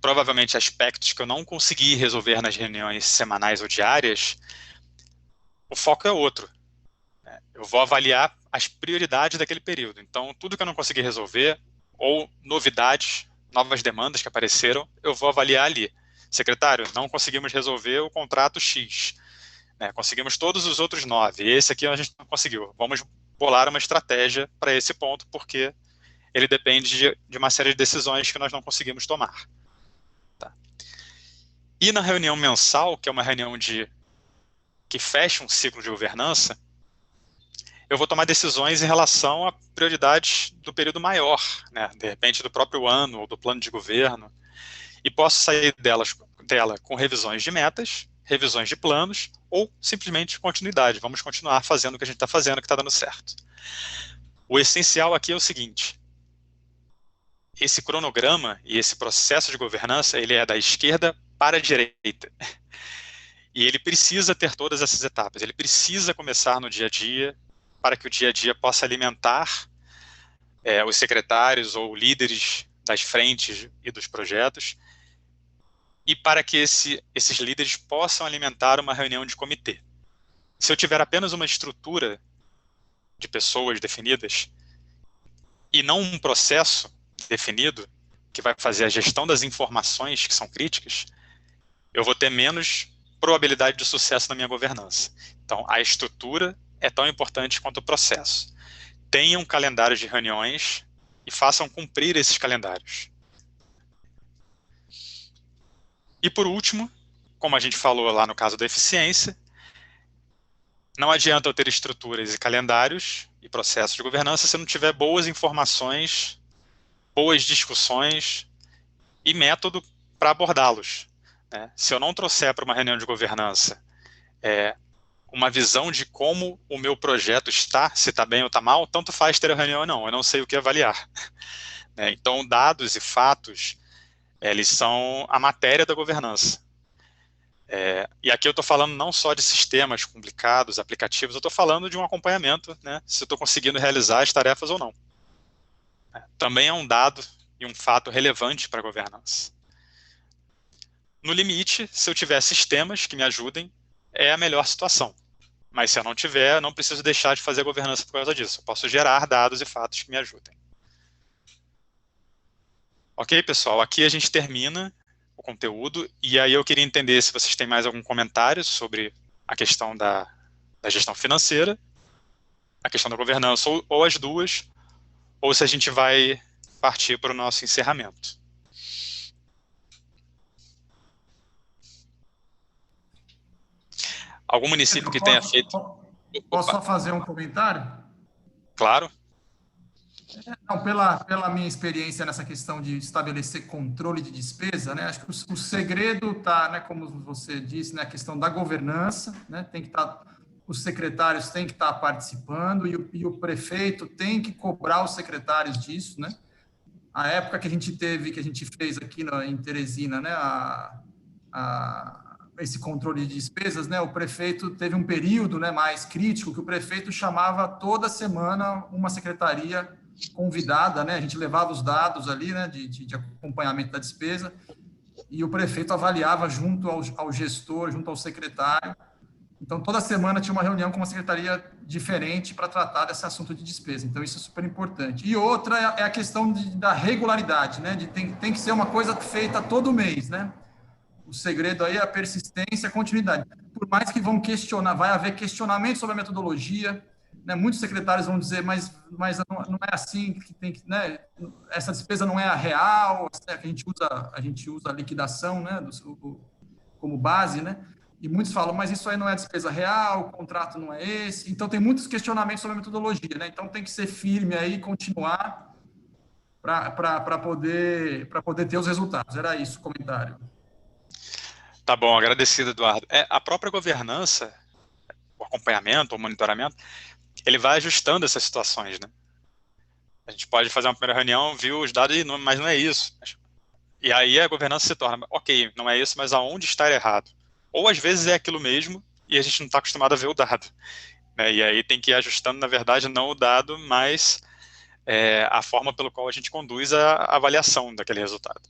provavelmente, aspectos que eu não consegui resolver nas reuniões semanais ou diárias, o foco é outro. Eu vou avaliar as prioridades daquele período. Então, tudo que eu não consegui resolver, ou novidades, novas demandas que apareceram, eu vou avaliar ali. Secretário, não conseguimos resolver o contrato X. Conseguimos todos os outros 9. Esse aqui a gente não conseguiu. Vamos bolar uma estratégia para esse ponto, porque ele depende de uma série de decisões que nós não conseguimos tomar. E na reunião mensal, que é uma reunião que fecha um ciclo de governança, eu vou tomar decisões em relação a prioridades do período maior, né? De repente do próprio ano ou do plano de governo, e posso sair dela com revisões de metas, revisões de planos, ou simplesmente continuidade. Vamos continuar fazendo o que a gente está fazendo, que está dando certo. O essencial aqui é o seguinte: esse cronograma e esse processo de governança, ele é da esquerda para a direita. E ele precisa ter todas essas etapas. Ele precisa começar no dia a dia, para que o dia a dia possa alimentar os secretários ou líderes das frentes e dos projetos, e para que esses líderes possam alimentar uma reunião de comitê. Se eu tiver apenas uma estrutura de pessoas definidas, e não um processo definido, que vai fazer a gestão das informações que são críticas, eu vou ter menos probabilidade de sucesso na minha governança. Então, a estrutura é tão importante quanto o processo. Tenham calendários de reuniões e façam cumprir esses calendários. E por último, como a gente falou lá no caso da eficiência, não adianta eu ter estruturas e calendários e processos de governança se eu não tiver boas informações, boas discussões e método para abordá-los, né? Se eu não trouxer para uma reunião de governança uma visão de como o meu projeto está, se está bem ou está mal, tanto faz ter a reunião ou não, eu não sei o que avaliar. Então, dados e fatos, eles são a matéria da governança. E aqui eu estou falando não só de sistemas complicados, aplicativos, eu estou falando de um acompanhamento, né, se eu estou conseguindo realizar as tarefas ou não. Também é um dado e um fato relevante para a governança. No limite, se eu tiver sistemas que me ajudem, é a melhor situação. Mas se eu não tiver, eu não preciso deixar de fazer a governança por causa disso. Eu posso gerar dados e fatos que me ajudem. Ok, pessoal? Aqui a gente termina o conteúdo, e aí eu queria entender se vocês têm mais algum comentário sobre a questão da gestão financeira, a questão da governança, ou as duas, ou se a gente vai partir para o nosso encerramento. Algum município que tenha feito... Posso só fazer um comentário? Claro. Não, pela minha experiência nessa questão de estabelecer controle de despesa, né, acho que o segredo está, né, como você disse, né, a questão da governança, né, tem que estar, os secretários têm que estar participando e o prefeito tem que cobrar os secretários disso, né. A época que a gente fez aqui em Teresina, né, esse controle de despesas, né, o prefeito teve um período, né, mais crítico, que o prefeito chamava toda semana uma secretaria convidada, né, a gente levava os dados ali, né, de acompanhamento da despesa, e o prefeito avaliava junto ao gestor, junto ao secretário. Então, toda semana tinha uma reunião com uma secretaria diferente para tratar desse assunto de despesa. Então, isso é super importante. E outra é a questão da regularidade, né, tem que ser uma coisa feita todo mês, né. O segredo aí é a persistência e a continuidade. Por mais que vão questionar, vai haver questionamento sobre a metodologia, né? Muitos secretários vão dizer, mas não é assim que tem que, né? Essa despesa não é a real, a gente usa a liquidação, né, como base, né? E muitos falam, mas isso aí não é despesa real, o contrato não é esse. Então tem muitos questionamentos sobre a metodologia, né? Então tem que ser firme aí, continuar para poder ter os resultados. Era isso o comentário. Tá bom, agradecido, Eduardo. A própria governança, o acompanhamento, o monitoramento, ele vai ajustando essas situações, né? A gente pode fazer uma primeira reunião, viu os dados, mas não é isso. E aí a governança se torna, ok, não é isso, mas aonde está errado? Ou às vezes é aquilo mesmo e a gente não está acostumado a ver o dado, né? E aí tem que ir ajustando, na verdade, não o dado, mas a forma pelo qual a gente conduz a avaliação daquele resultado.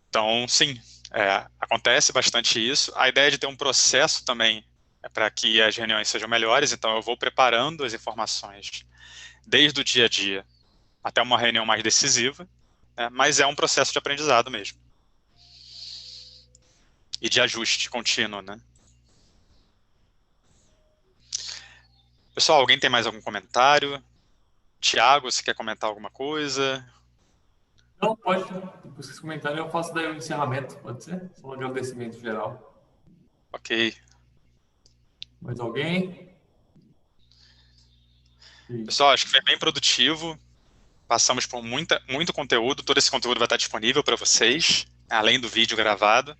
Então, sim, acontece bastante isso. A ideia de ter um processo também é para que as reuniões sejam melhores, então eu vou preparando as informações desde o dia a dia até uma reunião mais decisiva, né, mas é um processo de aprendizado mesmo. E de ajuste contínuo, né? Pessoal, alguém tem mais algum comentário? Tiago, você quer comentar alguma coisa? Não, pode. Depois que vocês comentarem, eu faço daí o encerramento, pode ser? Só um agradecimento geral. Ok. Mais alguém? Pessoal, acho que foi bem produtivo. Passamos por muito conteúdo. Todo esse conteúdo vai estar disponível para vocês, além do vídeo gravado.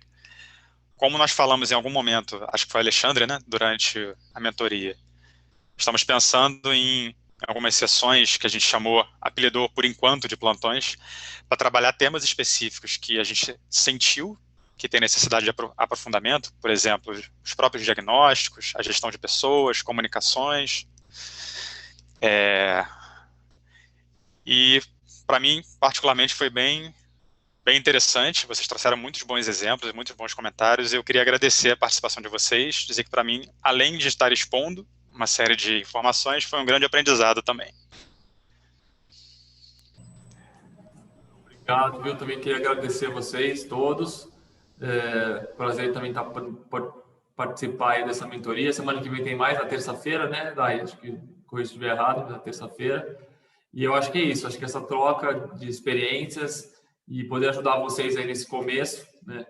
Como nós falamos em algum momento, acho que foi o Alexandre, né, durante a mentoria, estamos pensando em algumas sessões que a gente apelidou por enquanto de plantões, para trabalhar temas específicos que a gente sentiu que tem necessidade de aprofundamento, por exemplo, os próprios diagnósticos, a gestão de pessoas, comunicações. E, para mim, particularmente, foi bem interessante. Vocês trouxeram muitos bons exemplos, muitos bons comentários. Eu queria agradecer a participação de vocês, dizer que, para mim, além de estar expondo uma série de informações, foi um grande aprendizado também. Obrigado, viu? Também queria agradecer a vocês todos. Prazer também participar aí dessa mentoria. Semana que vem tem mais, na terça-feira, né, Dai? Acho que corrija se estiver errado, na terça-feira. E eu acho que é isso. Acho que essa troca de experiências e poder ajudar vocês aí nesse começo, né?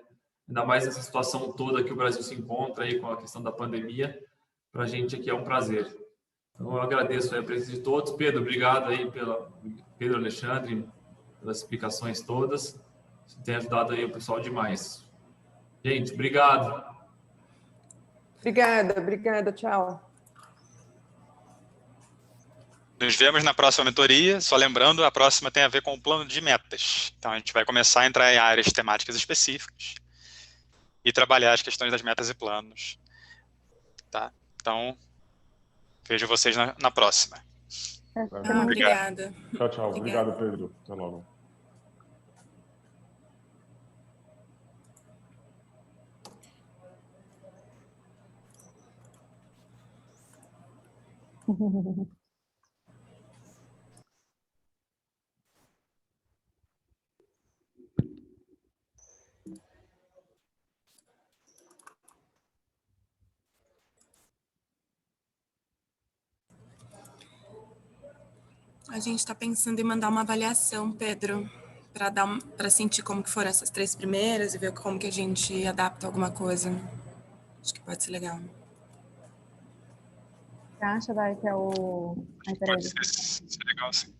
Ainda mais nessa situação toda que o Brasil se encontra aí com a questão da pandemia. Para a gente aqui é um prazer. Então, eu agradeço aí a presença de todos. Pedro, obrigado aí Pedro, Alexandre, pelas explicações todas. Você tem ajudado aí o pessoal demais. Gente, obrigado. Obrigada, tchau. Nos vemos na próxima mentoria. Só lembrando, a próxima tem a ver com o plano de metas. Então, a gente vai começar a entrar em áreas temáticas específicas e trabalhar as questões das metas e planos. Tá? Então, vejo vocês na próxima. Obrigada. Tchau. Obrigado, Pedro. Até logo. A gente está pensando em mandar uma avaliação, Pedro, para sentir como que foram essas 3 primeiras e ver como que a gente adapta alguma coisa. Acho que pode ser legal. Você acha, Dai, que é o... Pode ser legal, sim.